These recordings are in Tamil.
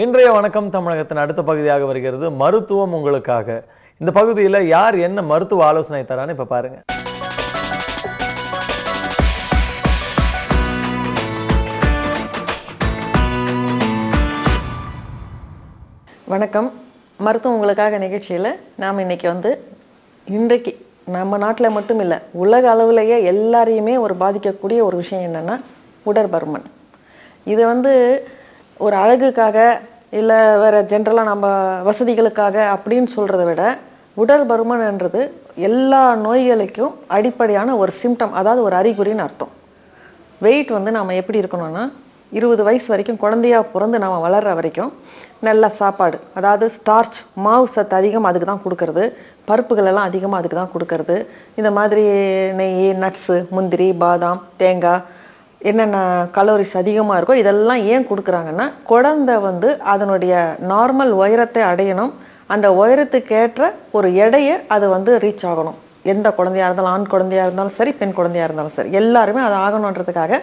இன்றைய வணக்கம் தமிழகத்தின் அடுத்த பகுதியாக வருகிறது மருத்துவம் உங்களுக்காக. இந்த பகுதியில் யார் என்ன மருத்துவ ஆலோசனை தரான்னு இப்ப பாருங்க. வணக்கம். மருத்துவம் உங்களுக்காக நிகழ்ச்சியில் நாம் இன்னைக்கு இன்றைக்கு நம்ம நாட்டில் மட்டும் இல்லை, உலக அளவுலேயே எல்லாரையுமே பாதிக்கக்கூடிய ஒரு விஷயம் என்னென்னா உடற்பருமன். இது ஒரு அழகுக்காக இல்லை வேறு ஜென்ரலாக நம்ம வசதிகளுக்காக அப்படின்னு சொல்கிறத விட உடற்பருமன்ன்றது எல்லா நோய்களுக்கும் அடிப்படையான ஒரு சிம்டம், அதாவது ஒரு அறிகுறின்னு அர்த்தம். வெயிட் நாம் எப்படி இருக்கணும்னா 20 வயசு வரைக்கும் குழந்தையாக பிறந்து நம்ம வளர்கிற வரைக்கும் நல்ல சாப்பாடு, அதாவது ஸ்டார்ச் மாவு சத்து அதிகம் அதுக்கு தான் கொடுக்கறது, பருப்புகள் எல்லாம் அதிகமாக அதுக்கு தான் கொடுக்கறது, இந்த மாதிரி நெய், நட்ஸு, முந்திரி, பாதாம், தேங்காய், என்னென்ன கலோரிஸ் அதிகமாக இருக்கோ இதெல்லாம் ஏன் கொடுக்குறாங்கன்னா குழந்தை அதனுடைய நார்மல் உயரத்தை அடையணும், அந்த உயரத்துக்கேற்ற ஒரு எடையை அது ரீச் ஆகணும். எந்த குழந்தையாக இருந்தாலும், ஆண் குழந்தையாக இருந்தாலும் சரி, பெண் குழந்தையாக இருந்தாலும் சரி, எல்லாருமே அது ஆகணுன்றதுக்காக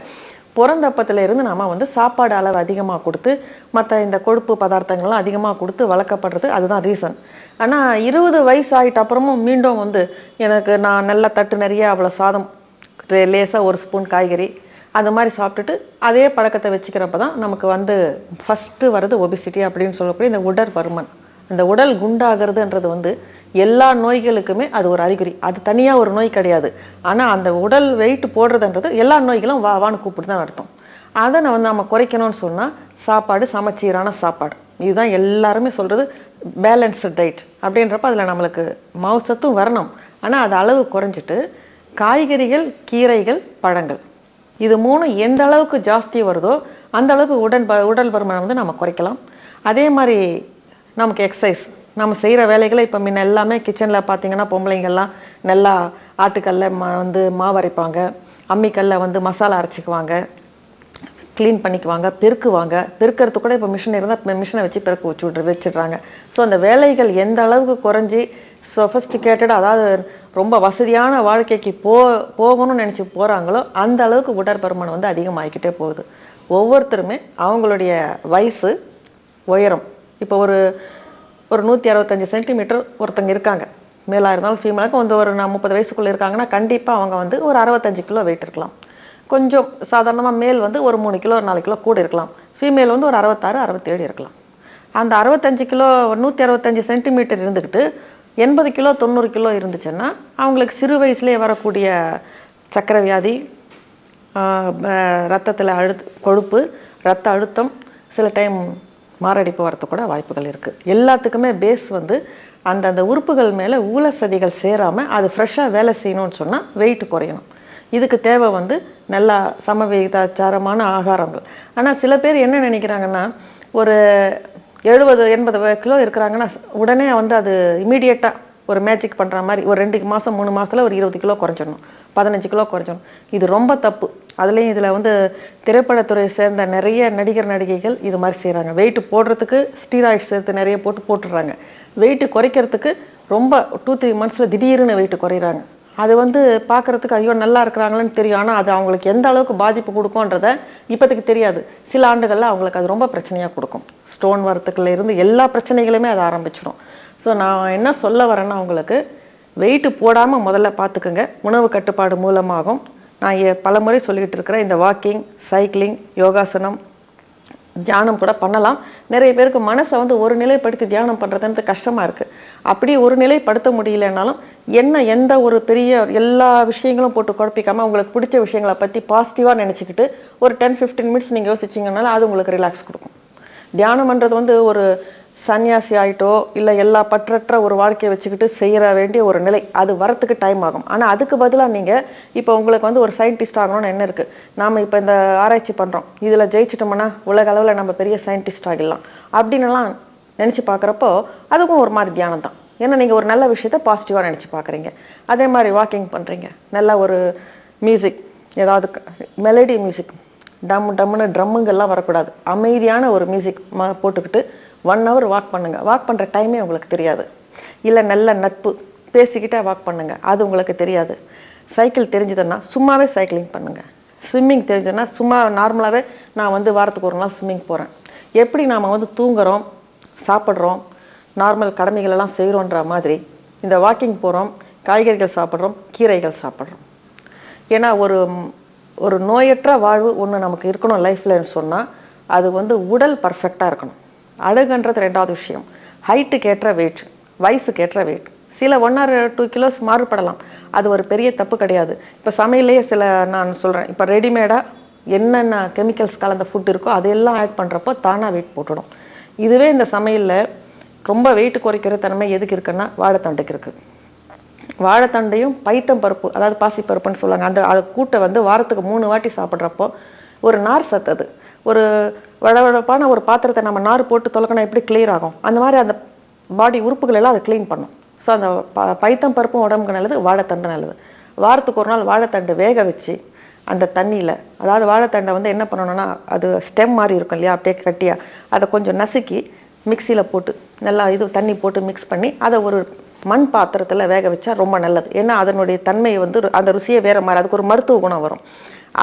பிறந்தப்பத்திலேருந்து நாம் சாப்பாடு அளவு அதிகமாக கொடுத்து மற்ற இந்த கொழுப்பு பதார்த்தங்கள்லாம் அதிகமாக கொடுத்து வளர்க்கப்படுறது, அதுதான் ரீசன். ஆனால் 20 வயசு ஆகிட்ட அப்புறமும் மீண்டும் எனக்கு நான் நல்ல தட்டு நிறைய அவ்வளோ சாதம், லேசாக ஒரு ஸ்பூன் காய்கறி அந்த மாதிரி சாப்பிட்டுட்டு அதே பழக்கத்தை வச்சுக்கிறப்ப தான் நமக்கு ஃபஸ்ட்டு வருது ஒபிசிட்டி அப்படின்னு சொல்லக்கூடிய இந்த உடற்பருமன். இந்த உடல் குண்டாகிறதுன்றது எல்லா நோய்களுக்குமே அது ஒரு அறிகுறி. அது தனியாக ஒரு நோய் கிடையாது. ஆனால் அந்த உடல் வெயிட் போடுறதுன்றது எல்லா நோய்களும் வான்னு கூப்பிட்டு தான் அர்த்தம். அதை நம்ம குறைக்கணும்னு சொன்னால் சாப்பாடு, சமச்சீரான சாப்பாடு, இதுதான் எல்லாருமே சொல்கிறது பேலன்ஸ்டு டயட் அப்படின்றப்ப அதில் நம்மளுக்கு மாவுசத்தும் வரணும். ஆனால் அது அளவு குறைஞ்சிட்டு காய்கறிகள், கீரைகள், பழங்கள், இது மூணும் எந்த அளவுக்கு ஜாஸ்தி வருதோ அந்த அளவுக்கு உடல் பருமனை நம்ம குறைக்கலாம். அதே மாதிரி நமக்கு எக்ஸசைஸ், நம்ம செய்கிற வேலைகளை இப்போ முன்ன எல்லாமே கிச்சனில் பார்த்திங்கன்னா பொம்பளைங்கள்லாம் நல்லா ஆட்டுக்கல்ல மாவு அரைப்பாங்க, அம்மிக்கல்ல மசாலா அரைச்சிக்குவாங்க, க்ளீன் பண்ணிக்குவாங்க, பெருக்குவாங்க. பெருக்கிறதுக்கு கூட இப்போ மிஷின் இருந்தால் மிஷினை வச்சு பெருக்க வச்சிடுறாங்க. ஸோ அந்த வேலைகள் எந்த அளவுக்கு குறைஞ்சி சொஃபஸ்டிகேட்டட், அதாவது ரொம்ப வசதியான வாழ்க்கைக்கு போகணும்னு நினச்சி போகிறாங்களோ அந்த அளவுக்கு உடற்பருமன் அதிகமாகிக்கிட்டே போகுது. ஒவ்வொருத்தருமே அவங்களுடைய வயசு, உயரம், இப்போ ஒரு 165 சென்டிமீட்டர் ஒருத்தங்க இருக்காங்க, மேலாக இருந்தாலும் ஃபீமேலுக்கு ஒரு 30 வயசுக்குள்ளே இருக்காங்கன்னா கண்டிப்பாக அவங்க ஒரு 65 கிலோ வெயிட் இருக்கலாம். கொஞ்சம் சாதாரணமாக மேல் ஒரு 3 கிலோ 4 கிலோ கூட இருக்கலாம். ஃபீமேல் ஒரு 66, 67 இருக்கலாம். அந்த 65 கிலோ 165 சென்டிமீட்டர் இருந்துக்கிட்டு 80 கிலோ 90 கிலோ இருந்துச்சுன்னா அவங்களுக்கு சிறு வயசுலேயே வரக்கூடிய சர்க்கரை வியாதி, ரத்தத்தில் கொழுப்பு, ரத்த அழுத்தம், சில டைம் மாரடைப்பு வரத்துக்கு கூட வாய்ப்புகள் இருக்குது. எல்லாத்துக்குமே பேஸ் அந்தந்த உறுப்புகள் மேலே ஊழசதிகள் சேராமல் அது ஃப்ரெஷ்ஷாக வேலை செய்யணும்னு சொன்னால் வெயிட் குறையணும். இதுக்கு தேவை நல்லா சமவிகிதாச்சாரமான ஆகாரங்கள். ஆனால் சில பேர் என்ன நினைக்கிறாங்கன்னா, ஒரு 70-80 கிலோ இருக்கிறாங்கன்னா உடனே அது இமீடியட்டாக ஒரு மேஜிக் பண்ணுற மாதிரி ஒரு 2 மாதம் 3 மாதத்தில் ஒரு 20 கிலோ குறைச்சிடணும், 15 கிலோ குறைச்சிடணும். இது ரொம்ப தப்பு. அதுலேயும் இதில் திரைப்படத்துறையை சேர்ந்த நிறைய நடிகர் நடிகைகள் இது மாதிரி செய்கிறாங்க. வெயிட்டு போடுறதுக்கு ஸ்டீராய்ட்ஸ் சேர்த்து நிறைய போட்டுடுறாங்க. வெயிட்டு குறைக்கிறதுக்கு ரொம்ப 2-3 மந்த்ஸில் திடீர்னு வெயிட்டு குறையிறாங்க. அது பார்க்குறதுக்கு ஐயோ நல்லா இருக்கிறாங்களேன்னு தெரியும். ஆனால் அது அவங்களுக்கு எந்த அளவுக்கு பாதிப்பு கொடுக்கும்ன்றத இப்போதைக்கு தெரியாது. சில ஆண்டுகளில் அவங்களுக்கு அது ரொம்ப பிரச்சனையாக கொடுக்கும். ஸ்டோன் வரத்துக்குள்ள இருந்து எல்லா பிரச்சனைகளுமே அது ஆரம்பிச்சிடும். ஸோ நான் என்ன சொல்ல வரேன்னா, அவங்களுக்கு வெயிட்டு போடாமல் முதல்ல பார்த்துக்குங்க. உணவு கட்டுப்பாடு மூலமாகும். நான் பல முறை சொல்லிகிட்டு இருக்கிறேன், இந்த வாக்கிங், சைக்கிளிங், யோகாசனம், தியானம் கூட பண்ணலாம். நிறைய பேருக்கு மனசை ஒரு நிலைப்படுத்தி தியானம் பண்ணுறதுன்றது கஷ்டமாக இருக்குது. அப்படி ஒரு நிலைப்படுத்த முடியலனாலும் எந்த ஒரு பெரிய எல்லா விஷயங்களும் போட்டு குழப்பிக்காமல் உங்களுக்கு பிடிச்ச விஷயங்களை பற்றி பாசிட்டிவாக நினச்சிக்கிட்டு ஒரு 10-15 மினிட்ஸ் நீங்கள் யோசிச்சிங்கனால அது உங்களுக்கு ரிலாக்ஸ் கொடுக்கும். தியானம்ன்றது ஒரு சன்னியாசி ஆகிட்டோ இல்லை எல்லா பற்றற்ற ஒரு வாழ்க்கையை வச்சுக்கிட்டு செய்கிற வேண்டிய ஒரு நிலை, அது வரத்துக்கு டைம் ஆகும். ஆனால் அதுக்கு பதிலாக நீங்கள் இப்போ உங்களுக்கு ஒரு சயின்டிஸ்ட் ஆகணும்னு என்ன இருக்குது, நாம் இப்போ இந்த ஆராய்ச்சி பண்ணுறோம், இதில் ஜெயிச்சிட்டோம்னா உலக அளவில் நம்ம பெரிய சயின்டிஸ்ட் ஆகிடலாம் அப்படின்னுலாம் நினச்சி பார்க்குறப்போ அதுக்கும் ஒரு மாதிரி தியானம் தான். ஏன்னா நீங்கள் ஒரு நல்ல விஷயத்தை பாசிட்டிவாக நினச்சி பார்க்குறீங்க. அதே மாதிரி வாக்கிங் பண்ணுறீங்க, நல்ல ஒரு மியூசிக், ஏதாவது மெலடி மியூசிக், டம்முன்னு ட்ரம்முங்கெல்லாம் வரக்கூடாது, அமைதியான ஒரு மியூசிக் போட்டுக்கிட்டு 1 hour வாக் பண்ணுங்கள். வாக் பண்ணுற டைமே உங்களுக்கு தெரியாது. இல்லை நல்ல நட்பு பேசிக்கிட்டே வாக் பண்ணுங்கள், அது உங்களுக்கு தெரியாது. சைக்கிள் தெரிஞ்சதுன்னா சும்மாவே சைக்கிளிங் பண்ணுங்கள். ஸ்விம்மிங் தெரிஞ்சதுன்னா சும்மா நார்மலாகவே நான் வாரத்துக்கு ஒரு நாள் ஸ்விம்மிங் போகிறேன். எப்படி நாம் வந்து தூங்குறோம், சாப்பிட்றோம், நார்மல் கடமைகளெல்லாம் செய்கிறோன்ற மாதிரி இந்த வாக்கிங் போகிறோம், காய்கறிகள் சாப்பிட்றோம், கீரைகள் சாப்பிட்றோம். ஏன்னா ஒரு நோயற்ற வாழ்வு ஒன்று நமக்கு இருக்கணும் லைஃப்லன்னு சொன்னால் அது வந்து உடல் பர்ஃபெக்டாக இருக்கணும். அழகுன்றது ரெண்டாவது விஷயம். ஹைட்டுக்கு ஏற்ற வெயிட், வயசுக்கு வெயிட். சில 1 or 2 kilos மாறுபடலாம், அது ஒரு பெரிய தப்பு கிடையாது. இப்போ சமையலையே சில நான் சொல்கிறேன், இப்போ ரெடிமேடாக என்னென்ன கெமிக்கல்ஸ் கலந்த ஃபுட் இருக்கோ அதையெல்லாம் ஆட் பண்ணுறப்போ தானாக வெயிட் போட்டுடும். இதுவே இந்த சமையலில் ரொம்ப வெயிட் குறைக்கிற தன்மை எதுக்கு இருக்குன்னா வாழைத்தண்டுக்கு இருக்குது. வாழைத்தண்டையும் பைத்தம் பருப்பு, அதாவது பாசிப்பருப்புன்னு சொல்லுவாங்க, அதை கூட்டை வந்து வாரத்துக்கு 3 வாட்டி சாப்பிட்றப்போ ஒரு நார் சத்து, அது ஒரு வடவடப்பான ஒரு பாத்திரத்தை நம்ம நார் போட்டு தொலைக்கணும் எப்படி கிளியர் ஆகும், அந்த மாதிரி அந்த பாடி உறுப்புகள் எல்லாம் அதை க்ளீன் பண்ணும். ஸோ அந்த பைத்தம் பருப்பும் உடம்புக்கு நல்லது, வாழைத்தண்டு நல்லது. வாரத்துக்கு ஒரு நாள் வாழைத்தண்டு வேக வச்சு அந்த தண்ணியில், அதாவது வாழைத்தண்டை வந்து என்ன பண்ணணும்னா அது ஸ்டெம் மாதிரி இருக்கும் இல்லையா, அப்படியே கட்டியாக அதை கொஞ்சம் நசுக்கி மிக்சியில் போட்டு நல்லா தண்ணி போட்டு மிக்ஸ் பண்ணி அதை ஒரு மண் பாத்திரத்தில் வேக வச்சா ரொம்ப நல்லது. ஏன்னா அதனுடைய தன்மை வந்து அந்த ருசியை வேறு மாதிரி, அதுக்கு ஒரு மருத்துவ குணம் வரும்.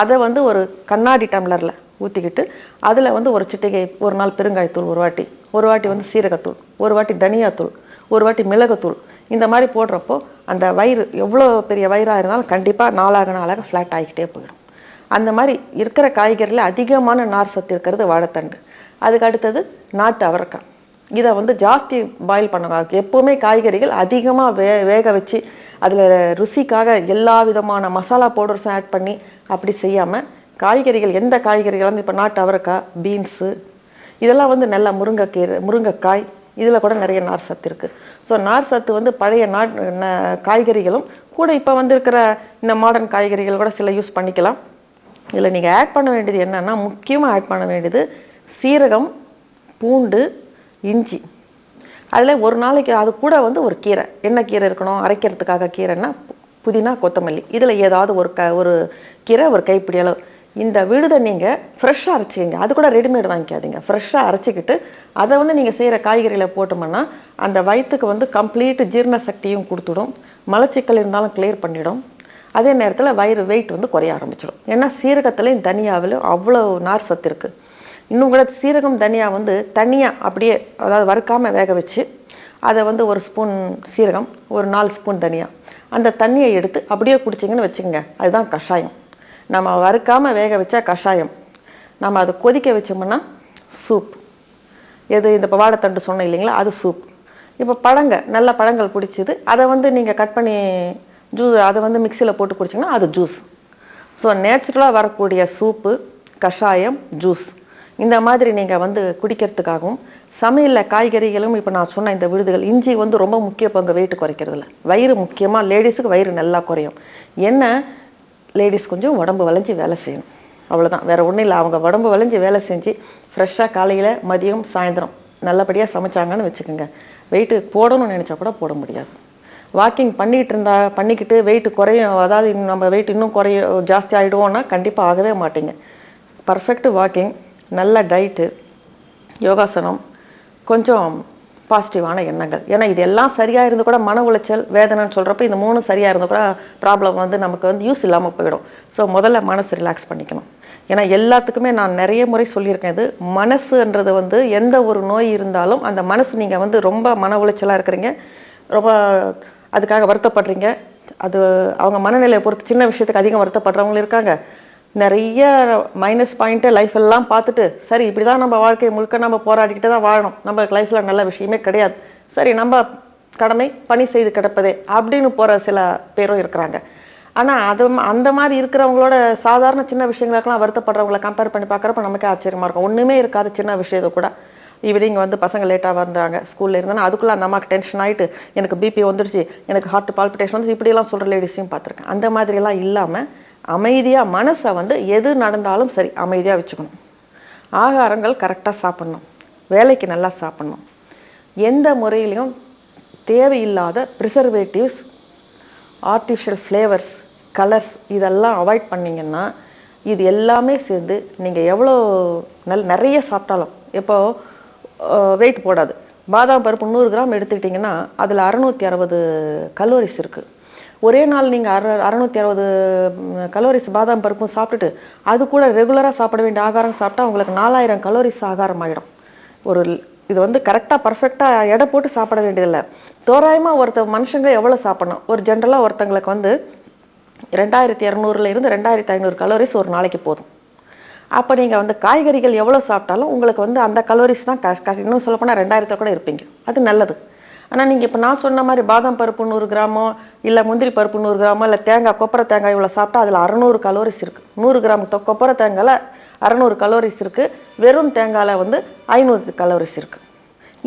அதை வந்து ஒரு கண்ணாடி டம்ளரில் ஊற்றிக்கிட்டு அதில் வந்து ஒரு சிட்டிகை ஒரு நாள் பெருங்காயத்தூள், ஒரு வாட்டி வந்து சீரகத்தூள், ஒரு வாட்டி தனியாத்தூள், ஒரு வாட்டி மிளகுத்தூள், இந்த மாதிரி போடுறப்போ அந்த வயிறு எவ்வளோ பெரிய வயிறாக இருந்தாலும் கண்டிப்பாக நாளாக ஃப்ளாட் ஆகிக்கிட்டே போயிடும். அந்த மாதிரி இருக்கிற காய்கறியில் அதிகமான நார் சத்து இருக்கிறது வாழைத்தண்டு. அதுக்கு அடுத்தது நாட்டு அவரைக்காய். இதை வந்து ஜாஸ்தி பாயில் பண்ணுவாங்க. எப்போவுமே காய்கறிகள் அதிகமாக வேக வச்சு அதில் ருசிக்காக எல்லா விதமான மசாலா பவுடர்ஸும் ஆட் பண்ணி அப்படி செய்யாமல் காய்கறிகள், எந்த காய்கறிகள் வந்து இப்போ நாட்டு அவரைக்காய், பீன்ஸு, இதெல்லாம் வந்து நல்லா முருங்கைக்காய், இதில் கூட நிறைய நார் சத்து இருக்குது. ஸோ நார் சத்து வந்து பழைய காய்கறிகளும் கூட இப்போ வந்திருக்கிற இந்த மாடர்ன் காய்கறிகள் கூட சில யூஸ் பண்ணிக்கலாம். இதில் நீங்கள் ஆட் பண்ண வேண்டியது என்னென்னா, முக்கியமாக ஆட் பண்ண வேண்டியது சீரகம், பூண்டு, இஞ்சி. அதில் ஒரு நாளைக்கு அது கூட வந்து ஒரு கீரை, என்ன கீரை இருக்கணும் அரைக்கிறதுக்காக கீரைன்னா புதினா, கொத்தமல்லி, இதில் ஏதாவது ஒரு கீரை ஒரு கைப்பிடி அளவு. இந்த விழுதை நீங்கள் ஃப்ரெஷ்ஷாக அரைச்சிக்கிங்க, அது கூட ரெடிமேட் வாங்கிக்காதீங்க. ஃப்ரெஷ்ஷாக அரைச்சிக்கிட்டு அதை வந்து நீங்கள் செய்கிற காய்கறியில் போட்டோம்னா அந்த வயிற்றுக்கு வந்து கம்ப்ளீட் ஜீரண சக்தியும் கொடுத்துடும், மலச்சிக்கல் இருந்தாலும் கிளியர் பண்ணிடும். அதே நேரத்தில் வெயிட் வந்து குறைய ஆரம்பிச்சிடும். ஏன்னா சீரகத்துலேயும் தனியாவிலும் அவ்வளோ நார் சத்து இருக்குது. இன்னும் கூட சீரகம், தனியா வந்து தனியாக அப்படியே, அதாவது வறுக்காமல் வேக வச்சு அதை வந்து 1 ஸ்பூன் சீரகம், ஒரு 4 ஸ்பூன் தனியா, அந்த தண்ணியை எடுத்து அப்படியே குடிச்சிங்கன்னு வச்சுக்கோங்க, அதுதான் கஷாயம். நம்ம வறுக்காமல் வேக வச்சா கஷாயம், நம்ம அதை கொதிக்க வச்சோம்னா சூப். இந்த வாழைத்தண்டு சொன்னேன் இல்லைங்களா, அது சூப். இப்போ நல்ல பழங்கள் பிடிச்சிது, அதை வந்து நீங்கள் கட் பண்ணி அதை வந்து மிக்சியில் போட்டு குடிச்சிங்கன்னா அது ஜூஸ். ஸோ நேச்சுரலாக வரக்கூடிய சூப்பு, கஷாயம், ஜூஸ், இந்த மாதிரி நீங்கள் வந்து குடிக்கிறதுக்காகவும், சமையலில் காய்கறிகளும் இப்போ நான் சொன்ன இந்த விழுதுகள், இஞ்சி வந்து ரொம்ப முக்கிய பங்கு வெயிட் குறைக்கிறதுல. வயிறு முக்கியமாக லேடிஸுக்கு வயிறு நல்லா குறையும். என்ன, லேடிஸ் கொஞ்சம் உடம்பு வளைஞ்சி வேலை செய்யணும், அவ்வளோதான், வேறு ஒன்றும் இல்லை. அவங்க உடம்பு வளைஞ்சி வேலை செஞ்சு ஃப்ரெஷ்ஷாக காலையில், மதியம், சாயந்தரம் நல்லபடியாக சமைச்சாங்கன்னு வச்சுக்கோங்க, வெயிட்டு போடணும்னு நினச்சா கூட போட முடியாது. வாக்கிங் பண்ணிக்கிட்டு வெயிட் குறையும், அதாவது நம்ம வெயிட் இன்னும் ஜாஸ்தி ஆகிடுவோன்னா கண்டிப்பாக ஆகவே மாட்டீங்க. பர்ஃபெக்ட் வாக்கிங், நல்ல டயட்டு, யோகாசனம், கொஞ்சம் பாசிட்டிவான எண்ணங்கள். ஏன்னா இது எல்லாம் சரியாக இருந்து கூட மன உளைச்சல், வேதனைன்னு சொல்கிறப்ப இந்த 3 சரியாக இருந்து கூட ப்ராப்ளம் வந்து நமக்கு வந்து யூஸ் இல்லாமல் போயிடும். ஸோ முதல்ல மனசு ரிலாக்ஸ் பண்ணிக்கணும். ஏன்னா எல்லாத்துக்குமே நான் நிறைய முறை சொல்லியிருக்கேன், இது மனசுன்றது வந்து எந்த ஒரு நோய் இருந்தாலும் அந்த மனசு, நீங்கள் வந்து ரொம்ப மன உளைச்சலாக இருக்கிறீங்க, ரொம்ப அதுக்காக வருத்தப்படுறீங்க, அது அவங்க மனநிலையை பொறுத்து சின்ன விஷயத்துக்கு அதிகம் வருத்தப்படுறவங்களும் இருக்காங்க. நிறைய மைனஸ் பாயிண்ட்டை லைஃப் எல்லாம் பார்த்துட்டு, சரி இப்படி தான் நம்ம வாழ்க்கை முழுக்க நம்ம போராடிக்கிட்டு தான் வாழணும், நம்ம லைஃப்பில் நல்ல விஷயமே கிடையாது, சரி நம்ம கடமை பணி செய்து கிடப்பதே அப்படின்னு போகிற சில பேரும் இருக்கிறாங்க. ஆனால் அந்த மாதிரி இருக்கிறவங்களோட சாதாரண சின்ன விஷயங்களுக்கெல்லாம் வருத்தப்படுறவங்களை கம்பேர் பண்ணி பார்க்குறப்ப நமக்கே ஆச்சரியமாக இருக்கும். ஒன்றுமே இருக்காது சின்ன விஷயத்தை கூட. ஈவினிங் வந்து பசங்க லேட்டாக வந்தாங்க ஸ்கூலில் இருந்தாங்கன்னா அதுக்குள்ளே அந்த அம்மாவுக்கு டென்ஷன் ஆகிட்டு, எனக்கு பிபி வந்துடுச்சு, எனக்கு ஹார்ட் பால்பிட்டேஷன் வந்து இப்படியெல்லாம் சொல்கிற லேடிஸையும் பார்த்துருக்கேன். அந்த மாதிரிலாம் இல்லாமல் அமைதியாக மனசை வந்து எது நடந்தாலும் சரி அமைதியாக வச்சுக்கணும். ஆகாரங்கள் கரெக்டாக சாப்பிட்ணும், வேலைக்கு நல்லா சாப்பிட்ணும், எந்த முறையிலையும் தேவையில்லாத ப்ரிசர்வேட்டிவ்ஸ், ஆர்டிஃபிஷியல் ஃப்ளேவர்ஸ், கலர்ஸ் இதெல்லாம் அவாய்ட் பண்ணிங்கன்னா இது எல்லாமே சேர்ந்து நீங்கள் எவ்வளோ நிறைய சாப்பிட்டாலும் இப்போது வெயிட் போடாது. பாதாம் பருப்பு 100 கிராம் எடுத்துக்கிட்டிங்கன்னா அதில் 660 கலோரிஸ் இருக்குது. ஒரே நாள் நீங்கள் 660 கலோரிஸ் பாதாம் பருப்பும் சாப்பிட்டுட்டு அது கூட ரெகுலராக சாப்பிட வேண்டிய ஆகாரம் சாப்பிட்டா உங்களுக்கு 4000 கலோரிஸ் ஆகாரம் ஆகிடும். ஒரு இது வந்து கரெக்டாக பர்ஃபெக்டாக எடை போட்டு சாப்பிட வேண்டியதில்லை. தோராயமாக மனுஷங்க எவ்வளோ சாப்பிடணும், ஒரு ஜென்ரலாக ஒருத்தங்களுக்கு வந்து 2200 2500 கலோரிஸ் ஒரு நாளைக்கு போதும். அப்போ நீங்கள் வந்து காய்கறிகள் எவ்வளோ சாப்பிட்டாலும் உங்களுக்கு வந்து அந்த கலோரிஸ் தான் இன்னும் சொல்லப்போனால் 2000 கூட இருப்பீங்க. அது நல்லது. ஆனால் நீங்கள் இப்போ நான் சொன்ன மாதிரி பாதாம் பருப்பு 100 கிராமோ இல்லை முந்திரி பருப்பு 100 கிராமோ இல்லை கொப்பரை தேங்காய் இவ்வளோ சாப்பிட்டா அதில் 600 கலோரிஸ் இருக்குது. 100 கிராம் கொப்பரை தேங்காயில் 600 கலோரிஸ் இருக்குது. வெறும் தேங்காயில் வந்து 500 கலோரிஸ் இருக்குது.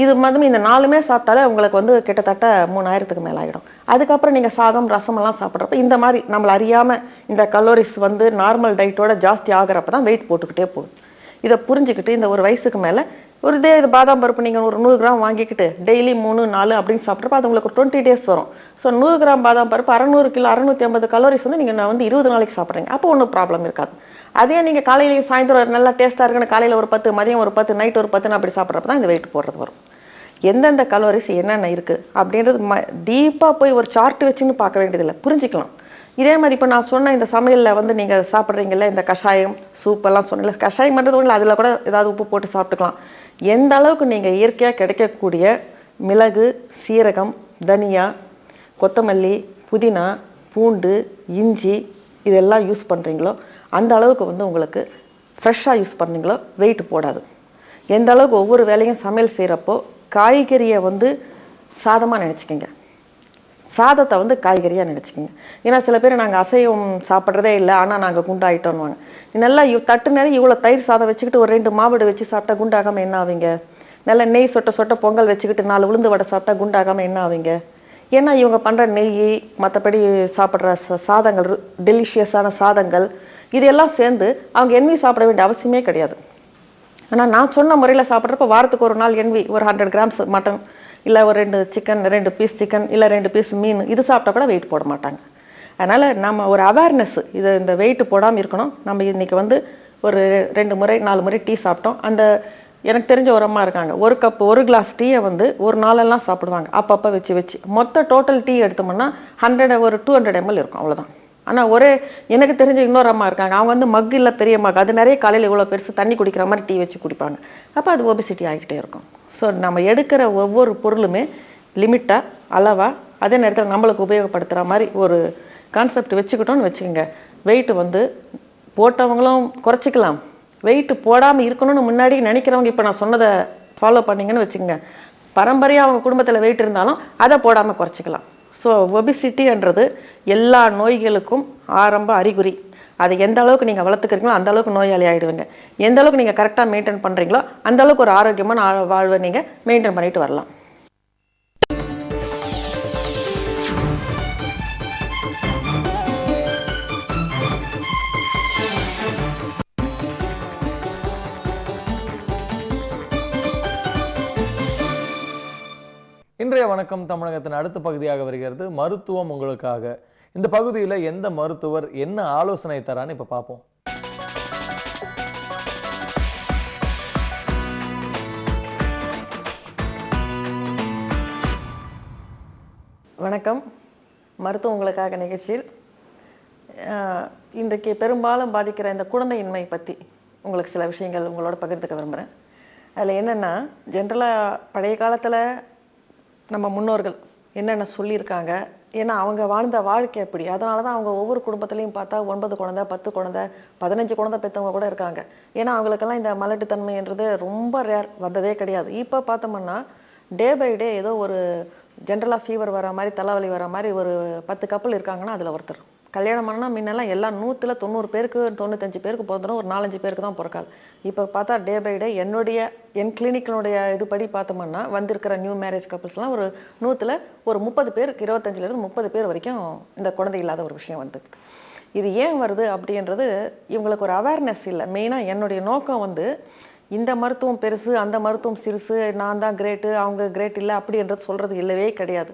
இது மாதிரி இந்த 4மே சாப்பிட்டாலே உங்களுக்கு வந்து கிட்டத்தட்ட 3000க்கு மேலே ஆகிடும். அதுக்கப்புறம் நீங்கள் சாதம் ரசமெல்லாம் சாப்பிட்றப்ப இந்த மாதிரி நம்மளை அறியாமல் இந்த கலோரிஸ் வந்து நார்மல் டயட்டோட ஜாஸ்தி ஆகிறப்ப தான் வெயிட் போட்டுக்கிட்டே போகும். இதை புரிஞ்சுக்கிட்டு இந்த ஒரு வயசுக்கு மேலே இது பாதாம் பருப்பு நீங்கள் ஒரு 100 கிராம் வாங்கிக்கிட்டு டெய்லி 3 4 அப்படின்னு சாப்பிட்றப்ப அது உங்களுக்கு 20 டேஸ் வரும். ஸோ 100 கிராம் பாதாம் பருப்பு 600 கிலோ 650 கலோரிஸ் வந்து நீங்கள் வந்து 20 நாளைக்கு சாப்பிட்றீங்க. அப்போ ஒன்றும் ப்ராப்ளம் இருக்காது. அதே நீங்கள் காலையிலையும் சாயந்தரம் நல்லா டேஸ்ட்டாக இருக்குன்னு காலையில் ஒரு 10, மதியம் ஒரு 10, நைட் ஒரு 10 அப்படி சாப்பிட்றப்ப தான் இந்த வெயிட் போடுறது வரும். எந்தெந்த கலோரிஸ் என்னென்ன இருக்குது அப்படின்றது டீப்பாக போய் ஒரு சார்ட் வச்சுன்னு பார்க்க வேண்டியதில்லை, புரிஞ்சுக்கலாம். இதே மாதிரி இப்போ நான் சொன்ன இந்த சமையலில் வந்து நீங்கள் சாப்பிட்றீங்கல்ல, இந்த கஷாயம் சூப்பெல்லாம் சொன்னீங்க. கஷாயம் பண்ணுறது ஒன்றும் அதில் கூட ஏதாவது உப்பு போட்டு சாப்பிட்டுக்கலாம். எந்த அளவுக்கு நீங்கள் இயற்கையாக கிடைக்கக்கூடிய மிளகு, சீரகம், தனியா, கொத்தமல்லி, புதினா, பூண்டு, இஞ்சி இதெல்லாம் யூஸ் பண்ணுறீங்களோ அந்த அளவுக்கு வந்து உங்களுக்கு ஃப்ரெஷ்ஷாக யூஸ் பண்ணுறீங்களோ வெயிட் போடாது. எந்த அளவுக்கு ஒவ்வொரு வேலையும் சமையல் செய்கிறப்போ காய்கறியை வந்து சாதமாக நினச்சிக்கோங்க, சாதத்தை வந்து காய்கறியாக நினச்சிக்கோங்க. ஏன்னா சில பேர் நாங்கள் அசைவம் சாப்பிட்றதே இல்லை ஆனால் நாங்கள் குண்டாயிட்டோன்னுவாங்க. நல்லா தட்டு நேரம் இவ்வளோ தயிர் சாதம் வச்சுக்கிட்டு ஒரு 2 மாவடு வச்சு சாப்பிட்டா குண்டாகாமல் என்ன ஆவீங்க? நல்லா நெய் சொட்ட பொங்கல் வச்சுக்கிட்டு 4 உளுந்து வடை சாப்பிட்டா குண்டாகாமல் என்ன ஆவீங்க? ஏன்னா இவங்க பண்ணுற நெய் மற்றபடி சாப்பிட்ற சாதங்கள் டெலிஷியஸான சாதங்கள் இதெல்லாம் சேர்ந்து அவங்க எண்ணெய் சாப்பிட வேண்டிய அவசியமே கிடையாது. ஆனால் நான் சொன்ன முறையில் சாப்பிட்றப்ப வாரத்துக்கு ஒரு நாள் எண்ணெய் ஒரு 100 கிராம்ஸ் மட்டன் இல்லை ஒரு 2 சிக்கன் 2 பீஸ் சிக்கன் இல்லை 2 பீஸ் மீன் இது சாப்பிட்டா கூட வெயிட் போட மாட்டாங்க. அதனால் நம்ம ஒரு அவேர்னஸ் இந்த வெயிட் போடாமல் இருக்கணும். நம்ம இன்றைக்கி வந்து ஒரு 2 முறை 4 முறை டீ சாப்பிட்டோம். அந்த எனக்கு தெரிஞ்ச ஒரு அம்மா இருக்காங்க, ஒரு கப் 1 கிளாஸ் டீயை வந்து ஒரு நாளெல்லாம் சாப்பிடுவாங்க அப்பப்போ வச்சு மொத்த டோட்டல் டீ எடுத்தோம்னா 200 ml இருக்கும், அவ்வளோதான். ஆனால் எனக்கு தெரிஞ்ச இன்னொரு அம்மா இருக்காங்க, அவங்க வந்து மக் இல்லை பெரிய மக், அது நிறைய காலையில் இவ்வளோ பெருசு தண்ணி குடிக்கிற மாதிரி டீ வச்சு குடிப்பாங்க. அப்போ அது ஒபிசிட்டி ஆகிக்கிட்டே இருக்கும். ஸோ நம்ம எடுக்கிற ஒவ்வொரு பொருளுமே லிமிட்டாக அளவாக அதே நேரத்தில் நம்மளுக்கு உபயோகப்படுத்துகிற மாதிரி ஒரு கான்செப்ட் வச்சுக்கிட்டோன்னு வச்சுக்கோங்க. வெயிட்டு வந்து போட்டவங்களும் குறைச்சிக்கலாம், வெயிட்டு போடாமல் இருக்கணும்னு முன்னாடி நினைக்கிறவங்க இப்போ நான் சொன்னதை ஃபாலோ பண்ணிங்கன்னு வச்சுக்கோங்க, பரம்பரையாக அவங்க குடும்பத்தில் வெயிட் இருந்தாலும் அதை போடாமல் குறைச்சிக்கலாம். ஸோ ஒபிசிட்டின்றது எல்லா நோய்களுக்கும் ஆரம்ப அறிகுறி. அதை எந்த அளவுக்கு நீங்கள் வளர்த்துக்கிறீங்களோ அந்த அளவுக்கு நோயாளி ஆகிடுவீங்க. எந்த அளவுக்கு நீங்கள் கரெக்டாக மெயின்டைன் பண்ணுறீங்களோ அந்த அளவுக்கு ஒரு ஆரோக்கியமான வாழ்வை நீங்கள் மெயின்டைன் பண்ணிட்டு வரலாம். இன்றைய வணக்கம் தமிழகத்தின் அடுத்த பகுதியாக வருகிறது மருத்துவம் உங்களுக்காக. இந்த பகுதியில் எந்த மருத்துவர் என்ன ஆலோசனை தரான்னு இப்போ பார்ப்போம். வணக்கம். மருத்துவம் உங்களுக்காக நிகழ்ச்சியில் இன்றைக்கு பெரும்பாலும் பாதிக்கிற இந்த குழந்தையின்மை பற்றி உங்களுக்கு சில விஷயங்கள் உங்களோட பகிர்ந்துக்க விரும்புகிறேன். அதில் என்னென்னா, ஜென்ரலாக பழைய காலத்தில் நம்ம முன்னோர்கள் என்னென்ன சொல்லியிருக்காங்க, ஏன்னா அவங்க வாழ்ந்த வாழ்க்கை எப்படி, அதனால தான் அவங்க ஒவ்வொரு குடும்பத்துலேயும் பார்த்தா 9 குழந்தை 10 குழந்தை 15 குழந்தை பெற்றவங்க கூட இருக்காங்க. ஏன்னா அவங்களுக்கெல்லாம் இந்த மலட்டுத்தன்மைன்றது ரொம்ப ரேர், வந்ததே கிடையாது. இப்போ பார்த்தோம்னா டே பை டே ஏதோ ஒரு ஜென்ரலாக ஃபீவர் வர மாதிரி தலைவலி வர மாதிரி ஒரு 10 கப்பல் இருக்காங்கன்னா அதில் ஒருத்தர். கல்யாணம் பண்ணால் முன்னெல்லாம் எல்லாம் 100ல் 90 பேருக்கு 95 பேருக்கு பிறந்தரும், ஒரு 4-5 பேருக்கு தான் பிறக்காது. இப்போ பார்த்தா டே பை டே என் கிளினிக்கினுடைய இதுபடி பார்த்தோம்னா வந்திருக்கிற நியூ மேரேஜ் கப்புள்ஸ்லாம் ஒரு 100ல் ஒரு 30 பேருக்கு 25லேருந்து 30 பேர் வரைக்கும் இந்த குழந்தை இல்லாத ஒரு விஷயம் வந்துடுது. இது ஏன் வருது அப்படின்றது இவங்களுக்கு ஒரு அவேர்னஸ் இல்லை. மெயினாக என்னுடைய நோக்கம் வந்து இந்த மருத்துவம் பெருசு அந்த மருத்துவம் சிறுசு, நான் தான் கிரேட்டு அவங்க கிரேட் இல்லை அப்படின்றது சொல்கிறது இல்லவே கிடையாது.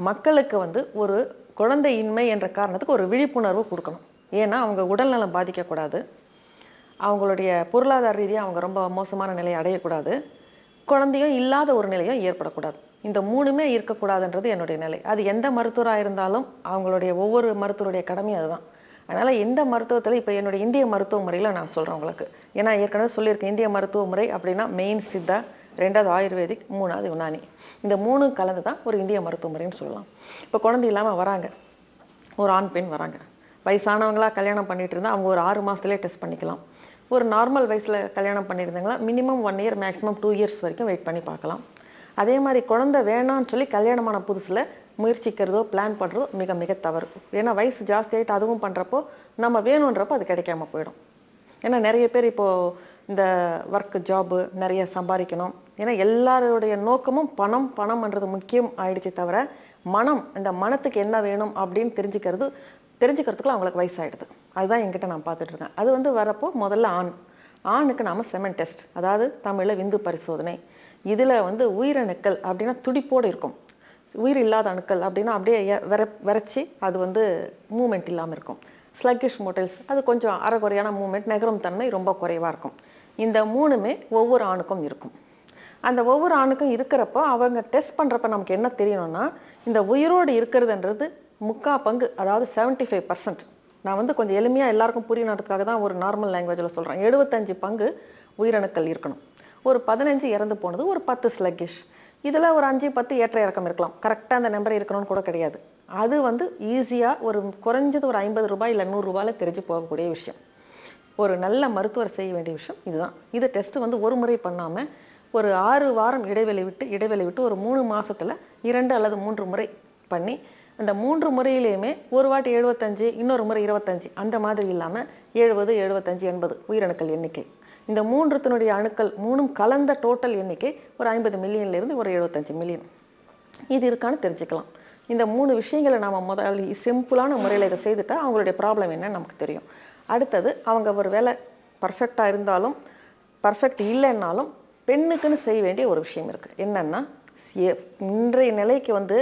மக்களுக்கு வந்து ஒரு குழந்தையின்மை என்ற காரணத்துக்கு ஒரு விழிப்புணர்வு கொடுக்கணும். ஏன்னா அவங்க உடல்நலம் பாதிக்கக்கூடாது, அவங்களுடைய பொருளாதார ரீதியாக அவங்க ரொம்ப மோசமான நிலையை அடையக்கூடாது, குழந்தையும் இல்லாத ஒரு நிலையும் ஏற்படக்கூடாது. இந்த 3மே இருக்கக்கூடாதுன்றது என்னுடைய நிலை. அது எந்த மருத்துவராக இருந்தாலும் அவங்களுடைய ஒவ்வொரு மருத்துவருடைய கடமையும் அதுதான். அதனால் இந்த மருத்துவத்தில் இப்போ என்னுடைய இந்திய மருத்துவ முறையில் நான் சொல்கிறேன் உங்களுக்கு. ஏன்னா ஏற்கனவே சொல்லியிருக்கேன், இந்திய மருத்துவ முறை அப்படின்னா மெயின் சித்தா, ரெண்டாவது ஆயுர்வேதிக், மூணாவது யுனானி. இந்த 3 கலந்து தான் ஒரு இந்திய மருத்துவ முறைன்னு சொல்லலாம். இப்போ குழந்தை இல்லாமல் வராங்க, ஒரு ஆண் பெண் வராங்க, வயசானவங்களாக கல்யாணம் பண்ணிகிட்டு இருந்தால் அவங்க ஒரு 6 மாதத்துலேயே டெஸ்ட் பண்ணிக்கலாம். ஒரு நார்மல் வயசில் கல்யாணம் பண்ணியிருந்தாங்களா மினிமம் 1 இயர், மேக்ஸிமம் 2 இயர்ஸ் வரைக்கும் வெயிட் பண்ணி பார்க்கலாம். அதே மாதிரி குழந்தை வேணான்னு சொல்லி கல்யாணமான புதுசில் முயற்சிக்கிறதோ பிளான் பண்ணுறதோ மிக மிக தவறு. ஏன்னா வயசு ஜாஸ்தி ஆகிட்டு அதுவும் பண்ணுறப்போ நம்ம வேணுன்றப்போ அது கிடைக்காம போயிடும். ஏன்னா நிறைய பேர் இப்போது இந்த ஒர்க்கு ஜாபு நிறைய சம்பாதிக்கணும், ஏன்னா எல்லாருடைய நோக்கமும் பணம் பணம்ன்றது முக்கியம் ஆயிடுச்சு தவிர மனம், இந்த மனத்துக்கு என்ன வேணும் அப்படின்னு தெரிஞ்சுக்கிறதுக்குள்ள அவங்களுக்கு வயசாகிடுது. அதுதான் என்கிட்ட நான் பார்த்துட்ருக்கேன். அது வரப்போ முதல்ல ஆணுக்கு நாம் செமன் டெஸ்ட், அதாவது தமிழில் விந்து பரிசோதனை. இதில் உயிரணுக்கள் அப்படின்னா துடிப்போடு இருக்கும், உயிர் இல்லாத அணுக்கள் அப்படின்னா அப்படியே விரைச்சி அது மூமெண்ட் இல்லாமல் இருக்கும். ஸ்லக்கிஷ் மோட்டல்ஸ், அது கொஞ்சம் அரைக்குறையான மூமெண்ட், நகரும் தன்மை ரொம்ப குறைவாக இருக்கும். இந்த 3மே ஒவ்வொரு ஆணுக்கும் இருக்கும். அந்த ஒவ்வொரு ஆணுக்கும் இருக்கிறப்போ அவங்க டெஸ்ட் பண்ணுறப்ப நமக்கு என்ன தெரியணும்னா, இந்த உயிரோடு இருக்கிறதுன்றது 3/4 பங்கு, அதாவது 75%. நான் கொஞ்சம் எளிமையாக எல்லாருக்கும் புரியணுன்றதுக்காக தான் ஒரு நார்மல் லாங்குவேஜில் சொல்கிறேன். 75 பங்கு உயிரணுக்கள் இருக்கணும். ஒரு 15 இறந்து போனது, ஒரு 10 ஸ்லக்கிஷ். இதில் ஒரு 5-10 ஏற்ற இறக்கம் இருக்கலாம். கரெக்டாக அந்த நம்பர் இருக்கணும்னு கூட கிடையாது. அது ஈஸியாக ஒரு குறைஞ்சது ஒரு 50 ரூபாய் இல்லை 100 ரூபாயில் தெரிஞ்சு போகக்கூடிய விஷயம். ஒரு நல்ல மருத்துவர் செய்ய வேண்டிய விஷயம் இதுதான். இது டெஸ்ட்டு ஒரு முறை பண்ணாமல் ஒரு 6 வாரம் இடைவெளி விட்டு ஒரு 3 மாதத்தில் 2 அல்லது 3 முறை பண்ணி, அந்த 3 முறையிலையுமே ஒரு வாட்டி 75, இன்னொரு முறை 25, அந்த மாதிரி இல்லாமல் 70, 75, 80 உயிரணுக்கள் எண்ணிக்கை. இந்த 3த்தினுடைய அணுக்கள் 3ம் கலந்த டோட்டல் எண்ணிக்கை ஒரு 50 மில்லியன்லேருந்து ஒரு 75 மில்லியன். இது இருக்கான்னு தெரிஞ்சுக்கலாம். இந்த 3 விஷயங்களை நாம் முதல்ல சிம்பிளான முறையில் இதை செய்துட்டா அவங்களுடைய ப்ராப்ளம் என்னன்னு நமக்கு தெரியும். அடுத்தது அவங்க ஒரு வேளை பர்ஃபெக்டாக இருந்தாலும் பர்ஃபெக்ட் இல்லைன்னாலும் பெண்ணுக்குன்னு செய்ய வேண்டிய ஒரு விஷயம் இருக்குது. என்னென்னா, இன்றைய நிலைக்கு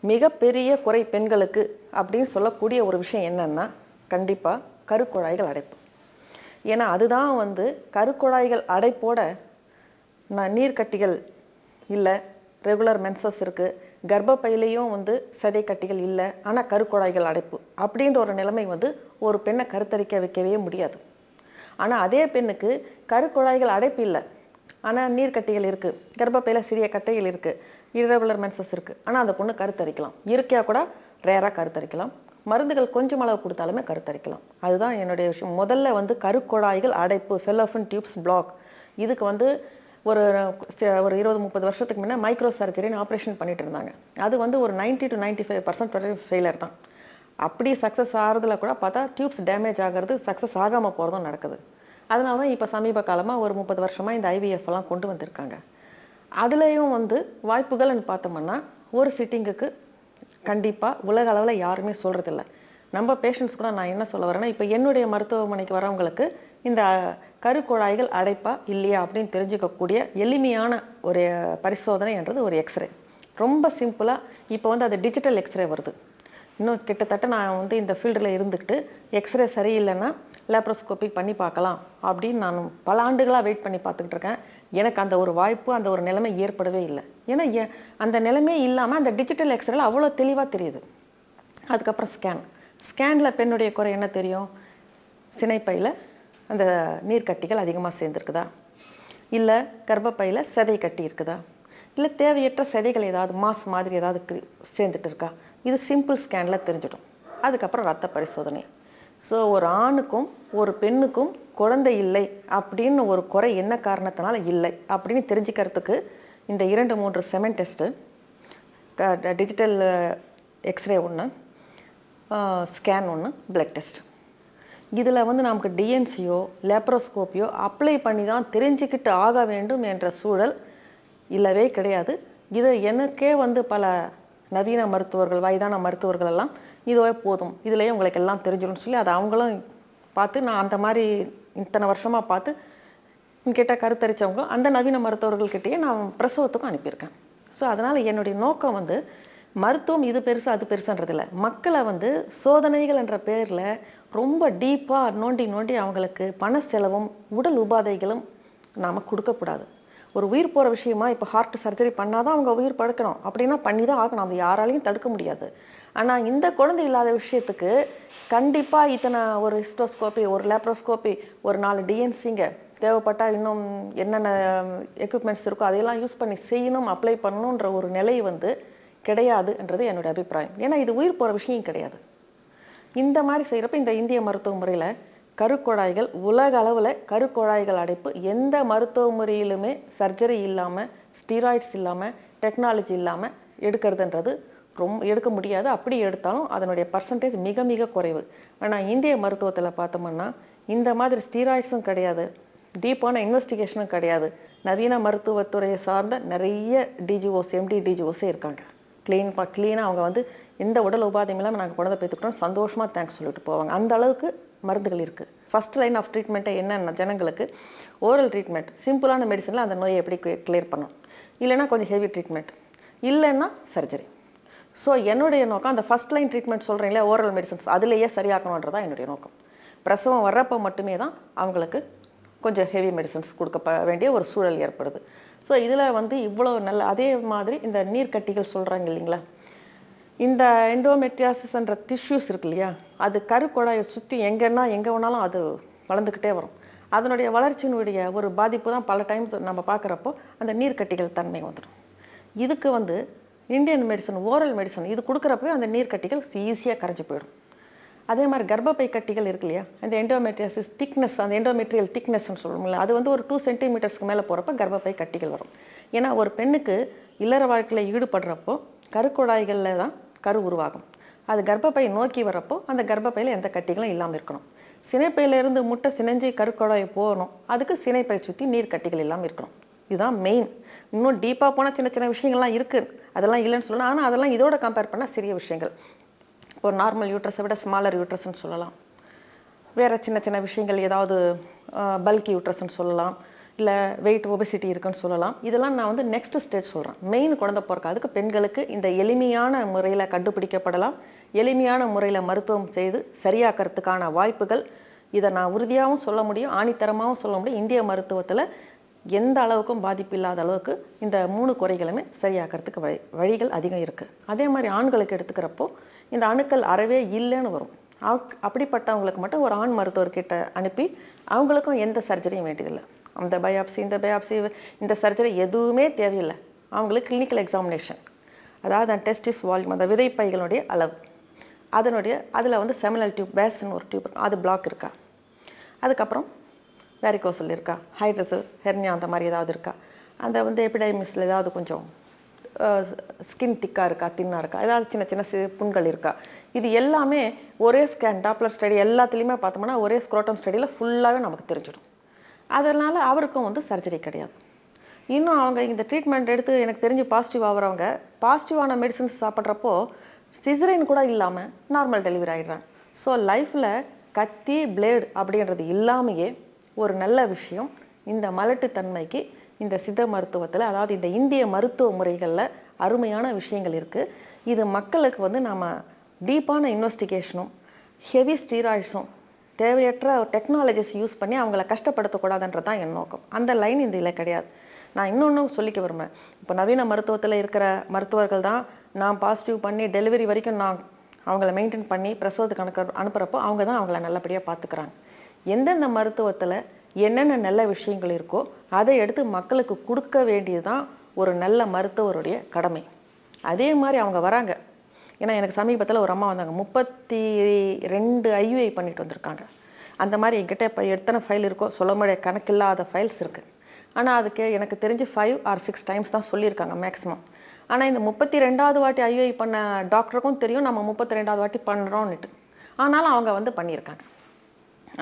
மிகப்பெரிய குறை பெண்களுக்கு அப்படின்னு சொல்லக்கூடிய ஒரு விஷயம் என்னென்னா, கண்டிப்பாக கருக்குழாய்கள் அடைப்பு. ஏன்னா அதுதான் கருக்குழாய்கள் அடைப்போட நீர்க்கட்டிகள் இல்லை, ரெகுலர் மென்சஸ் இருக்குது, கர்ப்பப்பையிலையும் சதை கட்டிகள் இல்லை, ஆனால் கருக்குழாய்கள் அடைப்பு அப்படின்ற ஒரு நிலைமை ஒரு பெண்ணை கருத்தரிக்க வைக்கவே முடியாது. ஆனால் அதே பெண்ணுக்கு கருக்குழாய்கள் அடைப்பு இல்லை, ஆனால் நீர்க்கட்டிகள் இருக்குது, கர்ப்பப்பையில் சிறிய கட்டைகள் இருக்குது, இர்ரெகுலர் மென்சஸ் இருக்குது, ஆனால் அந்த பொண்ணு கருத்தரிக்கலாம். இயற்கையாக கூட ரேராக கருத்தரிக்கலாம், மருந்துகள் கொஞ்சம் அளவு கொடுத்தாலுமே கருத்தரிக்கலாம். அதுதான் என்னுடைய விஷயம். முதல்ல கருக்குழாய்கள் அடைப்பு, ஃபெல்லோபியன் டியூப்ஸ் பிளாக், இதுக்கு ஒரு 20-30 வருஷத்துக்கு முன்னே மைக்ரோ சர்ஜரின்னு ஆப்ரேஷன் பண்ணிட்டு இருந்தாங்க. அது ஒரு 90 to 95% ஃபெயிலியர் தான். அப்படி சக்ஸஸ் ஆகிறதுல கூட பார்த்தா டியூப்ஸ் டேமேஜ் ஆகிறது, சக்ஸஸ் ஆகாமல் போகிறதும் நடக்குது. அதனால தான் இப்போ சமீப காலமாக ஒரு 30 வருஷமாக இந்த ஐவிஎஃப்லாம் கொண்டு வந்திருக்காங்க. அதுலேயும் வாய்ப்புகள்னு பார்த்தோம்னா, ஒரு சிட்டிங்குக்கு கண்டிப்பாக உலக அளவில் யாருமே சொல்கிறதில்ல. நம்ம பேஷண்ட்ஸ் கூட நான் என்ன சொல்ல வரேன்னா, இப்போ என்னுடைய மருத்துவமனைக்கு வரவங்களுக்கு இந்த கருக்குழாய்கள் அடைப்பா இல்லையா அப்படின்னு தெரிஞ்சுக்கக்கூடிய எளிமையான ஒரு பரிசோதனைன்றது ஒரு எக்ஸ்ரே. ரொம்ப சிம்பிளாக இப்போ அது டிஜிட்டல் எக்ஸ்ரே வருது. இன்னும் கிட்டத்தட்ட நான் இந்த ஃபீல்டில் இருந்துக்கிட்டு எக்ஸ்ரே சரியில்லைன்னா லேப்ரோஸ்கோபிக் பண்ணி பார்க்கலாம் அப்படின்னு நான் பல ஆண்டுகளாக வெயிட் பண்ணி பார்த்துக்கிட்டு இருக்கேன். எனக்கு அந்த ஒரு வாய்ப்பு, அந்த ஒரு நிலைமை ஏற்படவே இல்லை. ஏன்னா அந்த நிலைமை இல்லாமல் அந்த டிஜிட்டல் எக்ஸ்ரேல அவ்வளோ தெளிவாக தெரியுது. அதுக்கப்புறம் ஸ்கேனில் பெண்ணுடைய குறை என்ன தெரியும்? சினைப்பையில் அந்த நீர்க்கட்டிகள் அதிகமாக சேர்ந்துருக்குதா, இல்லை கர்ப்பப்பையில் சதை கட்டி இருக்குதா, இல்லை தேவையற்ற சதைகள் ஏதாவது மாஸ் மாதிரி ஏதாவது சேர்ந்துட்டு இருக்கா, இது சிம்பிள் ஸ்கேனில் தெரிஞ்சிடும். அதுக்கப்புறம் ரத்த பரிசோதனை. ஸோ ஒரு ஆணுக்கும் ஒரு பெண்ணுக்கும் குழந்தை இல்லை அப்படின்னு ஒரு குறை என்ன காரணத்தினால இல்லை அப்படின்னு தெரிஞ்சுக்கிறதுக்கு இந்த 2-3 செமன் டெஸ்ட்டு, டிஜிட்டல் எக்ஸ்ரே ஒன்று, ஸ்கேன் ஒன்று, பிளட் டெஸ்ட். இதில் நமக்கு டிஎன்சியோ லேப்ரோஸ்கோப்பியோ அப்ளை பண்ணி தான் தெரிஞ்சுக்கிட்டு ஆக வேண்டும் என்ற சூழல் இல்லவே கிடையாது. இது எனக்கே பல நவீன மருத்துவர்கள், வயதான மருத்துவர்கள் எல்லாம் இதுவே போதும், இதுலேயே உங்களுக்கு எல்லாம் தெரிஞ்சிடும்னு சொல்லி அதை அவங்களும் பார்த்து, நான் அந்த மாதிரி இத்தனை வருஷமாக பார்த்து கிட்ட கருத்தரித்தவங்க அந்த நவீன மருத்துவர்கள்கிட்டயே நான் பிரசவத்துக்கும் அனுப்பியிருக்கேன். ஸோ அதனால் என்னுடைய நோக்கம் மருத்துவம் இது பெருசு அது பெருசுன்றதில்ல, மக்களை சோதனைகள் என்ற பேரில் ரொம்ப டீப்பாக நோண்டி அவங்களுக்கு பண செலவும் உடல் உபாதைகளும் நாம் கொடுக்கக்கூடாது. ஒரு உயிர் போகிற விஷயமா இப்போ ஹார்ட் சர்ஜரி பண்ணால் தான் அவங்க உயிர் படுக்கணும் அப்படின்னா பண்ணி தான் ஆகணும், அது யாராலையும் தடுக்க முடியாது. ஆனால் இந்த குழந்தை இல்லாத விஷயத்துக்கு கண்டிப்பாக இத்தனை ஒரு ஹிஸ்டோஸ்கோப்பி, ஒரு லேப்ரோஸ்கோப்பி, ஒரு 4 டிஎன்சிங்க, தேவைப்பட்டால் இன்னும் என்னென்ன எக்யூப்மெண்ட்ஸ் இருக்கோ அதையெல்லாம் யூஸ் பண்ணி செய்யணும், அப்ளை பண்ணணுன்ற ஒரு நிலை வந்து கிடையாதுன்றது என்னுடைய அபிப்பிராயம். ஏன்னா இது உயிர் போகிற விஷயம் கிடையாது. இந்த மாதிரி செய்கிறப்ப இந்த இந்திய மருத்துவ முறையில் கருக்குழாய்கள் உலக அளவில் கருக்குழாய்கள் அடைப்பு எந்த மருத்துவ முறையிலுமே சர்ஜரி இல்லாமல், ஸ்டீராய்ட்ஸ் இல்லாமல், டெக்னாலஜி இல்லாமல் எடுக்கிறதுன்றது ரொம்ப எடுக்க முடியாது. அப்படி எடுத்தாலும் அதனுடைய பர்சன்டேஜ் மிக மிக குறைவு. ஆனால் இந்திய மருத்துவத்தில் பார்த்தோம்னா இந்த மாதிரி ஸ்டீராய்ட்ஸும் கிடையாது, டீப்பான இன்வெஸ்டிகேஷனும் கிடையாது. நவீன மருத்துவத்துறையை சார்ந்த நிறைய டிஜிஓஸ், எம்டி டிஜிஓஸே இருக்காங்க. க்ளீனாக அவங்க வந்து எந்த உடல் உபாதையும் இல்லாமல் நாங்கள் குழந்தை பெற்றுக்கிட்டோம் சந்தோஷமாக தேங்க்ஸ் சொல்லிட்டு போவாங்க. அந்த அளவுக்கு மருந்துகள் இருக்குது. ஃபஸ்ட் லைன் ஆஃப் ட்ரீட்மெண்ட்டை என்னென்ன ஜனங்களுக்கு ஓரல் ட்ரீட்மெண்ட், சிம்பிளான மெடிசனில் அந்த நோயை எப்படி கிளியர் பண்ணும், இல்லைன்னா கொஞ்சம் ஹெவி ட்ரீட்மெண்ட், இல்லைன்னா சர்ஜரி. ஸோ என்னுடைய நோக்கம் அந்த ஃபஸ்ட் லைன் ட்ரீட்மெண்ட் சொல்கிறீங்களே ஓரல் மெடிசன்ஸ், அதிலேயே சரியாக்கணுன்றதான் என்னுடைய நோக்கம். பிரசவம் வர்றப்போ மட்டுமே தான் அவங்களுக்கு கொஞ்சம் ஹெவி மெடிசன்ஸ் கொடுக்க வேண்டிய ஒரு சூழல் ஏற்படுது. ஸோ இதில் வந்து இவ்வளோ நல்ல அதே மாதிரி இந்த நீர்க்கட்டிகள் சொல்கிறாங்க இல்லைங்களா, இந்த எண்டோமெட்ரியாசிஸ்ன்ற டிஷ்யூஸ் இருக்கு இல்லையா, அது கருக்குழாயை சுற்றி எங்கே வேணாலும் அது வளர்ந்துக்கிட்டே வரும். அதனுடைய வளர்ச்சியினுடைய ஒரு பாதிப்பு தான் பல டைம்ஸ் நம்ம பார்க்குறப்போ அந்த நீர்க்கட்டிகள் தன்மை வந்துடும். இதுக்கு வந்து இந்தியன் மெடிசன், ஓரல் மெடிசன் இது கொடுக்குறப்பவே அந்த நீர்க்கட்டிகள் ஈஸியாக கரைஞ்சி போயிடும். அதே மாதிரி கர்ப்பப்பை கட்டிகள் இருக்கு இல்லையா, அந்த எண்டோமெட்ரியாசிஸ் திக்னஸ், அந்த எண்டோமெட்ரியல் திக்னஸ்ன்னு சொல்லுவோம்ல, அது வந்து ஒரு 2 சென்டிமீட்டர்ஸ்க்கு மேலே போகிறப்ப கர்ப்பப்பை கட்டிகள் வரும். ஏன்னா ஒரு பெண்ணுக்கு இல்லற வாழ்க்கையில் ஈடுபடுறப்போ கருக்குழாய்களில் தான் கரு உருவாகும். அது கர்ப்பப்பை நோக்கி வரப்போ அந்த கர்ப்பப்பையில் எந்த கட்டிகளும் இல்லாமல் இருக்கணும். சினைப்பையிலேருந்து முட்டை சினைஞ்சி கருக்குழாய் போகணும், அதுக்கு சினைப்பை சுற்றி நீர் கட்டிகள் இல்லாமல் இருக்கணும். இதுதான் மெயின். இன்னும் டீப்பாக போனால் சின்ன சின்ன விஷயங்கள்லாம் இருக்குது, அதெல்லாம் இல்லைன்னு சொல்லணும். ஆனால் அதெல்லாம் இதோட கம்பேர் பண்ணால் சிறிய விஷயங்கள். ஒரு நார்மல் யூட்ரஸை விட ஸ்மாலர் யூட்ரஸ்ன்னு சொல்லலாம். வேறு சின்ன சின்ன விஷயங்கள் ஏதாவது பல்கி யூட்ரஸ்ன்னு சொல்லலாம், இல்லை வெயிட் ஒபெசிட்டி இருக்குன்னு சொல்லலாம். இதெல்லாம் நான் வந்து நெக்ஸ்ட் ஸ்டேஜ் சொல்கிறேன். மெயின் குழந்தை பிறக்க அதுக்கு பெண்களுக்கு இந்த எளிமையான முறையில் கண்டுபிடிக்கப்படலாம், எளிமையான முறையில் மருத்துவம் செய்து சரியாக்கிறதுக்கான வாய்ப்புகள், இதை நான் உறுதியாகவும் சொல்ல முடியும், ஆணித்தரமாகவும் சொல்ல முடியும். இந்திய மருத்துவத்தில் எந்த அளவுக்கும் பாதிப்பு இல்லாத அளவுக்கு இந்த 3 குறைகளுமே சரியாக்கிறதுக்கு வழிகள் அதிகம் இருக்குது. அதே மாதிரி ஆண்களுக்கு எடுத்துக்கிறப்போ இந்த அணுக்கள் அறவே இல்லைன்னு வரும். அப்படிப்பட்டவங்களுக்கு மட்டும் ஒரு ஆண் மருத்துவர்கிட்ட அனுப்பி அவங்களுக்கும் எந்த சர்ஜரியும் வேண்டியதில்லை. அந்த பயாப்சி, இந்த பயாப்சி, இந்த சர்ஜரி எதுவுமே தேவையில்லை. அவங்களுக்கு கிளினிக்கல் எக்ஸாமினேஷன், அதாவது அந்த டெஸ்டிஸ் வால்யூம், அந்த விதைப்பைகளுடைய அளவு, அதில் வந்து செமினல் டியூப், பேஸ்ன்னு ஒரு டியூப், அது பிளாக் இருக்கா, அதுக்கப்புறம் வேரிகோசல் இருக்கா, ஹைட்ரஸல் ஹெர்னியா அந்த மாதிரி ஏதாவது இருக்கா, அந்த வந்து எபிடைமிஸில் ஏதாவது கொஞ்சம் ஸ்கின் திக்காக இருக்கா, தின்னாக இருக்கா, ஏதாவது சின்ன சின்ன புண்கள் இருக்கா, இது எல்லாமே ஒரே ஸ்கேன், டாப்லர் ஸ்டடி எல்லாத்துலேயுமே பார்த்தோம்னா ஒரே ஸ்க்ரோட்டம் ஸ்டடியில் ஃபுல்லாகவே நமக்கு தெரிஞ்சிடும். அதனால் அவருக்கும் வந்து சர்ஜரி கிடையாது. இன்னும் அவங்க இந்த ட்ரீட்மெண்ட் எடுத்து எனக்கு தெரிஞ்சு பாசிட்டிவ் ஆகிறவங்க பாசிட்டிவான மெடிசன்ஸ் சாப்பிட்றப்போ சிசரின் கூட இல்லாமல் நார்மல் டெலிவரி ஆகிடுறாங்க. ஸோ லைஃப்பில் கத்தி பிளேடு அப்படின்றது இல்லாமையே ஒரு நல்ல விஷயம் இந்த மலட்டுத்தன்மைக்கு இந்த சித்த மருத்துவத்தில், அதாவது இந்த இந்திய மருத்துவ முறைகளில் அருமையான விஷயங்கள் இருக்குது. இது மக்களுக்கு வந்து நம்ம டீப்பான இன்வெஸ்டிகேஷனும் ஹெவி ஸ்டீராய்ட்ஸும் தேவையற்ற டெக்னாலஜிஸ் யூஸ் பண்ணி அவங்கள கஷ்டப்படுத்தக்கூடாதுன்றது தான் என் நோக்கம். அந்த லைன் இந்த இல்லை கிடையாது. நான் இன்னொன்றும் சொல்லிக்க விரும்புகிறேன். இப்போ நவீன மருத்துவத்தில் இருக்கிற மருத்துவர்கள் தான் நான் பாசிட்டிவ் பண்ணி டெலிவரி வரைக்கும் நான் அவங்கள மெயின்டைன் பண்ணி பிரசவத்துக்கு அனுப்புகிறப்போ அவங்க தான் அவங்கள நல்லபடியாக பார்த்துக்கிறாங்க. எந்தெந்த மருத்துவத்தில் என்னென்ன நல்ல விஷயங்கள் இருக்கோ அதை எடுத்து மக்களுக்கு கொடுக்க வேண்டியது தான் ஒரு நல்ல மருத்துவருடைய கடமை. அதே மாதிரி அவங்க வராங்க. ஏன்னா எனக்கு சமீபத்தில் ஒரு அம்மா வந்தாங்க, 32 ஐயுஐ பண்ணிட்டு வந்திருக்காங்க. அந்த மாதிரி என்கிட்ட இப்போ எத்தனை ஃபைல் இருக்கோ சொல்ல முடிய கணக்கில்லாத ஃபைல்ஸ் இருக்குது. ஆனால் அதுக்கு எனக்கு தெரிஞ்சு 5 or 6 டைம்ஸ் தான் சொல்லியிருக்காங்க மேக்ஸிமம். ஆனால் இந்த 32வது வாட்டி ஐயுஐ பண்ண டாக்டருக்கும் தெரியும் நம்ம 32வது வாட்டி பண்ணுறோன்னுட்டு. ஆனாலும் அவங்க வந்து பண்ணியிருக்காங்க.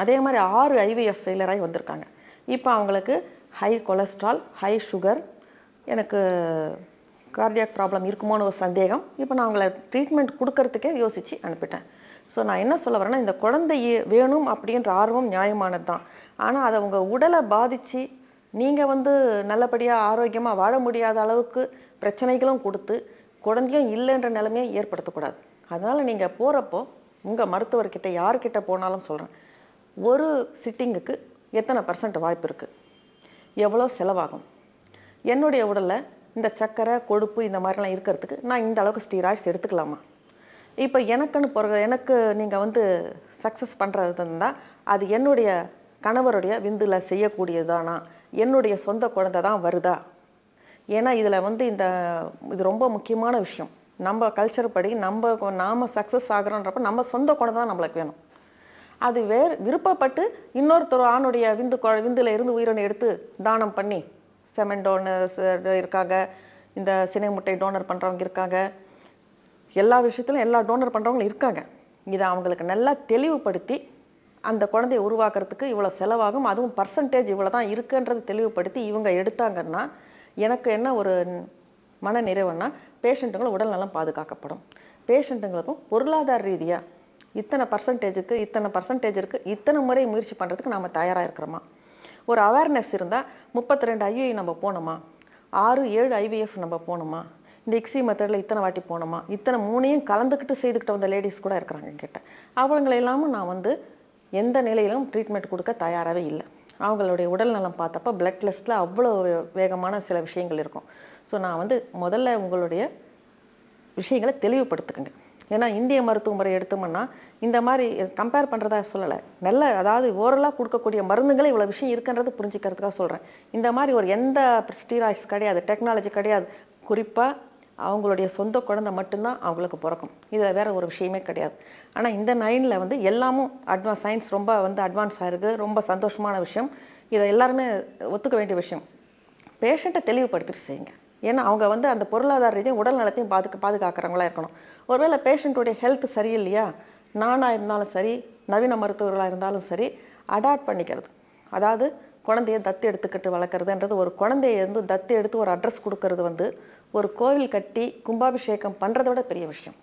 அதே மாதிரி 6 ஐவிஎஃப் ஃபெயிலியர் ஆகி வந்திருக்காங்க. இப்போ அவங்களுக்கு ஹை கொலஸ்ட்ரால், ஹை சுகர், எனக்கு கார்டியாக் ப்ராப்ளம் இருக்குமோன்னு ஒரு சந்தேகம். இப்போ நான் அவங்கள ட்ரீட்மெண்ட் கொடுக்கறதுக்கே யோசித்து அனுப்பிட்டேன். ஸோ நான் என்ன சொல்ல வரேன்னா, இந்த குழந்தை வேணும் அப்படின்ற ஆர்வம் நியாயமானது தான். ஆனால் அதை உங்கள் உடலை பாதித்து நீங்கள் வந்து நல்லபடியாக ஆரோக்கியமாக வாழ முடியாத அளவுக்கு பிரச்சனைகளும் கொடுத்து குழந்தையும் இல்லைன்ற நிலைமையை ஏற்படுத்தக்கூடாது. அதனால் நீங்கள் போகிறப்போ உங்கள் மருத்துவர்கிட்ட யார்கிட்ட போனாலும் சொல்கிறேன், ஒரு சிட்டிங்குக்கு எத்தனை % வாய்ப்பு இருக்குது, எவ்வளோ செலவாகும், என்னுடைய உடலில் இந்த சர்க்கரை கொழுப்பு இந்த மாதிரிலாம் இருக்கிறதுக்கு நான் இந்த அளவுக்கு ஸ்டீராய்ட்ஸ் எடுத்துக்கலாமா, இப்போ எனக்கு நீங்கள் வந்து சக்ஸஸ் பண்ணுறது இருந்தால் அது என்னுடைய கணவருடைய விந்தில் செய்யக்கூடியதானா, என்னுடைய சொந்த குழந்தை தான் வருதா? ஏன்னா இதில் இது ரொம்ப முக்கியமான விஷயம். நம்ம கல்ச்சர் படி நாம் சக்ஸஸ் ஆகிறோன்றப்ப நம்ம சொந்த குழந்தை தான் நம்மளுக்கு வேணும். அது விருப்பப்பட்டு இன்னொருத்தர் ஆணுடைய விந்தில் இருந்து உயிரணை எடுத்து தானம் பண்ணி, செமன் டோனர்ஸ் இருக்காங்க, இந்த சினை முட்டை டோனர் பண்ணுறவங்க இருக்காங்க, எல்லா விஷயத்துலையும் எல்லா டோனர் பண்ணுறவங்களும் இருக்காங்க. இதை அவங்களுக்கு நல்லா தெளிவுபடுத்தி அந்த குழந்தையை உருவாக்குறதுக்கு இவ்வளோ செலவாகும், அதுவும் பர்சன்டேஜ் இவ்வளோ தான் இருக்குன்றது தெளிவுபடுத்தி இவங்க எடுத்தாங்கன்னா எனக்கு என்ன ஒரு மன நிறைவுன்னா, பேஷண்ட்டுங்களும் உடல் நலம் பாதுகாக்கப்படும். பேஷண்ட்டுங்களுக்கும் பொருளாதார ரீதியாக இத்தனை பர்சன்டேஜ் இருக்குது, இத்தனை முறை முயற்சி பண்ணுறதுக்கு நாம் தயாராக இருக்கிறோமா? ஒரு அவேர்னஸ் இருந்தால் 32 IUI நம்ம போனோமா, 6-7 IVF நம்ம போனோமா, இந்த ICSI மெத்தடில் இத்தனை வாட்டி போனோமா, இத்தனை 3ஐயும் கலந்துக்கிட்டு செய்துக்கிட்ட வந்த லேடிஸ் கூட இருக்கிறாங்க என்கிட்ட. அவங்களெல்லாமும் நான் எந்த நிலையிலும் ட்ரீட்மெண்ட் கொடுக்க தயாராகவே இல்லை. அவங்களுடைய உடல் நலம் பார்த்தப்போ பிளட் டெஸ்ட்டில் அவ்வளோ வேகமான சில விஷயங்கள் இருக்கும். ஸோ நான் முதல்ல உங்களுடைய விஷயங்களை தெளிவுபடுத்துக்குங்க. ஏன்னா இந்திய மருத்துவ முறை எடுத்தோம்னா இந்த மாதிரி கம்பேர் பண்ணுறதா சொல்லலை, அதாவது ஓரலாக கொடுக்கக்கூடிய மருந்துகளே இவ்வளோ விஷயம் இருக்குன்றது புரிஞ்சுக்கிறதுக்காக சொல்கிறேன். இந்த மாதிரி எந்த ஸ்டீராய்ட்ஸ் கிடையாது, டெக்னாலஜி கிடையாது. குறிப்பாக அவங்களுடைய சொந்த குழந்தை மட்டும்தான் அவங்களுக்கு பிறக்கும். இதில் வேறு ஒரு விஷயமே கிடையாது. ஆனால் இந்த 9ல் எல்லாமும் சயின்ஸ் ரொம்ப அட்வான்ஸ் ஆகிருக்கு. ரொம்ப சந்தோஷமான விஷயம். இதை எல்லாருமே ஒத்துக்க வேண்டிய விஷயம். பேஷண்ட்டை தெளிவுபடுத்திட்டு செய்யுங்க. ஏன்னா அவங்க அந்த பொருளாதார ரீதியும் உடல் நலத்தையும் பாதுகாக்கிறவங்களா இருக்கணும். ஒருவேளை பேஷண்ட்டுடைய ஹெல்த் சரியில்லையா, நானாக இருந்தாலும் சரி, நவீன மருத்துவர்களாக இருந்தாலும் சரி, அடாப்ட் பண்ணிக்கிறது, அதாவது குழந்தைய தத்து எடுத்துக்கிட்டு வளர்க்குறதுன்றது, ஒரு குழந்தைய தத்து எடுத்து ஒரு அட்ரஸ் கொடுக்கறது ஒரு கோவில் கட்டி கும்பாபிஷேகம் பண்ணுறத விட பெரிய விஷயம்.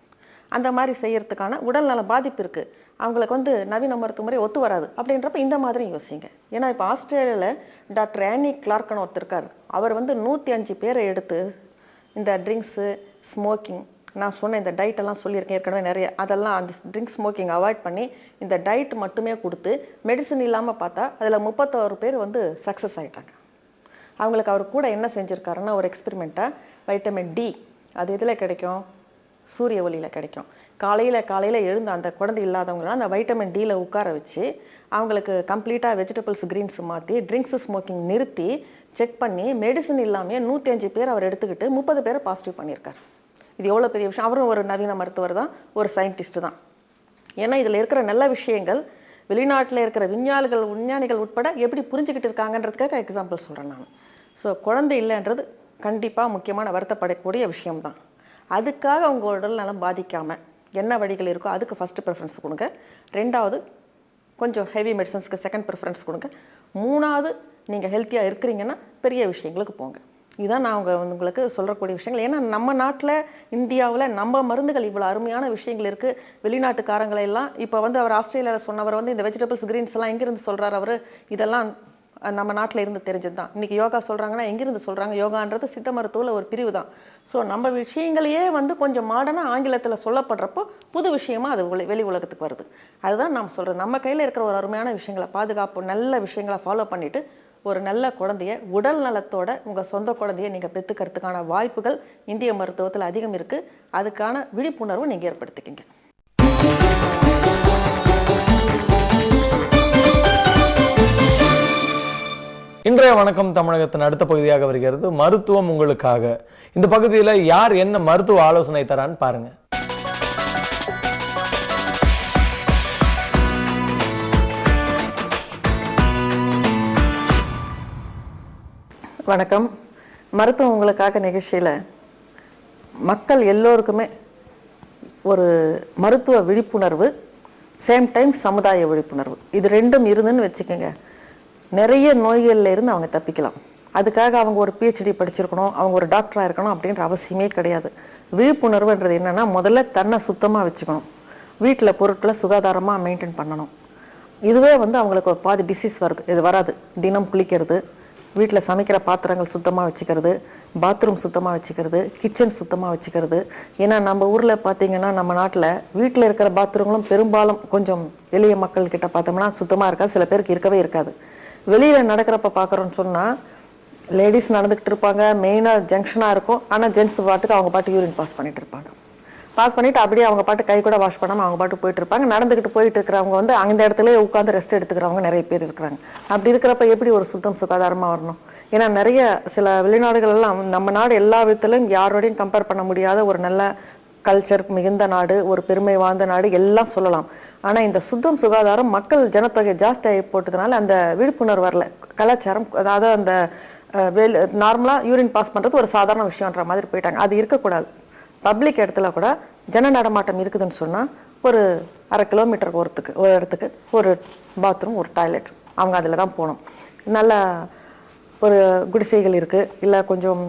அந்த மாதிரி செய்யறதுக்கான உடல்நல பாதிப்பு இருக்குது. அவங்களுக்கு நவீன மருத்துவ முறை ஒத்து வராது. அப்படின்றப்ப இந்த மாதிரி யோசிங்க. ஏன்னா இப்போ ஆஸ்திரேலியாவில் டாக்டர் ஆனி கிளார்க்னு ஒருத்தர் இருக்கார். அவர் 105 பேரை எடுத்து இந்த ட்ரிங்க்ஸு, ஸ்மோக்கிங், நான் சொன்ன இந்த டயட்டெல்லாம் சொல்லியிருக்கேன் ஏற்கனவே நிறைய, அதெல்லாம் அந்த ட்ரிங்க்ஸ் ஸ்மோக்கிங் அவாய்ட் பண்ணி இந்த டயட் மட்டுமே கொடுத்து மெடிசன் இல்லாமல் பார்த்தா அதில் 31 பேர் சக்ஸஸ் ஆகிட்டாங்க. அவங்களுக்கு அவர் கூட என்ன செஞ்சுருக்காருன்னா, ஒரு எக்ஸ்பெரிமெண்ட்டாக வைட்டமின் டி, அது எதில் கிடைக்கும், சூரிய ஒளியில் கிடைக்கும். காலையில் எழுந்த அந்த குழந்தை இல்லாதவங்களாம் அந்த வைட்டமின் டியில் உட்கார வச்சு அவங்களுக்கு கம்ப்ளீட்டாக வெஜிடபிள்ஸ் க்ரீன்ஸ் மாற்றி ட்ரிங்க்ஸு ஸ்மோக்கிங் நிறுத்தி செக் பண்ணி மெடிசன் இல்லாமல் 105 பேர் அவர் எடுத்துக்கிட்டு 30 பேரை பாசிட்டிவ் பண்ணியிருக்கார். இது எவ்வளோ பெரிய விஷயம். அவரும் ஒரு நவீன மருத்துவர் தான், ஒரு சயின்டிஸ்ட்டு தான். ஏன்னா இதில் இருக்கிற நல்ல விஷயங்கள் வெளிநாட்டில் இருக்கிற விஞ்ஞானிகள் உட்பட எப்படி புரிஞ்சுக்கிட்டு இருக்காங்கன்றதுக்காக எக்ஸாம்பிள் சொல்கிறேன் நான். ஸோ குழந்தை இல்லைன்றது கண்டிப்பாக முக்கியமான வருத்தப்படக்கூடிய விஷயம்தான். அதுக்காக உங்கள் உடல் நலம் பாதிக்காமல் என்ன வழிகள் இருக்கோ அதுக்கு ஃபஸ்ட்டு ப்ரிஃபரன்ஸ் கொடுங்க. 2வது கொஞ்சம் ஹெவி மெடிசன்ஸ்க்கு செகண்ட் ப்ரிஃபரன்ஸ் கொடுங்க. 3வது நீங்கள் ஹெல்த்தியாக இருக்கிறீங்கன்னா பெரிய விஷயங்களுக்கு போங்க. இதுதான் நான் உங்களுக்கு சொல்லக்கூடிய விஷயங்கள். ஏன்னா நம்ம நாட்டில், இந்தியாவில் நம்ம மருந்துகள் இவ்வளோ அருமையான விஷயங்கள் இருக்குது. வெளிநாட்டுக்காரங்களை எல்லாம் இப்போ அவர் ஆஸ்திரேலியாவில் சொன்னவர் இந்த வெஜிடபிள்ஸ் க்ரீன்ஸ் எல்லாம் எங்கேருந்து சொல்கிறார் அவர், இதெல்லாம் நம்ம நாட்டில் இருந்து தெரிஞ்சது தான். இன்றைக்கி யோகா சொல்கிறாங்கன்னா எங்கேருந்து சொல்கிறாங்க? யோகான்றது சித்த மருத்துவத்தில் ஒரு பிரிவு தான். ஸோ நம்ம விஷயங்களையே கொஞ்சம் மாடர்னாக ஆங்கிலத்தில் சொல்லப்படுறப்போ புது விஷயமாக அது வெளி உலகத்துக்கு வருது. அதுதான் நாம் சொல்கிறோம். நம்ம கையில் இருக்கிற ஒரு அருமையான விஷயங்களை பாதுகாப்பு, நல்ல விஷயங்களை ஃபாலோ பண்ணிவிட்டு ஒரு நல்ல குழந்தைய உடல் நலத்தோட உங்கள் சொந்த குழந்தைய நீங்கள் பெற்றுக்கிறதுக்கான வாய்ப்புகள் இந்திய மருத்துவத்தில் அதிகம் இருக்குது. அதுக்கான விழிப்புணர்வு நீங்கள் ஏற்படுத்திக்கிங்க. இன்றைய வணக்கம் தமிழகத்தின் அடுத்த பகுதியாக வருகிறது மருத்துவம் உங்களுக்காக. இந்த பகுதியில் யார் என்ன மருத்துவ ஆலோசனை தரான்னு பாருங்க. வணக்கம். மருத்துவம் உங்களுக்காக நிகழ்ச்சியில் மக்கள் எல்லோருக்குமே ஒரு மருத்துவ விழிப்புணர்வு, சேம் டைம் சமுதாய விழிப்புணர்வு, இது ரெண்டும் இருந்துன்னு வச்சுக்கோங்க, நிறைய நோய்களில் இருந்து அவங்க தப்பிக்கலாம். அதுக்காக அவங்க ஒரு PhD படிச்சிருக்கணும், அவங்க ஒரு டாக்டராக இருக்கணும் அப்படின்ற அவசியமே கிடையாது. விழிப்புணர்வுன்றது என்னென்னா, முதல்ல தன்னை சுத்தமாக வச்சுக்கணும், வீட்டில் பொருட்களை சுகாதாரமாக மெயின்டைன் பண்ணணும். இதுவே அவங்களுக்கு பாதி டிசீஸ் வராது. தினம் குளிக்கிறது, வீட்டில் சமைக்கிற பாத்திரங்கள் சுத்தமாக வச்சுக்கிறது, பாத்ரூம் சுத்தமாக வச்சுக்கிறது, கிச்சன் சுத்தமாக வச்சுக்கிறது. ஏன்னா நம்ம ஊரில் பார்த்திங்கன்னா, நம்ம நாட்டில் வீட்டில் இருக்கிற பாத்ரூம்களும் பெரும்பாலும் கொஞ்சம் எளிய மக்கள்கிட்ட பார்த்தோம்னா சுத்தமாக இருக்காது, சில பேருக்கு இருக்கவே இருக்காது. வெளியில் நடக்கிறப்ப பார்க்குறோன்னு சொன்னால் லேடிஸ் நடந்துக்கிட்டு இருப்பாங்க, மெயினாக ஜங்ஷனாக இருக்கும், ஆனால் ஜென்ட்ஸ் பாட்டுக்கு அவங்க பாட்டு யூரின் பாஸ் பண்ணிகிட்டு இருப்பாங்க. பாஸ் பண்ணிவிட்டு அப்படியே அவங்க பாட்டு கை கூட வாஷ் பண்ணாமல் அவங்க பாட்டு போயிட்டு இருப்பாங்க. நடந்துக்கிட்டு போயிட்டு இருக்கிறவங்க வந்து அந்த இடத்துல உட்காந்து ரெஸ்ட் எடுத்துக்கிறவங்க நிறைய பேர் இருக்கிறாங்க. அப்படி இருக்கிறப்ப எப்படி ஒரு சுத்தம் சுகாதாரமாக வரணும்? ஏன்னா நிறைய சில வெளிநாடுகள் எல்லாம் நம்ம நாடு எல்லா விதத்திலும் யாரோடையும் கம்பேர் பண்ண முடியாத ஒரு நல்ல கல்ச்சர் மிகுந்த நாடு, ஒரு பெருமை வாய்ந்த நாடு எல்லாம் சொல்லலாம். ஆனால் இந்த சுத்தம் சுகாதாரம் மக்கள் ஜனத்தொகை ஜாஸ்தியாகி போட்டதுனால அந்த விழிப்புணர்வு வரல. கலாச்சாரம், அதாவது அந்த நார்மலாக யூரின் பாஸ் பண்ணுறது ஒரு சாதாரண விஷயம்ன்ற மாதிரி போயிட்டாங்க. அது இருக்கக்கூடாது. பப்ளிக் இடத்துல கூட ஜன நடமாட்டம் இருக்குதுன்னு சொன்னால் ஒரு 1/2 கிலோமீட்டருக்கு ஒரு இடத்துக்கு ஒரு பாத்ரூம், ஒரு டாய்லெட், அவங்க அதில் தான் போகணும். நல்ல ஒரு குடிசைகள் இருக்குது, இல்லை கொஞ்சம்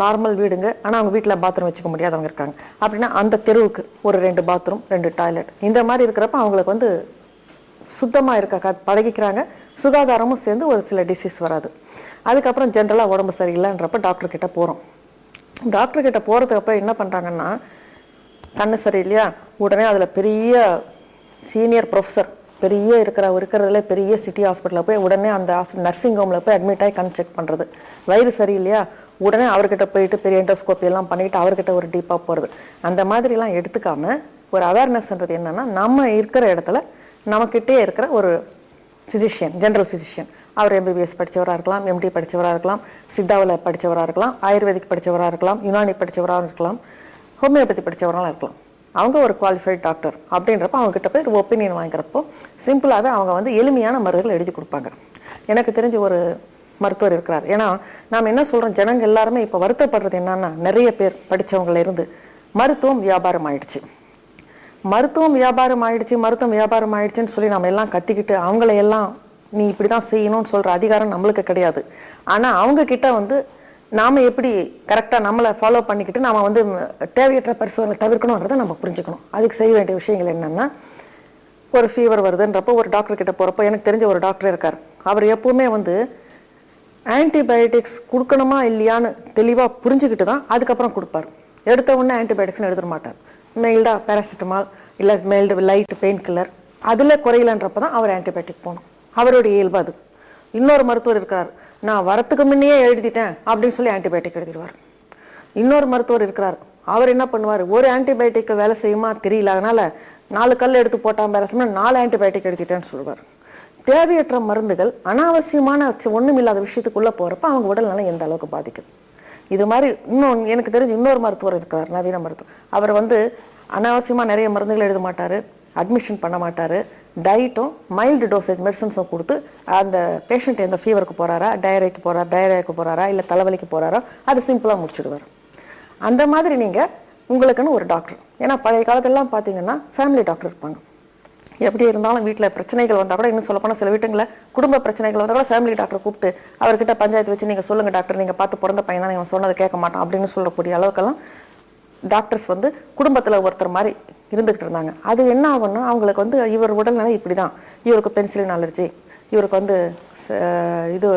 நார்மல் வீடுங்க, ஆனால் அவங்க வீட்டில் பாத்ரூம் வச்சுக்க முடியாதவங்க இருக்காங்க. அப்படின்னா அந்த தெருவுக்கு ஒரு 2 பாத்ரூம் 2 டாய்லெட், இந்த மாதிரி இருக்கிறப்ப அவங்களுக்கு வந்து சுத்தமாக இருக்க பழகிக்கிறாங்க. சுகாதாரமும் சேர்ந்து ஒரு சில டிசீஸ் வராது. அதுக்கப்புறம் ஜென்ரலாக உடம்பு சரியில்லைன்றப்ப டாக்டர்கிட்ட போகிறோம். டாக்டர்கிட்ட போகிறதுக்கு அப்புறம் என்ன பண்ணுறாங்கன்னா, கண்ணு சரியில்லையா, உடனே அதில் பெரிய சீனியர் ப்ரொஃபஸர் பெரிய இருக்கிறதுல பெரிய சிட்டி ஹாஸ்பிட்டலில் போய் உடனே அந்த ஹாஸ்பிட்டல் நர்சிங் ஹோமில் போய் அட்மிட் ஆகி கண் செக் பண்ணுறது. வயிறு சரியில்லையா, உடனே அவர்கிட்ட போயிட்டு பெரிய எண்டோஸ்கோப்பி எல்லாம் பண்ணிவிட்டு அவர்கிட்ட ஒரு டீப்பாக போகிறது. அந்த மாதிரிலாம் எடுத்துக்காமல் ஒரு அவேர்னஸ்ன்றது என்னென்னா, நம்ம இருக்கிற இடத்துல நம்மக்கிட்டே இருக்கிற ஒரு ஃபிசிஷியன், ஜென்ரல் ஃபிசிஷியன், அவர் எம்பிபிஎஸ் படித்தவராக இருக்கலாம், எம்டி படித்தவராக இருக்கலாம், சித்தாவில் படித்தவராக இருக்கலாம், ஆயுர்வேதிக் படித்தவராக இருக்கலாம், யுனானி படித்தவராக இருக்கலாம், ஹோமியோபதி படித்தவராக இருக்கலாம். அவங்க ஒரு குவாலிஃபைட் டாக்டர் அப்படின்றப்ப அவங்ககிட்ட போய் ஒரு ஒப்பீனியன் வாங்குறப்போ சிம்பிளாகவே அவங்க வந்து எளிமையான மருந்துகள் எழுதி கொடுப்பாங்க. எனக்கு தெரிஞ்ச ஒரு மருத்துவர் இருக்கிறார். ஏன்னா நாம் என்ன சொல்கிறோம், ஜனங்க எல்லாருமே இப்போ வருத்தப்படுறது என்னன்னா, நிறைய பேர் படித்தவங்கள இருந்து மருத்துவம் வியாபாரம் ஆயிடுச்சு, மருத்துவம் வியாபாரம் ஆயிடுச்சுன்னு சொல்லி நம்ம எல்லாம் கத்திக்கிட்டு அவங்களையெல்லாம் நீ இப்படி தான் செய்யணும்னு சொல்கிற அதிகாரம் நம்மளுக்கு கிடையாது. ஆனால் அவங்கக்கிட்ட வந்து நாம் எப்படி கரெக்டாக நம்மளை ஃபாலோ பண்ணிக்கிட்டு நாம் வந்து தேவையற்ற பரிசோதனை தவிர்க்கணுன்றதை நம்ம புரிஞ்சுக்கணும். அதுக்கு செய்ய வேண்டிய விஷயங்கள் என்னென்னா, ஒரு ஃபீவர் வருதுன்றப்போ ஒரு டாக்டர் கிட்ட போகிறப்போ, எனக்கு தெரிஞ்ச ஒரு டாக்டர் இருக்கார், அவர் எப்பவுமே வந்து ஆன்டிபயோட்டிக்ஸ் கொடுக்கணுமா இல்லையான்னு தெளிவாக புரிஞ்சுக்கிட்டு தான் அதுக்கப்புறம் கொடுப்பார். எடுத்த உடனே ஆன்டிபயோட்டிக்ஸ்னு எழுத மாட்டார். மெயில்டாக பேராசிட்டமால் இல்லை மெயில்டு லைட் பெயின் கில்லர் அதில் குறையலன்றப்ப தான் அவர் ஆன்டிபயோட்டிக் போகணும். அவருடைய இயல்பு அது. இன்னொரு மருத்துவர் இருக்கிறார், நான் வரத்துக்கு முன்னையே எழுதிட்டேன் அப்படின்னு சொல்லி ஆன்டிபயோட்டிக் எழுதிடுவார். இன்னொரு மருத்துவர் இருக்கிறார், அவர் என்ன பண்ணுவார், ஒரு ஆன்டிபயோட்டிக் வேலை செய்யுமா தெரியல, அதனால 4 கல் எடுத்து போட்டால் வேலை செய்யணும், 4 ஆன்டிபயோட்டிக் எழுதிட்டேன்னு சொல்லுவார். தேவையற்ற மருந்துகள் அனாவசியமான ஒன்றும் இல்லாத விஷயத்துக்குள்ளே போகிறப்ப அவங்க உடல்நலம் எந்த அளவுக்கு பாதிக்குது. இது மாதிரி இன்னும் எனக்கு தெரிஞ்சு இன்னொரு மருத்துவர் இருக்கிறார், நவீன மருத்துவர். அவர் வந்து அனாவசியமாக நிறைய மருந்துகள் எழுத மாட்டார், அட்மிஷன் பண்ண மாட்டார், டயட்டும் மைல்டு டோசேஜ் மெடிசன்ஸும் கொடுத்து அந்த பேஷண்ட் எந்த ஃபீவருக்கு போகிறாரா, டயரியாக்கு போகிறாரா இல்லை தலைவலிக்கு போகிறாரா அது சிம்பிளாக முடிச்சுடுவார். அந்த மாதிரி நீங்கள் உங்களுக்குன்னு ஒரு டாக்டர், ஏன்னா பழைய காலத்திலலாம் பார்த்தீங்கன்னா ஃபேமிலி டாக்டர் இருப்பாங்க. எப்படி இருந்தாலும் வீட்டில் பிரச்சனைகள் வந்தால் கூட, இன்னும் சொல்லப்போனால் சில வீட்டுங்களில் குடும்ப பிரச்சனைகள் வந்தால் கூட ஃபேமிலி டாக்டர் கூப்பிட்டு அவர்கிட்ட பஞ்சாயத்து வச்சு நீங்கள் சொல்லுங்கள் டாக்டர், நீங்கள் பார்த்து பிறந்த பையன் தான், நீங்கள் சொன்னதை கேட்க மாட்டான் அப்படின்னு சொல்லக்கூடிய அளவுக்கெல்லாம் டாக்டர்ஸ் வந்து குடும்பத்தில் ஒருத்தர் மாதிரி இருந்துகிட்டு இருந்தாங்க. அது என்ன ஆகும்னா, அவங்களுக்கு வந்து இவர் உடல்நிலை இப்படி தான், இவருக்கு பென்சிலின் அலர்ஜி, இவருக்கு வந்து இது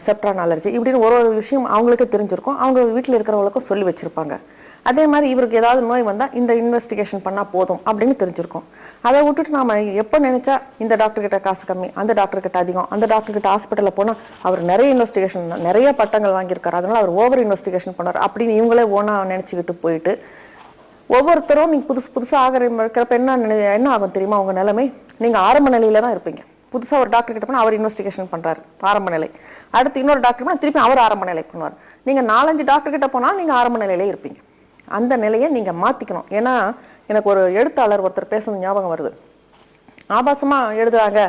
செப்ட்ரான் அலர்ஜி, இப்படின்னு ஒரு விஷயம் அவங்களுக்கே தெரிஞ்சிருக்கும், அவங்க வீட்டில் இருக்கிறவங்களுக்கும் சொல்லி வச்சுருப்பாங்க. அதே மாதிரி இவருக்கு ஏதாவது நோய் வந்தால் இந்த இன்வெஸ்டிகேஷன் பண்ணால் போதும் அப்படின்னு தெரிஞ்சிருக்கும். அதை விட்டுட்டு நாம் எப்போ நினச்சா இந்த டாக்டர்கிட்ட காசு கம்மி, அந்த டாக்டர்கிட்ட அதிகம், அந்த டாக்டர்கிட்ட ஹாஸ்பிட்டலில் போனால் அவர் நிறைய இன்வெஸ்டிகேஷன் நிறைய பட்டங்கள் வாங்கியிருக்காரு, அதனால் அவர் ஓவர் இன்வெஸ்டிகேஷன் பண்ணார் அப்படின்னு இவங்களே ஓனாக நினச்சிக்கிட்டு போயிட்டு ஒவ்வொருத்தரும் நீங்கள் புதுசாக ஆகிறப்ப என்ன ஆகும் தெரியுமா, உங்கள் நிலைமை, நீங்கள் ஆரம்ப நிலையில தான் இருப்பீங்க. புதுசாக ஒரு டாக்டர் கிட்ட போனால் அவர் இன்வெஸ்டிகேஷன் பண்ணுறாரு ஆரம்ப நிலை, அடுத்து இன்னொரு டாக்டர் போனால் திருப்பி அவர் ஆரம்ப நிலை பண்ணுவார். நீங்கள் 4-5 டாக்டர் கிட்ட போனால் நீங்கள் ஆரம்ப நிலையிலே இருப்பீங்க. அந்த நிலையை நீங்கள் மாற்றிக்கணும். ஏன்னா எனக்கு ஒரு எழுத்தாளர் ஒருத்தர் பேசுறது ஞாபகம் வருது. ஆபாசமாக எழுதுறாங்க,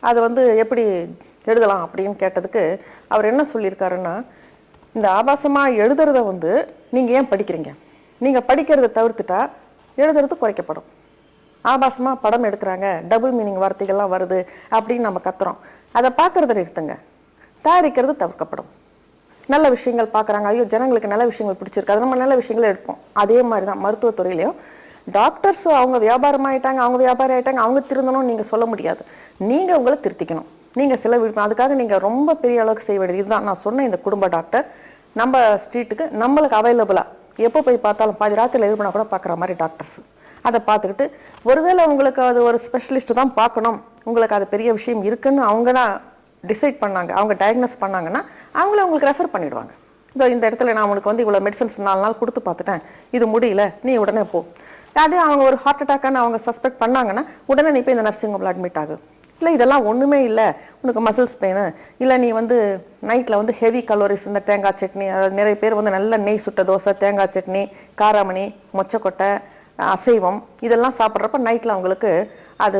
அதை வந்து எப்படி எழுதலாம் அப்படின்னு கேட்டதுக்கு அவர் என்ன சொல்லியிருக்காருன்னா, இந்த ஆபாசமாக எழுதுறத வந்து நீங்கள் ஏன் படிக்கிறீங்க, நீங்கள் படிக்கிறத தவிர்த்துட்டா எழுதுறது குறைக்கப்படும். ஆபாசமாக படம் எடுக்கிறாங்க, டபுள் மீனிங் வார்த்தைகள்லாம் வருது அப்படின்னு நம்ம கத்துறோம், அதை பார்க்குறத நிறுத்துங்க, தயாரிக்கிறது தவிர்க்கப்படும். நல்ல விஷயங்கள் பார்க்குறாங்க, ஐயோ ஜனங்களுக்கு நல்ல விஷயங்கள் பிடிச்சிருக்கு, அது நம்ம நல்ல விஷயங்களை எடுப்போம். அதே மாதிரி தான் மருத்துவத்துறையிலையும் டாக்டர்ஸ் அவங்க வியாபாரம் ஆகிட்டாங்க, அவங்க திருந்தணும்னு நீங்கள் சொல்ல முடியாது. நீங்கள் உங்களை திருத்திக்கணும். நீங்கள் சில அதுக்காக நீங்கள் ரொம்ப பெரிய அளவுக்கு செய்ய வேண்டியது. இதுதான் நான் சொன்ன இந்த குடும்ப டாக்டர் நம்ம ஸ்ட்ரீட்டுக்கு நம்மளுக்கு அவைலபிளாக எப்போ போய் பார்த்தாலும் பாதி ராத்திரியில் எழுப்பினா கூட பார்க்குற மாதிரி டாக்டர்ஸ். அதை பார்த்துக்கிட்டு ஒருவேளை உங்களுக்கு அது ஒரு ஸ்பெஷலிஸ்ட்டு தான் பார்க்கணும், உங்களுக்கு அது பெரிய விஷயம் இருக்குன்னு அவங்க தான் டிசைட் பண்ணாங்க, அவங்க டயக்னோஸ் பண்ணாங்கன்னா அவங்கள உங்களுக்கு ரெஃபர் பண்ணிவிடுவாங்க. இந்த இடத்துல நான் உனக்கு வந்து இவ்வளோ மெடிசன்ஸ் 4 நாள் கொடுத்து பார்த்துட்டேன், இது முடியல, நீ உடனே போ. அதே அவங்க ஒரு ஹார்ட் அட்டாக்கான அவங்க சஸ்பெக்ட் பண்ணாங்கன்னா உடனே நீ போய் இந்த நர்சிங் ஹோமில் அட்மிட் ஆகு. இல்லை இதெல்லாம் ஒன்றுமே இல்லை, உனக்கு மசில்ஸ் பெயின், இல்லை நீ வந்து நைட்டில் வந்து ஹெவி கலோரிஸ், இந்த தேங்காய் சட்னி, அதாவது நிறைய பேர் வந்து நல்ல நெய் சுட்ட தோசை, தேங்காய் சட்னி, காராமணி, மொச்சக்கொட்டை, அசைவம் இதெல்லாம் சாப்பிட்றப்ப நைட்டில் அவங்களுக்கு அது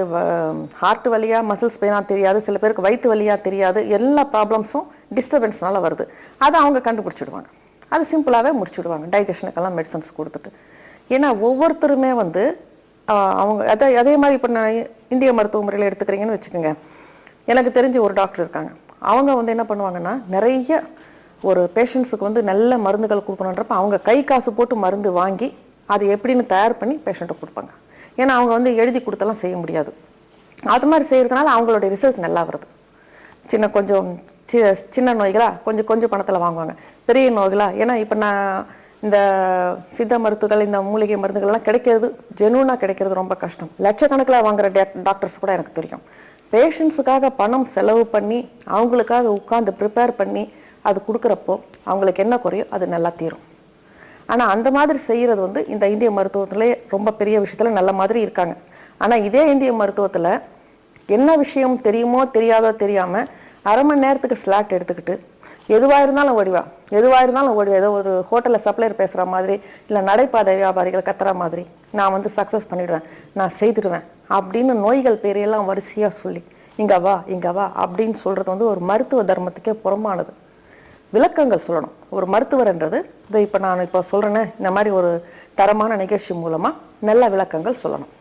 ஹார்ட் வலியாக மசில்ஸ் பெயினாக தெரியாது, சில பேருக்கு வயிற்று வலியாக தெரியாது, எல்லா ப்ராப்ளம்ஸும் டிஸ்டர்பன்ஸ்னால வருது. அதை அவங்க கண்டுபிடிச்சிடுவாங்க. அது சிம்பிளாகவே முடிச்சுடுவாங்க டைஜஷனுக்கெல்லாம் மெடிசன்ஸ் கொடுத்துட்டு. ஏன்னா ஒவ்வொருத்தருமே வந்து அவங்க அதே மாதிரி இப்போ நான் இந்திய மருத்துவ முறையில் எடுத்துக்கிறீங்கன்னு வச்சுக்கோங்க. எனக்கு தெரிஞ்ச ஒரு டாக்டர் இருக்காங்க. அவங்க வந்து என்ன பண்ணுவாங்கன்னா, நிறைய ஒரு பேஷண்ட்ஸுக்கு வந்து நல்ல மருந்துகள் கொடுக்கணுன்றப்ப அவங்க கை காசு போட்டு மருந்து வாங்கி அது எப்படின்னு தயார் பண்ணி பேஷண்ட்டை கொடுப்பாங்க. ஏன்னா அவங்க வந்து எழுதி கொடுத்தெல்லாம் செய்ய முடியாது. அது மாதிரி செய்கிறதுனால அவங்களுடைய ரிசல்ட் நல்லா வருது. கொஞ்சம் சின்ன நோய்களா கொஞ்சம் பணத்தில் வாங்குவாங்க. பெரிய நோய்களா, ஏன்னா இப்போ நான் இந்த சித்த மருத்துவங்கள், இந்த மூலிகை மருந்துகள்லாம் கிடைக்கிறது, ஜெனூனாக கிடைக்கிறது ரொம்ப கஷ்டம். லட்சக்கணக்கில் வாங்குற டாக்டர்ஸ் கூட எனக்கு தெரியும். பேஷண்ட்ஸுக்காக பணம் செலவு பண்ணி அவங்களுக்காக உட்காந்து ப்ரிப்பேர் பண்ணி அது கொடுக்குறப்போ அவங்களுக்கு என்ன குறையும் அது நல்லா தீரும். ஆனால் அந்த மாதிரி செய்கிறது வந்து இந்த இந்திய மருத்துவத்திலே ரொம்ப பெரிய விஷயத்தில் நல்ல மாதிரி இருக்காங்க. ஆனால் இதே இந்திய மருத்துவத்தில் என்ன விஷயம் தெரியுமோ தெரியாதோ தெரியாமல் அரை மணி நேரத்துக்கு ஸ்லாட் எடுத்துக்கிட்டு எதுவாக இருந்தாலும் ஓடிவா, ஏதோ ஒரு ஹோட்டலில் சப்ளையர் பேசுகிற மாதிரி, இல்லை நடைபாதை வியாபாரிகள் கத்துற மாதிரி, நான் வந்து சக்ஸஸ் பண்ணிவிடுவேன், நான் செய்துடுவேன் அப்படின்னு நோய்கள் பேரையெல்லாம் வரிசையாக சொல்லி இங்கே வா அப்படின்னு சொல்கிறது வந்து ஒரு மருத்துவ தர்மத்துக்கே புறமானது. விளக்கங்கள் சொல்லணும். ஒரு மருத்துவர்ன்றது இதை இப்போ நான் சொல்கிறேன்னே, இந்த மாதிரி ஒரு தரமான நிகழ்ச்சி மூலமாக நல்ல விளக்கங்கள் சொல்லணும்.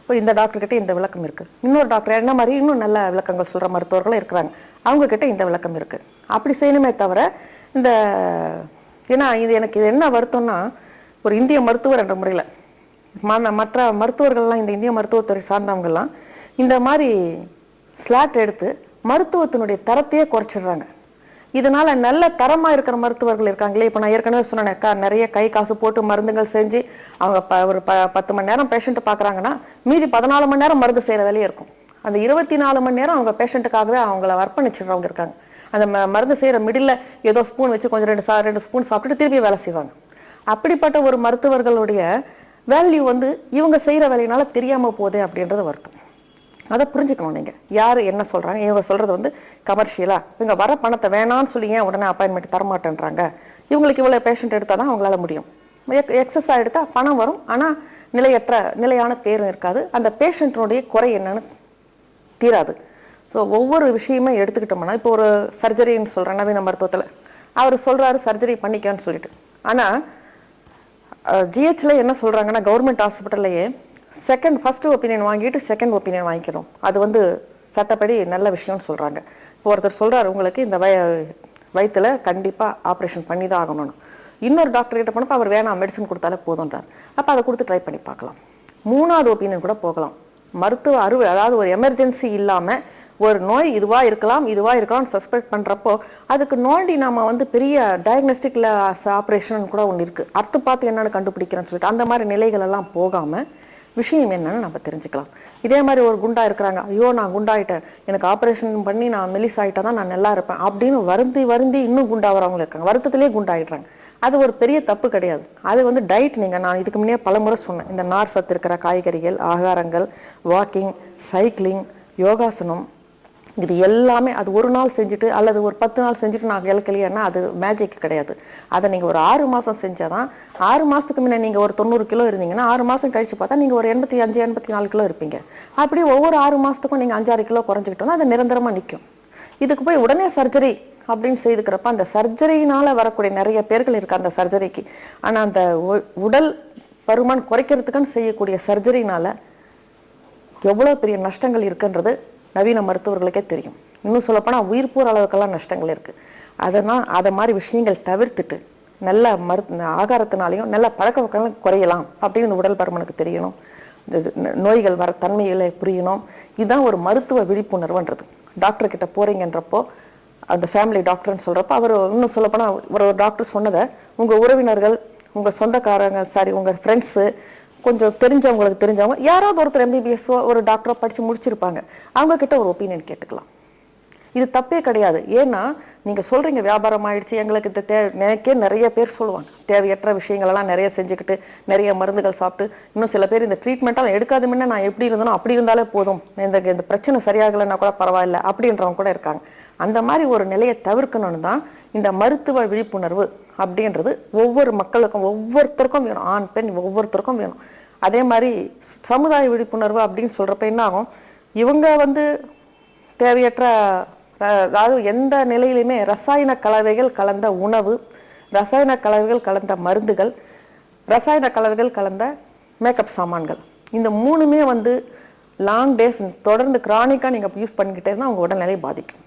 இப்போ இந்த டாக்டர்கிட்ட இந்த விளக்கம் இருக்குது, இன்னொரு டாக்டர் என்ன மாதிரி இன்னும் நல்ல விளக்கங்கள் சொல்கிற மருத்துவர்களும் இருக்கிறாங்க, அவங்கக்கிட்ட இந்த விளக்கம் இருக்குது. அப்படி செய்யணுமே தவிர இந்த ஏன்னா எனக்கு இது என்ன வருத்தம்னா, ஒரு இந்திய மருத்துவர் என்ற முறையில் மற்ற மருத்துவர்கள்லாம், இந்த இந்திய மருத்துவத்துறை சார்ந்தவங்கெல்லாம் இந்த மாதிரி ஸ்லாட் எடுத்து மருத்துவத்தினுடைய தரத்தையே குறைச்சிடுறாங்க. இதனால நல்ல தரமாக இருக்கிற மருத்துவர்கள் இருக்காங்களே, இப்போ நான் ஏற்கனவே சொன்னேன்க்கா, நிறைய கை காசு போட்டு மருந்துகள் செஞ்சு அவங்க ஒரு 10 மணி நேரம் பேஷண்ட்டு பார்க்குறாங்கன்னா மீதி 14 மணி நேரம் மருந்து செய்கிற வேலையே இருக்கும். அந்த 24 மணி நேரம் அவங்க பேஷண்ட்டுக்காகவே அவங்கள அர்ப்பணிச்சிடுறவங்க இருக்காங்க. அந்த மருந்து செய்கிற மிடில் ஏதோ ஸ்பூன் வச்சு கொஞ்சம் 2 ஸ்பூன் சாப்பிட்டுட்டு திருப்பி வேலை செய்வாங்க. அப்படிப்பட்ட ஒரு மருத்துவர்களுடைய வேல்யூ வந்து இவங்க செய்கிற வேலையினால தெரியாமல் போகுது அப்படின்றது வருத்தம். அதை புரிஞ்சுக்கணும். நீங்கள் யார் என்ன சொல்கிறாங்க, இவங்க சொல்கிறது வந்து கமர்ஷியலாக, இவங்க வர பணத்தை வேணான்னு சொல்லி ஏன் உடனே அப்பாயின்மெண்ட் தரமாட்டேன்றாங்க, இவங்களுக்கு இவ்வளோ பேஷண்ட் எடுத்தால் தான் அவங்களால முடியும். எக்ஸஸாக எடுத்தால் பணம் வரும், ஆனால் நிலையான பேரும் இருக்காது, அந்த பேஷண்ட்டினுடைய குறை என்னன்னு தீராது. ஸோ ஒவ்வொரு விஷயமே எடுத்துக்கிட்டோம்னா, இப்போ ஒரு சர்ஜரின்னு சொல்கிறேன் நவீன மருத்துவத்தில், அவர் சொல்கிறாரு சர்ஜரி பண்ணிக்கன்னு சொல்லிட்டு. ஆனால் ஜிஹெச்சில் என்ன சொல்கிறாங்கன்னா, கவர்மெண்ட் ஹாஸ்பிட்டல்லையே ஃபஸ்ட்டு ஒப்பீனியன் வாங்கிட்டு செகண்ட் ஒப்பீனியன் வாங்கிக்கிறோம், அது வந்து சட்டப்படி நல்ல விஷயம்னு சொல்கிறாங்க. இப்போ ஒருத்தர் சொல்கிறார், உங்களுக்கு இந்த வயிற்றில் கண்டிப்பாக ஆப்ரேஷன் பண்ணி தான் ஆகணும்னு. இன்னொரு டாக்டர் கிட்ட போனப்போ அவர் வேணாம், மெடிசன் கொடுத்தாலே போதுன்றார். அப்போ அதை கொடுத்து ட்ரை பண்ணி பார்க்கலாம். 3வது ஒப்பீனியன் கூட போகலாம். மருத்துவ அறுவை, அதாவது ஒரு எமர்ஜென்சி இல்லாமல் ஒரு நோய் இதுவாக இருக்கலாம்னு சஸ்பெக்ட் பண்ணுறப்போ அதுக்கு நோண்டி நம்ம வந்து பெரிய டயக்னோஸ்டிக்கில் ஆப்ரேஷன் கூட ஒன்று இருக்குது, அடுத்து பார்த்து என்னென்னு கண்டுபிடிக்கிறேன்னு சொல்லிட்டு அந்த மாதிரி நிலைகள் எல்லாம் போகாமல் விஷயம் என்னன்னு நம்ம தெரிஞ்சுக்கலாம். இதே மாதிரி ஒரு குண்டா இருக்கிறாங்க, ஐயோ நான் குண்டாயிட்டேன், எனக்கு ஆப்ரேஷன் பண்ணி நான் மெலிஸ் ஆகிட்டா தான் நான் நல்லா இருப்பேன் அப்படின்னு வருந்தி இன்னும் குண்டாகிறவங்களும் இருக்காங்க, வருத்தத்திலே குண்டாயிடுறாங்க. அது ஒரு பெரிய தப்பு கிடையாது. அது வந்து டயட், நான் இதுக்கு முன்னே பலமுறை சொன்னேன், இந்த நார் சத்து இருக்கிற காய்கறிகள், ஆகாரங்கள், வாக்கிங், சைக்கிளிங், யோகாசனம், இது எல்லாமே அது ஒரு நாள் செஞ்சுட்டு அல்லது ஒரு 10 நாள் செஞ்சுட்டு நான் இலக்கலையானா அது மேஜிக் கிடையாது. அதை நீங்கள் ஒரு 6 மாதம் செஞ்சால் தான், 6 மாதத்துக்கு முன்னே நீங்கள் ஒரு 90 கிலோ இருந்தீங்கன்னா 6 மாதம் கழிச்சு பார்த்தா நீங்கள் ஒரு 85-84 கிலோ இருப்பீங்க. அப்படி ஒவ்வொரு 6 மாதத்துக்கும் நீங்கள் 5-6 கிலோ குறைஞ்சிக்கிட்டோம்னா அது நிரந்தரமாக நிற்கும். இதுக்கு போய் உடனே சர்ஜரி அப்படின்னு செய்துக்கிறப்ப அந்த சர்ஜரியினால் வரக்கூடிய நிறைய பேர்கள் இருக்குது அந்த சர்ஜரிக்கு. ஆனால் அந்த உடல் பருமன் குறைக்கிறதுக்குன்னு செய்யக்கூடிய சர்ஜரினால் எவ்வளோ பெரிய நஷ்டங்கள் இருக்குன்றது நவீன மருத்துவர்களுக்கே தெரியும். இன்னும் சொல்லப்போனால் உயிர் போகிற அளவுக்கெல்லாம் நஷ்டங்கள் இருக்குது. அதை மாதிரி விஷயங்கள் தவிர்த்துட்டு நல்ல ஆகாரத்தினாலையும் நல்ல பழக்க வழக்கங்களும் குறையலாம் அப்படின்னு இந்த உடல் பருமனுக்கு தெரியணும், நோய்கள் வர தன்மைகளை புரியணும். இதுதான் ஒரு மருத்துவ விழிப்புணர்வுன்றது. டாக்டர்கிட்ட போகிறீங்கன்றப்போ, அந்த ஃபேமிலி டாக்டர்னு சொல்கிறப்போ அவர் இன்னும் சொல்லப்போனால் ஒரு டாக்டர் சொன்னதை உங்கள் உறவினர்கள், உங்கள் சொந்தக்காரங்க, உங்கள் ஃப்ரெண்ட்ஸு, கொஞ்சம் தெரிஞ்சவங்க யாராவது ஒருத்தர் MBBS ஒரு டாக்டரோ படித்து முடிச்சிருப்பாங்க, அவங்கக்கிட்ட ஒரு ஒப்பீனியன் கேட்டுக்கலாம். இது தப்பே கிடையாது. ஏன்னா நீங்கள் சொல்கிறீங்க வியாபாரம் ஆயிடுச்சு எங்களுக்கு இந்த எனக்கே நிறைய பேர் சொல்லுவாங்க, தேவையற்ற விஷயங்களெல்லாம் நிறைய செஞ்சுக்கிட்டு நிறைய மருந்துகள் சாப்பிட்டு, இன்னும் சில பேர் இந்த ட்ரீட்மெண்ட்டாக எடுக்காத முன்னே நான் எப்படி இருந்தனோ அப்படி இருந்தாலே போதும், இந்த பிரச்சனை சரியாகலைன்னா கூட பரவாயில்ல அப்படின்றவங்க கூட இருக்காங்க. அந்த மாதிரி ஒரு நிலையை தவிர்க்கணும்னு தான் இந்த மருத்துவ விழிப்புணர்வு அப்படின்றது ஒவ்வொரு மக்களுக்கும் ஒவ்வொருத்தருக்கும் வேணும், ஆண் பெண் ஒவ்வொருத்தருக்கும் வேணும். அதே மாதிரி சமுதாய விழிப்புணர்வு அப்படின்னு சொல்கிறப்ப என்ன ஆகும், இவங்க தேவையற்ற அதாவது எந்த நிலையிலுமே ரசாயன கலவைகள் கலந்த உணவு, ரசாயன கலவைகள் கலந்த மருந்துகள், ரசாயன கலவைகள் கலந்த மேக்கப் சாமான்கள், இந்த மூணுமே லாங் டேஸ் தொடர்ந்து கிரானிக்காக நீங்கள் யூஸ் பண்ணிக்கிட்டே இருந்தால் உங்கள் உடல்நிலை பாதிக்கும்.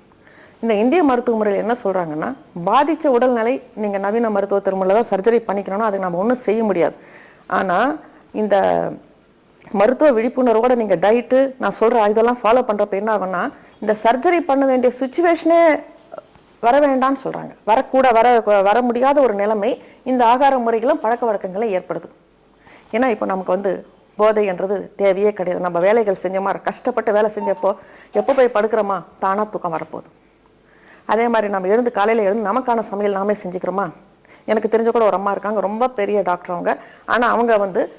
இந்த இந்திய மருத்துவ முறையில் என்ன சொல்கிறாங்கன்னா, பாதித்த உடல்நிலை நீங்கள் நவீன மருத்துவ திருமணில் தான் சர்ஜரி பண்ணிக்கணும்னா அதுக்கு நம்ம ஒன்றும் செய்ய முடியாது. ஆனால் இந்த மருத்துவ விழிப்புணர்வோட நீங்கள் டயட்டு நான் சொல்கிற இதெல்லாம் ஃபாலோ பண்ணுறப்ப என்ன ஆகும்னா, இந்த சர்ஜரி பண்ண வேண்டிய சுச்சுவேஷனே வர வேண்டாம்னு சொல்கிறாங்க. வர முடியாத ஒரு நிலைமை இந்த ஆகார முறைகளும் பழக்க வழக்கங்களும் ஏற்படுது. ஏன்னா இப்போ நமக்கு போதைன்றது தேவையே கிடையாது. நம்ம வேலைகள் செஞ்சோமா, கஷ்டப்பட்டு வேலை செஞ்சப்போ எப்போ போய் படுக்கிறோமா தானாக தூக்கம் வரப்போகுது. அதே மாதிரி நம்ம காலையில் எழுந்து நமக்கான சமையல் நாமே செஞ்சுக்கிறோமா. எனக்கு தெரிஞ்ச கூட ஒரு அம்மா இருக்காங்க, ரொம்ப பெரிய டாக்டர் அவங்க. ஆனால் அவங்க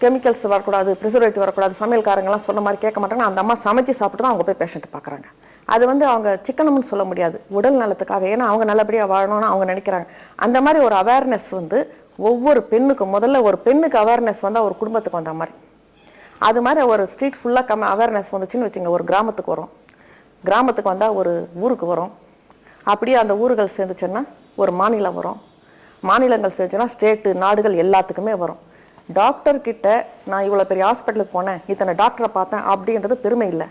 கெமிக்கல்ஸ் வரக்கூடாது, ப்ரிசர்வேட்டிவ் வரக்கூடாது, சமையல்காரங்களாம் சொன்ன மாதிரி கேட்க மாட்டாங்க. அந்த அம்மா சமைச்சு சாப்பிட்டு தான் அவங்க போய் பேஷண்ட் பார்க்குறாங்க. அது அவங்க சிக்கனம்னு சொல்ல முடியாது, உடல் நலத்துக்காக. ஏன்னா அவங்க நல்லபடியாக வாழணும்னு அவங்க நினைக்கிறாங்க. அந்த மாதிரி ஒரு அவேர்னஸ் ஒவ்வொரு பெண்ணுக்கும், முதல்ல ஒரு பெண்ணுக்கு அவேர்னஸ் வந்தால் ஒரு குடும்பத்துக்கு வந்த மாதிரி. அது மாதிரி ஒரு ஸ்ட்ரீட் ஃபுல்லாக அவேர்னஸ் வந்துச்சுன்னு வச்சுங்க, ஒரு கிராமத்துக்கு வரும், கிராமத்துக்கு வந்தால் ஒரு ஊருக்கு வரும், அப்படியே அந்த ஊர்கள் சேர்ந்துச்சுன்னா ஒரு மாநிலம் வரும், மாநிலங்கள் சேர்ந்துச்சுன்னா ஸ்டேட்டு நாடுகள் எல்லாத்துக்குமே வரும். டாக்டர்கிட்ட நான் இவ்வளோ பெரிய ஹாஸ்பிட்டலுக்கு போனேன், இத்தனை டாக்டரை பார்த்தேன் அப்படின்றது பெருமை இல்லை.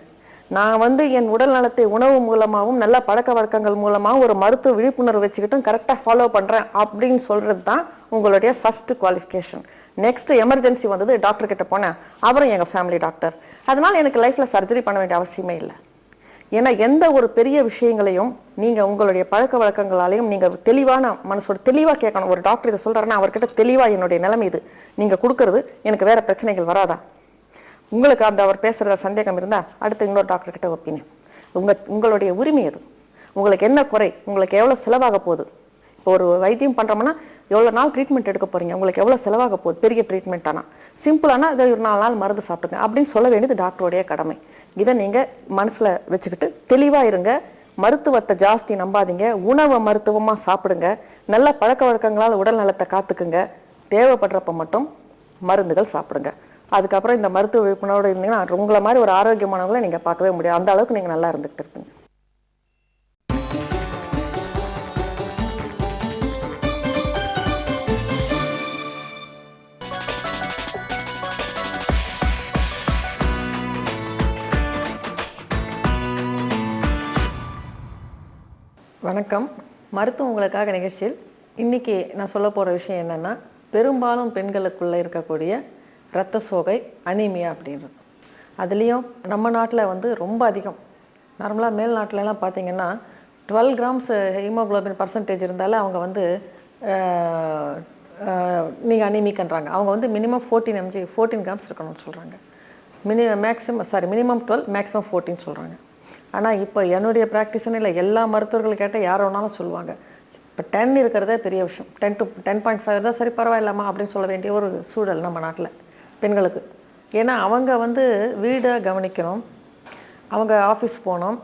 நான் என் உடல் நலத்தை உணவு மூலமாகவும் நல்ல பழக்க வழக்கங்கள் மூலமாகவும் ஒரு மருத்துவ விழிப்புணர்வு வச்சுக்கிட்டும் கரெக்டாக ஃபாலோ பண்ணுறேன் அப்படின்னு சொல்கிறது தான் உங்களுடைய first qualification. Next emergency doctor கிட்ட போனேன், அவரும் எங்கள் ஃபேமிலி டாக்டர், அதனால் எனக்கு லைஃப்பில் சர்ஜரி பண்ண வேண்டிய அவசியமே இல்லை. ஏன்னா எந்த ஒரு பெரிய விஷயங்களையும் நீங்கள் உங்களுடைய பழக்க வழக்கங்களாலையும் நீங்கள் தெளிவான மனசோட தெளிவாக கேட்கணும். ஒரு டாக்டர் இதை சொல்கிறாருன்னா அவர்கிட்ட தெளிவாக என்னுடைய நிலைமை இது, நீங்கள் கொடுக்கறது எனக்கு வேறு பிரச்சனைகள் வராதா, உங்களுக்கு அவர் பேசுகிறத சந்தேகம் இருந்தால் அடுத்து இன்னொரு டாக்டர்கிட்ட ஒப்பீனியன். உங்களுடைய உரிமை அது. உங்களுக்கு என்ன குறை, உங்களுக்கு எவ்வளோ செலவாக போகுது. இப்போ ஒரு வைத்தியம் பண்ணுறோம்னா எவ்வளோ நாள் ட்ரீட்மெண்ட் எடுக்க போகிறீங்க, உங்களுக்கு எவ்வளோ செலவாக போகுது. பெரிய ட்ரீட்மெண்ட் ஆனால் சிம்பிளானா இதை ஒரு 4 நாள் மருந்து சாப்பிடுங்க அப்படின்னு சொல்ல வேண்டியது டாக்டருடைய கடமை. இதை நீங்கள் மனசில் வச்சுக்கிட்டு தெளிவாக இருங்க. மருத்துவத்தை ஜாஸ்தி நம்பாதீங்க, உணவை மருத்துவமாக சாப்பிடுங்க, நல்ல பழக்க வழக்கங்களால் உடல் நலத்தை காத்துக்குங்க, தேவைப்படுறப்ப மட்டும் மருந்துகள் சாப்பிடுங்க. அதுக்கப்புறம் இந்த மருத்துவ விழிப்புணர்வோடு இருந்தீங்கன்னா உங்களை மாதிரி ஒரு ஆரோக்கியமானவங்களை நீங்கள் பார்க்கவே முடியாது. அந்த அளவுக்கு நீங்கள் நல்லா இருந்துகிட்டு இருப்பீங்க. வணக்கம். மருத்துவம் உங்களுக்காக நிகழ்ச்சியில் இன்றைக்கி நான் சொல்ல போகிற விஷயம் என்னென்னா, பெரும்பாலும் பெண்களுக்குள்ளே இருக்கக்கூடிய இரத்த சோகை, அனீமியா அப்படின்றது. அதுலேயும் நம்ம நாட்டில் ரொம்ப அதிகம். நார்மலாக மேல் நாட்டிலலாம் பார்த்திங்கன்னா 12 கிராம்ஸ் ஹீமோக்ளோபின் பர்சன்டேஜ் இருந்தாலே அவங்க நீங்கள் அனீமிக்ன்றாங்க. அவங்க மினிமம் 14 கிராம்ஸ் இருக்கணும்னு சொல்கிறாங்க. மினிமம் 12 மேக்ஸிமம் 14 சொல்கிறாங்க. ஆனால் இப்போ என்னுடைய ப்ராக்டிஸ்னு இல்லை, எல்லா மருத்துவர்கள் கேட்டால் யார் வேணாலும் சொல்லுவாங்க. இப்போ 10 இருக்கிறதே பெரிய விஷயம். 10 to 10.5 தான் சரி பரவாயில்லாமா அப்படின்னு சொல்ல வேண்டிய ஒரு சூழல் நம்ம நாட்டில் பெண்களுக்கு. ஏன்னா அவங்க வீடை கவனிக்கணும், அவங்க ஆஃபீஸ் போகணும்,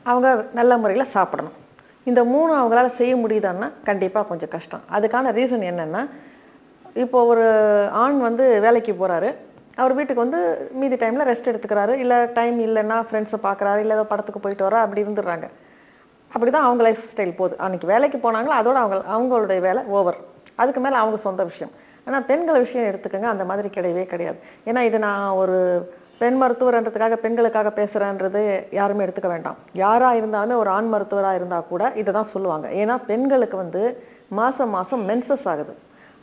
அவங்க நல்ல முறையில் சாப்பிடணும். இந்த 3 அவங்களால செய்ய முடியுதான்னா கண்டிப்பாக கொஞ்சம் கஷ்டம். அதுக்கான ரீசன் என்னென்னா, இப்போது ஒரு ஆண் வேலைக்கு போகிறாரு, அவர் வீட்டுக்கு மீதி டைமில் ரெஸ்ட் எடுத்துக்கிறாரு, இல்லை டைம் இல்லைன்னா ஃப்ரெண்ட்ஸை பார்க்குறாரு, இல்லை ஏதோ படத்துக்கு போயிட்டு வரா, அப்படி இருந்துடுறாங்க. அப்படி தான் அவங்க லைஃப் ஸ்டைல் போகுது. அன்றைக்கி வேலைக்கு போனாங்களோ அதோட அவங்களுடைய வேலை ஓவர், அதுக்கு மேலே அவங்க சொந்த விஷயம். ஆனால் பெண்கள் விஷயம் எடுத்துக்கோங்க, அந்த மாதிரி கிடையவே கிடையாது. ஏன்னா இது நான் ஒரு பெண் மருத்துவர்ன்றதுக்காக பெண்களுக்காக பேசுகிறேன்றது யாருமே எடுத்துக்க வேண்டாம். யாராக இருந்தாலுமே ஒரு ஆண் மருத்துவராக இருந்தால் கூட இதை தான் சொல்லுவாங்க. ஏன்னா பெண்களுக்கு மாதம் மென்சஸ் ஆகுது.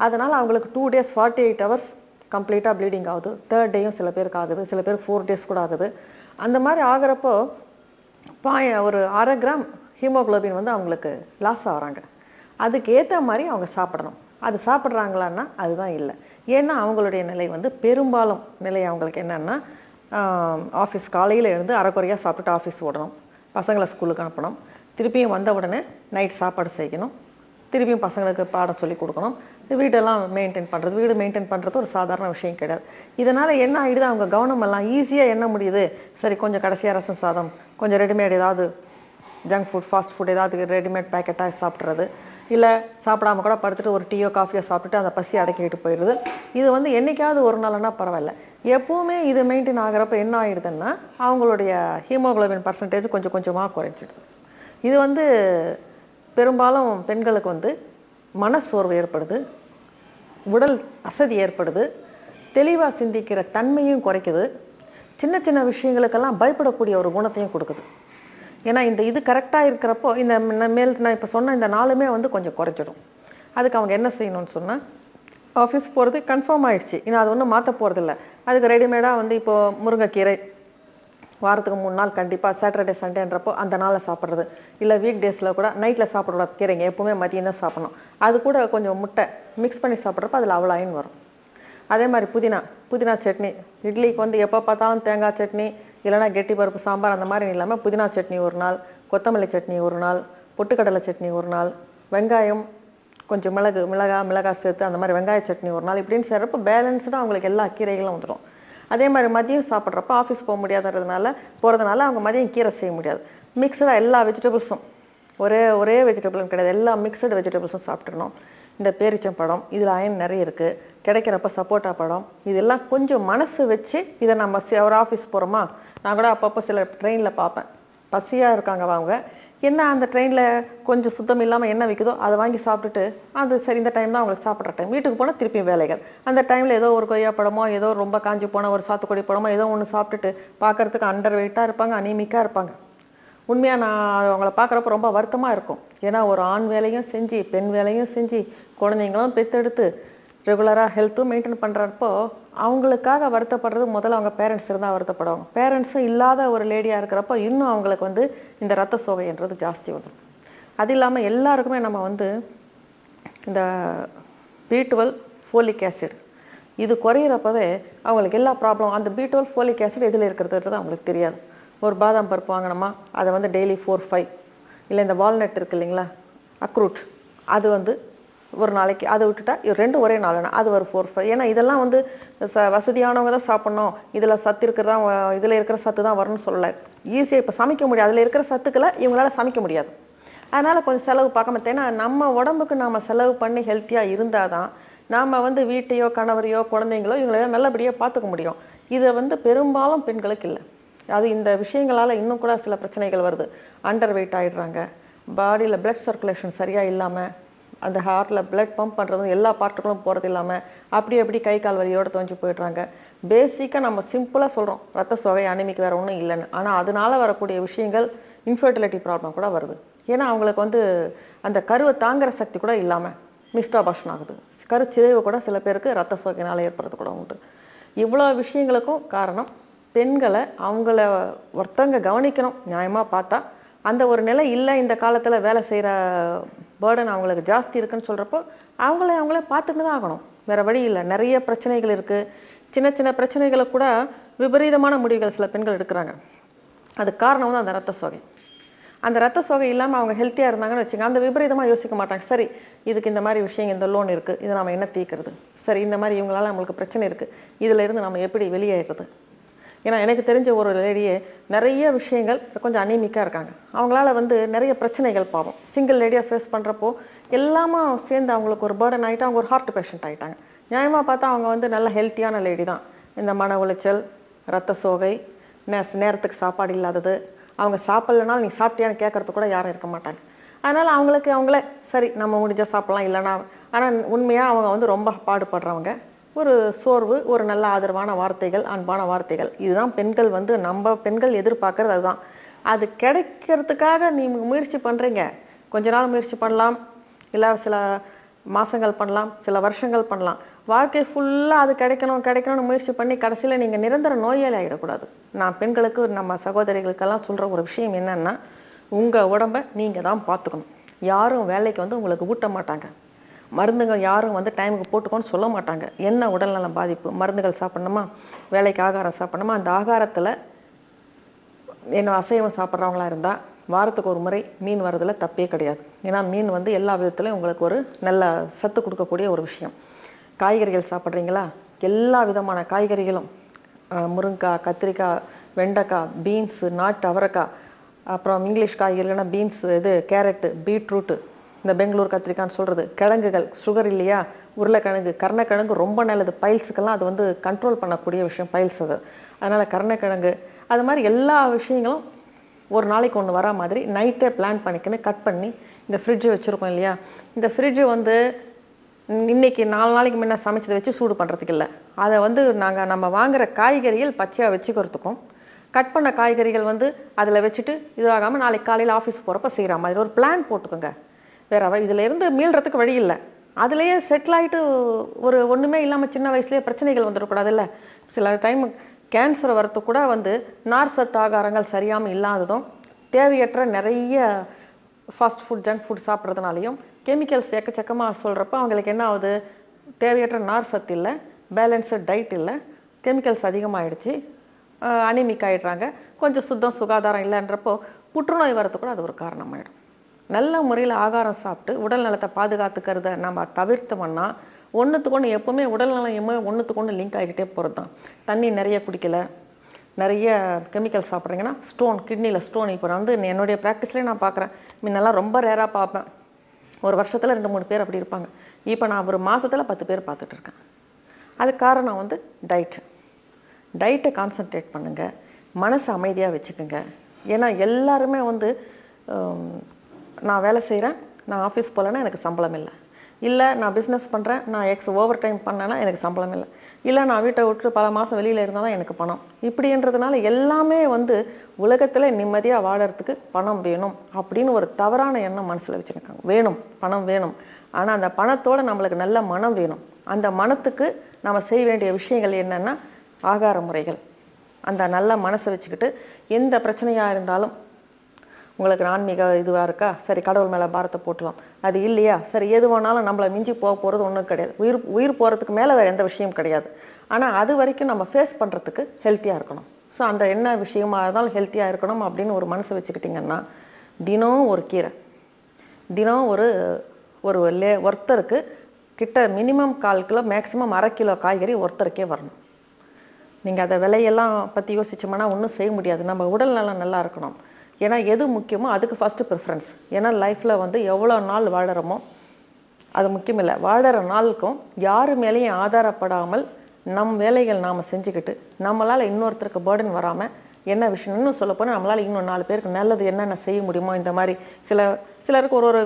அதனால் அவங்களுக்கு 2 days 48 hours கம்ப்ளீட்டாக ப்ளீடிங் ஆகுது. 3rd டேயும் சில பேருக்கு ஆகுது, சில பேருக்கு 4 days கூட ஆகுது. அந்த மாதிரி ஆகிறப்போ ஒரு 1/2 கிராம் ஹீமோக்ளோபின் அவங்களுக்கு லாஸ் ஆகிறாங்க. அதுக்கு ஏற்ற மாதிரி அவங்க சாப்பிடணும். அது சாப்பிட்றாங்களான்னா அதுதான் இல்லை. ஏன்னா அவங்களுடைய நிலை பெரும்பாலும் நிலை அவங்களுக்கு என்னென்னா, ஆஃபீஸ் காலையில் எழுந்து அரைக்குறையாக சாப்பிட்டுட்டு ஆஃபீஸ் ஓடணும், பசங்களை ஸ்கூலுக்கு அனுப்பணும், திருப்பியும் வந்த உடனே நைட் சாப்பாடு செய்யணும், திருப்பியும் பசங்களுக்கு பாடம் சொல்லி கொடுக்கணும், வீடெல்லாம் மெயின்டைன் பண்ணுறது. வீடு மெயின்டைன் பண்ணுறது ஒரு சாதாரண விஷயம் கிடையாது. இதனால் என்ன ஆகிடுது, அவங்க கவனமெல்லாம் ஈஸியாக என்ன முடியுது, சரி கொஞ்சம் கடைசியாக ரசம் சாதம், கொஞ்சம் ரெடிமேட் ஏதாவது ஜங்க் ஃபுட் ஃபாஸ்ட் ஃபுட் ஏதாவது ரெடிமேட் பேக்கெட்டாக சாப்பிட்றது, இல்லை சாப்பிடாம கூட படுத்துட்டு ஒரு டீயோ காஃபியோ சாப்பிட்டுட்டு அந்த பசி அடக்கிட்டு போயிடுது. இது வந்து என்றைக்காவது ஒரு நாள்னா பரவாயில்ல, எப்போவுமே இது மெயின்டைன் ஆகிறப்ப என்ன ஆகிடுதுன்னா அவங்களுடைய ஹீமோகுளோபின் பர்சன்டேஜ் கொஞ்சம் கொஞ்சமாக குறைஞ்சிடுது. இது வந்து பெரும்பாலும் பெண்களுக்கு வந்து மனசோர்வு ஏற்படுது, உடல் அசதி ஏற்படுது, தெளிவாக சிந்திக்கிற தன்மையும் குறைக்குது, சின்ன சின்ன விஷயங்களுக்கெல்லாம் பயப்படக்கூடிய ஒரு குணத்தையும் கொடுக்குது. ஏன்னா இது கரெக்டாக இருக்கிறப்போ இந்த மேல் நான் இப்போ சொன்ன இந்த நாளுமே வந்து கொஞ்சம் குறைச்சிடும். அதுக்கு அவங்க என்ன செய்யணும்னு சொன்னால், ஆஃபீஸ் போகிறது கன்ஃபார்ம் ஆகிடுச்சு, இன்னும் அது ஒன்றும் மாற்ற போகிறதில்ல. அதுக்கு ரெடிமேடாக வந்து இப்போது முருங்கைக்கீரை வாரத்துக்கு 3 நாள் கண்டிப்பாக சாட்டர்டே சண்டேன்றப்போ அந்த நாளில் சாப்பிட்றது, இல்லை வீக் டேஸில் கூட நைட்டில் சாப்பிடக்கூடாது கீரைங்க, எப்போவுமே மதியம் தான் சாப்பிடணும். அது கூட கொஞ்சம் முட்டை மிக்ஸ் பண்ணி சாப்பிட்றப்ப அதில் அவ்வளோ அயன் வரும். அதே மாதிரி புதினா சட்னி, இட்லிக்கு வந்து எப்போ பார்த்தாலும் தேங்காய் சட்னி இல்லைனா கெட்டி பருப்பு சாம்பார் அந்த மாதிரி இல்லாமல் புதினா சட்னி ஒரு நாள், கொத்தமல்லி சட்னி ஒரு நாள், பொட்டுக்கடலை சட்னி ஒரு நாள், வெங்காயம் கொஞ்சம் மிளகாய் சேர்த்து அந்த மாதிரி வெங்காய சட்னி ஒரு நாள், இப்படின்னு செய்கிறப்ப பேலன்ஸ்டாக அவங்களுக்கு எல்லா கீரைகளும் வந்துடும். அதே மாதிரி மதியம் சாப்பிட்றப்ப ஆஃபீஸ் போகிறதுனால அவங்க மதியம் கீரை செய்ய முடியாது, மிக்சடாக எல்லா வெஜிடபிள்ஸும் ஒரே வெஜிடபிளும் கிடையாது, எல்லா மிக்சடு வெஜிடபிள்ஸும் சாப்பிட்றணும். இந்த பேரிச்சம்பழம் இதில் அயன் நிறைய இருக்குது, கிடைக்கிறப்ப சப்போட்டா பழம், இதெல்லாம் கொஞ்சம் மனசு வச்சு இதை நம்ம ஒரு ஆஃபீஸ் போகிறோமா, நான் கூட அப்பப்போ சில ட்ரெயினில் பார்ப்பேன், பசியாக இருக்காங்க அவங்க, என்ன அந்த ட்ரெயினில் கொஞ்சம் சுத்தம் இல்லாமல் என்ன விற்குதோ அதை வாங்கி சாப்பிட்டுட்டு அது சரி இந்த டைம் தான் அவங்களுக்கு சாப்பிட்ற டைம், வீட்டுக்கு போனால் திருப்பியும் வேலைகள், அந்த டைமில் ஏதோ ஒரு கொய்யா பழமோ ஏதோ ரொம்ப காஞ்சி போன ஒரு சாத்துக்குடி பழமோ ஏதோ ஒன்று சாப்பிட்டுட்டு பார்க்குறதுக்கு அண்டர் வெயிட்டாக இருப்பாங்க, அனீமிக்காக இருப்பாங்க. உண்மையாக நான் அவங்கள பார்க்குறப்ப ரொம்ப வருத்தமாக இருக்கும். ஏன்னா ஒரு ஆண் வேலையும் செஞ்சு பெண் வேலையும் செஞ்சு குழந்தைங்களும் பெற்றெடுத்து ரெகுலராக ஹெல்த்தும் மெயின்டைன் பண்ணுறப்போ அவங்களுக்காக வருத்தப்படுறது முதல்ல அவங்க பேரண்ட்ஸ் இருந்தால் வருத்தப்படுவாங்க. பேரண்ட்ஸும் இல்லாத ஒரு லேடியாக இருக்கிறப்போ இன்னும் அவங்களுக்கு வந்து இந்த ரத்த சோகைன்றது ஜாஸ்தி வந்துடும். அது இல்லாமல் எல்லாருக்குமே நம்ம வந்து இந்த B12 ஃபோலிக் ஆசிட் இது குறையிறப்பவே அவங்களுக்கு எல்லா ப்ராப்ளம், அந்த B12 ஃபோலிக் ஆசிட் எதில் இருக்கிறதுன்றது அவங்களுக்கு தெரியாது. ஒரு பாதாம் பருப்பு வாங்கினோமா அதை வந்து டெய்லி 4-5, இல்லை இந்த வால்நட் இருக்குது இல்லைங்களா அக்ரூட், அது வந்து ஒரு நாளைக்கு அதை விட்டுட்டா ரெண்டும் ஒரே நாள்னா அது ஒரு 4-5. ஏன்னா இதெல்லாம் வந்து வசதியானவங்க தான் சாப்பிட்ணும், இதில் சத்து இருக்கிறதா இதில் இருக்கிற சத்து தான் வரணும்னு சொல்லலை. ஈஸியாக இப்போ சமைக்க முடியாது, அதில் இருக்கிற சத்துக்களை இவங்களால சமைக்க முடியாது. அதனால் கொஞ்சம் செலவு பார்க்காம, ஏன்னா நம்ம உடம்புக்கு நாம் செலவு பண்ணி ஹெல்த்தியாக இருந்தால் தான் நாம் வந்து வீட்டையோ கணவரையோ குழந்தைங்களோ இவங்களெல்லாம் நல்லபடியாக பார்த்துக்க முடியும். இதை வந்து பெரும்பாலும் பெண்களுக்கு இல்லை. அது இந்த விஷயங்களால் இன்னும் கூட சில பிரச்சனைகள் வருது. அண்டர் வெயிட் ஆகிடுறாங்க, பாடியில் பிளட் சர்க்குலேஷன் சரியாக இல்லாமல், அந்த ஹார்ட்டில் பிளட் பம்ப் பண்ணுறதும் எல்லா பார்ட்டுகளும் போகிறது இல்லாமல் அப்படி கை கால் வலியோடு துவஞ்சி போயிடுறாங்க. பேசிக்காக நம்ம சிம்பிளாக சொல்கிறோம் ரத்த சோகை அனிமிக் வேறு ஒன்றும் இல்லைன்னு, ஆனால் அதனால் வரக்கூடிய விஷயங்கள் இன்ஃபர்டிலிட்டி ப்ராப்ளம் கூட வருது. ஏன்னா அவங்களுக்கு வந்து அந்த கருவை தாங்குகிற சக்தி கூட இல்லாமல் மிஸ்டாபாஷன் ஆகுது, கருச்சிதைவு கூட சில பேருக்கு ரத்த சோகையினால் ஏற்படுறது கூட உண்டு. இவ்வளோ விஷயங்களுக்கும் காரணம் பெண்களை அவங்கள ஒருத்தங்க கவனிக்கணும். நியாயமாக பார்த்தா அந்த ஒரு நிலை இல்லை, இந்த காலத்தில் வேலை செய்கிற பேர்டன் அவங்களுக்கு ஜாஸ்தி இருக்குன்னு சொல்கிறப்போ அவங்களே பார்த்துட்டு தான் ஆகணும், வேறு வழி இல்லை. நிறைய பிரச்சனைகள் இருக்குது, சின்ன பிரச்சனைகளை கூட விபரீதமான முடிவுகள் சில பெண்கள் எடுக்கிறாங்க. அது காரணம் வந்து அந்த ரத்த சோகை. அந்த ரத்த சோகை இல்லாமல் அவங்க ஹெல்த்தியாக இருந்தாங்கன்னு வச்சுங்க, அந்த விபரீதமாக யோசிக்க மாட்டாங்க. சரி இதுக்கு இந்த மாதிரி விஷயம், இந்த லோன் இருக்குது, இதை நம்ம என்ன தீர்க்கிறது, சரி இந்த மாதிரி இவங்களால நம்மளுக்கு பிரச்சனை இருக்குது, இதில் இருந்து நம்ம எப்படி வெளியேறது. ஏன்னா எனக்கு தெரிஞ்ச ஒரு லேடியே நிறைய விஷயங்கள் கொஞ்சம் அனீமிக்காக இருக்காங்க, அவங்களால வந்து நிறைய பிரச்சனைகள் பாவம் சிங்கிள் லேடியாக ஃபேஸ் பண்ணுறப்போ எல்லாமே சேர்ந்து அவங்களுக்கு ஒரு பேர்டன் ஆகிட்டு அவங்க ஒரு ஹார்ட் பேஷண்ட் ஆகிட்டாங்க. நியாயமாக பார்த்தா அவங்க வந்து நல்ல ஹெல்த்தியான லேடி தான். இந்த மன உளைச்சல், ரத்த சோகை, நேரத்துக்கு சாப்பாடு இல்லாதது, அவங்க சாப்பிட்லனாலும் நீ சாப்பிட்டியான்னு கேட்குறது கூட யாரும் இருக்க மாட்டாங்க. அதனால் அவங்களே சரி நம்ம முடிஞ்சால் சாப்பிட்லாம் இல்லைனா, ஆனால் உண்மையாக அவங்க வந்து ரொம்ப பாடுபடுறவங்க. ஒரு சோர்வு, ஒரு நல்ல ஆதரவான வார்த்தைகள், அன்பான வார்த்தைகள், இதுதான் பெண்கள் வந்து நம்ம பெண்கள் எதிர்பார்க்குறது. அதுதான் அது கிடைக்கிறதுக்காக நீங்கள் முயற்சி பண்ணுறீங்க. கொஞ்ச நாள் முயற்சி பண்ணலாம், இல்லை சில மாதங்கள் பண்ணலாம், சில வருஷங்கள் பண்ணலாம். வாழ்க்கை ஃபுல்லாக அது கிடைக்கணும்னு முயற்சி பண்ணி கடைசியில் நீங்கள் நிரந்தர நோயாளி ஆகிடக்கூடாது. நான் பெண்களுக்கு நம்ம சகோதரிகளுக்கெல்லாம் சொல்கிற ஒரு விஷயம் என்னென்னா, உங்கள் உடம்பை நீங்கள் தான் பார்த்துக்கணும். யாரும் வேலைக்கு வந்து உங்களுக்கு ஊட்ட மாட்டாங்க, மருந்துகள் யாரும் வந்து டைமுக்கு போட்டுக்கோன்னு சொல்ல மாட்டாங்க. என்ன உடல்நலம் பாதிப்பு, மருந்துகள் சாப்பிட்ணுமா, வேலைக்கு ஆகாரம் சாப்பிட்ணுமா, அந்த ஆகாரத்தில் என்ன அசைவம் சாப்பிட்றவங்களா இருந்தால் வாரத்துக்கு ஒரு முறை மீன் வரதுல தப்பே கிடையாது. ஏன்னா மீன் வந்து எல்லா விதத்துலையும் உங்களுக்கு ஒரு நல்ல சத்து கொடுக்கக்கூடிய ஒரு விஷயம். காய்கறிகள் சாப்பிட்றீங்களா, எல்லா விதமான காய்கறிகளும், முருங்கைக்காய், கத்திரிக்காய், வெண்டைக்காய், பீன்ஸு, நாட்டு அவரைக்காய், அப்புறம் இங்கிலீஷ் காய்கறிகள்னா பீன்ஸு, கேரட்டு, பீட்ரூட்டு, இந்த பெங்களூர் கத்திரிக்காய்னு சொல்கிறது, கிழங்குகள், சுகர் இல்லையா, உருளைக்கிழங்கு, கருணைக்கிழங்கு ரொம்ப நல்லது பைல்ஸுக்கெல்லாம். அது வந்து கண்ட்ரோல் பண்ணக்கூடிய விஷயம் பைல்ஸ். அது அதனால் கருணைக்கிழங்கு, அது மாதிரி எல்லா விஷயங்களும் ஒரு நாளைக்கு ஒன்று வரா மாதிரி நைட்டே பிளான் பண்ணிக்கின்னு கட் பண்ணி இந்த ஃப்ரிட்ஜு வச்சுருக்கோம் இல்லையா. இந்த ஃப்ரிட்ஜு வந்து இன்றைக்கி 4 நாளைக்கு முன்னே சமைச்சதை வச்சு சூடு பண்ணுறதுக்கு இல்லை. அதை வந்து நம்ம வாங்குகிற காய்கறிகள் பச்சையாக வச்சுக்கிறதுக்கும், கட் பண்ண காய்கறிகள் வந்து அதில் வச்சுட்டு இதுவாகாமல் நாளைக்கு காலையில் ஆஃபீஸ் போகிறப்ப செய்கிற மாதிரி ஒரு பிளான் போட்டுக்கோங்க. வேறு இதிலேருந்து மீள்றதுக்கு வழி இல்லை. அதுலேயே செட்டில் ஆகிட்டு ஒரு ஒன்றுமே இல்லாமல் சின்ன வயசுலேயே பிரச்சனைகள் வந்துடக்கூடாது. இல்லை, சில டைம் கேன்சர் வரத்துக்கு கூட வந்து நார் சத்து ஆகாரங்கள் சரியாமல் இல்லாததும், தேவையற்ற நிறைய ஃபாஸ்ட் ஃபுட், ஜங்க் ஃபுட் சாப்பிட்றதுனாலையும், கெமிக்கல்ஸ் எக்கச்சக்கமாக சொல்கிறப்ப அவங்களுக்கு என்ன ஆகுது, தேவையற்ற நார் சத்து இல்லை, பேலன்ஸ்டு டயட் இல்லை, கெமிக்கல்ஸ் அதிகமாகிடுச்சு, அனிமிக் ஆகிடுறாங்க, கொஞ்சம் சுகாதாரம் இல்லைன்றப்போ புற்றுநோய் வரது கூட அது ஒரு காரணமாயிடும். நல்ல முறையில் ஆகாரம் சாப்பிட்டு உடல் நலத்தை பாதுகாத்துக்கிறத நம்ம தவிர்த்தோம்னா ஒன்றுத்துக்கு ஒன்று எப்போவுமே உடல் நலமே ஒன்றுத்துக்கு ஒன்று லிங்க் ஆகிக்கிட்டே போகிறது தான். தண்ணி நிறைய குடிக்கலை, நிறைய கெமிக்கல் சாப்பிட்றீங்கன்னா ஸ்டோன், கிட்னியில் ஸ்டோன். இப்போ நான் வந்து என்னுடைய ப்ராக்டிஸ்லேயே நான் பார்க்குறேன். முன்னெல்லாம் ரொம்ப ரேராக பார்ப்பேன், ஒரு வருஷத்தில் 2-3 பேர் அப்படி இருப்பாங்க. இப்போ நான் ஒரு மாதத்தில் 10 பேர் பார்த்துட்ருக்கேன். அது காரணம் வந்து டயட்டை கான்சன்ட்ரேட் பண்ணுங்கள், மனசை அமைதியாக வச்சுக்கோங்க. ஏன்னா எல்லாருமே வந்து நான் வேலை செய்கிறேன், நான் ஆஃபீஸ் போகலன்னா எனக்கு சம்பளம் இல்லை, நான் பிஸ்னஸ் பண்ணுறேன், நான் ஓவர் டைம் பண்ணேன்னா எனக்கு சம்பளம் இல்லை, நான் வீட்டை விட்டு பல மாதம் வெளியில் இருந்தால் தான் எனக்கு பணம், இப்படின்றதுனால எல்லாமே வந்து உலகத்தில் நிம்மதியாக வாழறதுக்கு பணம் வேணும் அப்படின்னு ஒரு தவறான எண்ணம் மனசில் வச்சுருக்காங்க. பணம் வேணும், ஆனால் அந்த பணத்தோடு நம்மளுக்கு நல்ல மனம் வேணும். அந்த மனத்துக்கு நம்ம செய்ய வேண்டிய விஷயங்கள் என்னென்னா ஆகார முறைகள். அந்த நல்ல மனசை வச்சுக்கிட்டு எந்த பிரச்சனையாக இருந்தாலும், உங்களுக்கு ஆன்மீக இதுவாக இருக்கா, சரி கடவுள் மேலே பாரத்தை போட்டுலாம், அது இல்லையா, சரி எது வேணாலும் நம்மளை மிஞ்சி போகிறது ஒன்றும் கிடையாது. உயிர் போகிறதுக்கு மேலே வேறு எந்த விஷயம் கிடையாது. ஆனால் அது வரைக்கும் நம்ம ஃபேஸ் பண்ணுறதுக்கு ஹெல்த்தியாக இருக்கணும். ஸோ அந்த என்ன விஷயமாக இருந்தாலும் ஹெல்த்தியாக இருக்கணும் அப்படின்னு ஒரு மனசை வச்சுக்கிட்டிங்கன்னா, தினம் ஒரு கீரை, தினம் ஒருத்தருக்கு கிட்ட மினிமம் 1/4 கிலோ, மேக்ஸிமம் 1/2 கிலோ காய்கறி ஒருத்தருக்கே வரணும். நீங்கள் அதை விலையெல்லாம் பற்றி யோசிச்சோம்னா ஒன்றும் செய்ய முடியாது. நம்ம உடல் நலம் நல்லா இருக்கணும். ஏன்னா எது முக்கியமோ அதுக்கு ஃபஸ்ட்டு ப்ரிஃபரன்ஸ். ஏன்னா லைஃப்பில் வந்து எவ்வளோ நாள் வாழறோமோ அது முக்கியம் இல்லை. வாழற நாளுக்கும் யாரு மேலேயும் ஆதாரப்படாமல் நம் வேலைகள் நாம் செஞ்சுக்கிட்டு, நம்மளால் இன்னொருத்தருக்கு பேர்டன் வராமல், என்ன விஷயம் இன்னும் சொல்லப்போனால் நம்மளால் இன்னும் 4 பேருக்கு நல்லது என்னென்ன செய்ய முடியுமோ, இந்த மாதிரி சிலருக்கு ஒரு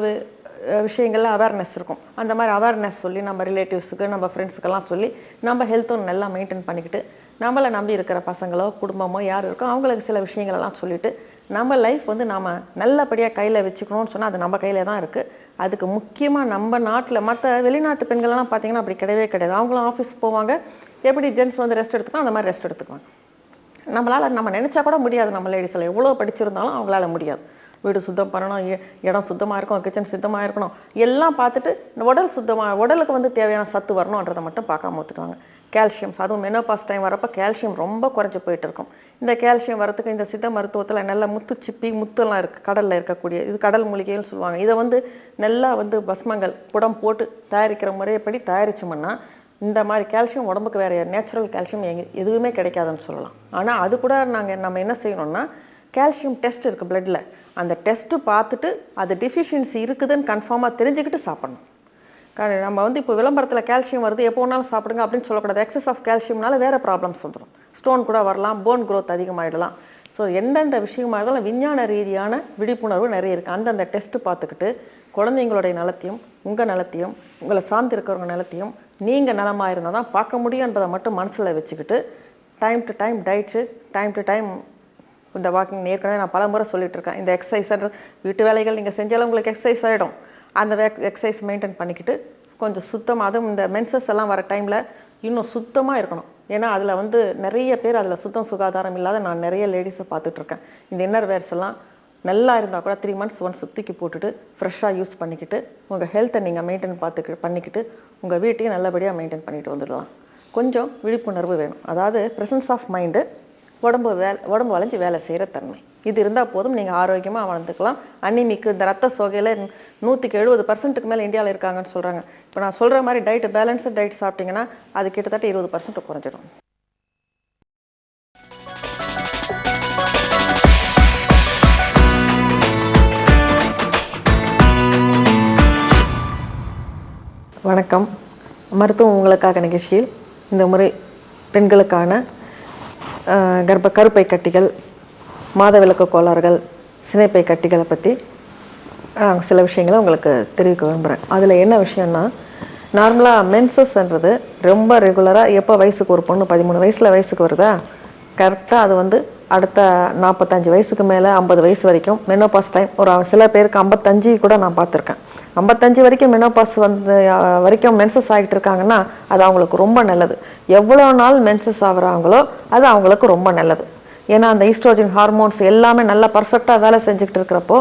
விஷயங்கள்ல அவேர்னஸ் இருக்கும். அந்த மாதிரி அவேர்னஸ் சொல்லி நம்ம ரிலேட்டிவ்ஸுக்கு, நம்ம ஃப்ரெண்ட்ஸுக்கெல்லாம் சொல்லி நம்ம ஹெல்த்தும் நல்லா மெயின்டைன் பண்ணிக்கிட்டு, நம்மளை நம்பி இருக்கிற பசங்களோ குடும்பமோ யார் இருக்கோ அவங்களுக்கு சில விஷயங்களெல்லாம் சொல்லிவிட்டு, நம்ம லைஃப் வந்து நாம் நல்லபடியாக கையில் வச்சுக்கணும்னு சொன்னால் அது நம்ம கையில் தான் இருக்குது. அதுக்கு முக்கியமாக நம்ம நாட்டில், மற்ற வெளிநாட்டு பெண்கள்லாம் பார்த்திங்கன்னா அப்படி கிடையவே கிடையாது. அவங்களும் ஆஃபீஸ் போவாங்க, எப்படி ஜென்ட்ஸ் வந்து ரெஸ்ட் எடுத்துக்கலாம் அந்த மாதிரி ரெஸ்ட் எடுத்துக்குவாங்க. நம்ம நினச்சா கூட முடியாது. நம்ம லேடிஸில் எவ்வளோ படிச்சிருந்தாலும் அவங்களால முடியாது. வீடு சுத்தம் பண்ணணும், இடம் சுத்தமாக இருக்கணும், கிச்சன் சுத்தமாக இருக்கணும், எல்லாம் பார்த்துட்டு உடலுக்கு வந்து தேவையான சத்து வரணுன்றதை மட்டும் பார்க்காம ஊற்றுக்குவாங்க. கால்சியம்ஸ், அதுவும் மெனோபாஸ் டைம் வரப்போ கால்சியம் ரொம்ப குறைஞ்சி போயிட்டு இருக்கும். இந்த கால்சியம் வரத்துக்கு இந்த சித்த மருத்துவத்தில் நல்ல முத்துலாம் இருக்குது, கடலில் இருக்கக்கூடிய இது கடல் மூலிகைன்னு சொல்லுவாங்க. இதை வந்து நல்லா வந்து பஸ்மங்கள் புடம் போட்டு தயாரிக்கிற முறையப்படி தயாரிச்சோம்னா இந்த மாதிரி கால்சியம் உடம்புக்கு வேறு நேச்சுரல் கால்சியம் எதுவுமே கிடைக்காதுன்னு சொல்லலாம். ஆனால் அது கூட நம்ம என்ன செய்யணும்னா, கால்சியம் டெஸ்ட் இருக்குது பிளட்டில், அந்த டெஸ்ட்டு பார்த்துட்டு அது டெஃபிஷியன்சி இருக்குதுன்னு கன்ஃபார்மாக தெரிஞ்சுக்கிட்டு சாப்பிட்ணும். நம்ம வந்து இப்போ விளம்பரத்தில் கால்சியம் வருது எப்போ வேணாலும் சாப்பிடுங்க அப்படின்னு சொல்லக்கூடாது. எக்ஸஸ் ஆஃப் கால்சியம்னால வேறு ப்ராப்ளம்ஸ் வந்துடும், ஸ்டோன் கூட வரலாம், போன் க்ரோத் அதிகமாகிடலாம். ஸோ எந்தெந்த விஷயமாக இருந்தாலும் விஞ்ஞான ரீதியான விழிப்புணர்வு நிறைய இருக்குது. அந்தந்த டெஸ்ட்டு பார்த்துக்கிட்டு குழந்தைங்களுடைய நலத்தையும், உங்கள் நலத்தையும், உங்களை சார்ந்து இருக்கிறவங்க நலத்தையும் நீங்கள் நலமாக இருந்தால் தான் பார்க்க முடியும் என்பதை மட்டும் மனசில் வச்சுக்கிட்டு, time to time diet, time to time இந்த வாக்கிங், ஏற்கனவே நான் பல முறை சொல்லிகிட்ருக்கேன். இந்த எக்ஸசைஸ்ன்றது வீட்டு வேலைகள் நீங்கள் செஞ்சாலும் உங்களுக்கு எக்ஸசைஸ் ஆகிடும். அந்த எக்ஸசைஸ் மெயின்டைன் பண்ணிக்கிட்டு கொஞ்சம் சுத்தமாக, அதுவும் இந்த மென்சஸ் எல்லாம் வர டைமில் இன்னும் சுத்தமாக இருக்கணும். ஏன்னா அதில் வந்து நிறைய பேர் அதில் சுகாதாரம் இல்லாத நான் நிறைய லேடிஸை பார்த்துட்ருக்கேன். இந்த இன்னர் வேர்ஸ் எல்லாம் நல்லா இருந்தால் கூட 3 months ஒன்ஸ் சுற்றிக்கி போட்டுட்டு ஃப்ரெஷ்ஷாக யூஸ் பண்ணிக்கிட்டு உங்கள் ஹெல்த்தை நீங்கள் மெயின்டைன் பண்ணிக்கிட்டு உங்கள் வீட்டையும் நல்லபடியாக மெயின்டைன் பண்ணிட்டு வந்துடலாம். கொஞ்சம் விழிப்புணர்வு வேணும். அதாவது ப்ரெசன்ஸ் ஆஃப் மைண்டு, உடம்பு வளைஞ்சு வேலை செய்கிற தன்மை இது இருந்தால் போதும், நீங்கள் ஆரோக்கியமாக வாழ்ந்துக்கலாம். அனிமிக்கு இந்த ரத்த சோகையில் 170% மேலே இந்தியாவில் இருக்காங்கன்னு சொல்கிறாங்க. இப்போ நான் சொல்கிற மாதிரி டயட் பேலன்ஸ்டு டயட் சாப்பிட்டிங்கன்னா அது கிட்டத்தட்ட 20% குறைஞ்சிடும். வணக்கம். மருத்துவம் உங்களுக்காக நிகழ்ச்சியில் இந்த முறை பெண்களுக்கான கருப்பை கட்டிகள், மாதவிலக்கு கோளாறுகள், சினைப்பை கட்டிகளை பற்றி சில விஷயங்களை உங்களுக்கு தெரிவிக்க விரும்புகிறேன். அதில் என்ன விஷயம்னா, நார்மலாக மென்சஸ்ன்றது ரொம்ப ரெகுலராக எப்போ வயசுக்கு ஒரு பொண்ணு 13 வயசில் வயசுக்கு வருதா, கரெக்டாக அது வந்து அடுத்த 45 வயசுக்கு மேலே 50 வயசு வரைக்கும் மெனோபாஸ் டைம். ஒரு சில பேருக்கு 55 கூட நான் பார்த்துருக்கேன். 55 வரைக்கும் மெனோபாஸ் வரைக்கும் மென்சஸ் ஆகிட்டு இருக்காங்கன்னா அது அவங்களுக்கு ரொம்ப நல்லது. எவ்வளோ நாள் மென்சஸ் ஆகுறாங்களோ அது அவங்களுக்கு ரொம்ப நல்லது. ஏன்னா அந்த ஈஸ்ட்ரோஜன் ஹார்மோன்ஸ் எல்லாமே நல்லா பர்ஃபெக்டாக வேலை செஞ்சுக்கிட்டு இருக்கிறப்போ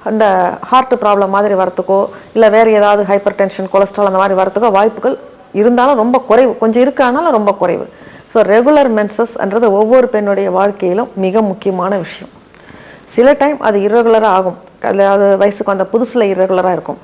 அந்த ஹார்ட் ப்ராப்ளம் மாதிரி வரத்துக்கோ இல்லை வேறு ஏதாவது ஹைப்பர் டென்ஷன், கொலஸ்ட்ரால் அந்த மாதிரி வரத்துக்கோ வாய்ப்புகள் இருந்தாலும் ரொம்ப குறைவு, கொஞ்சம் இருக்கானாலும் ரொம்ப குறைவு. ஸோ ரெகுலர் மென்சஸ்ன்றது ஒவ்வொரு பெண்ணுடைய வாழ்க்கையிலும் மிக முக்கியமான விஷயம். சில டைம் அது இர்ரெகுலராக ஆகும், அது வயசுக்கு வந்த புதுசில் இர்ரெகுலராக இருக்கும்.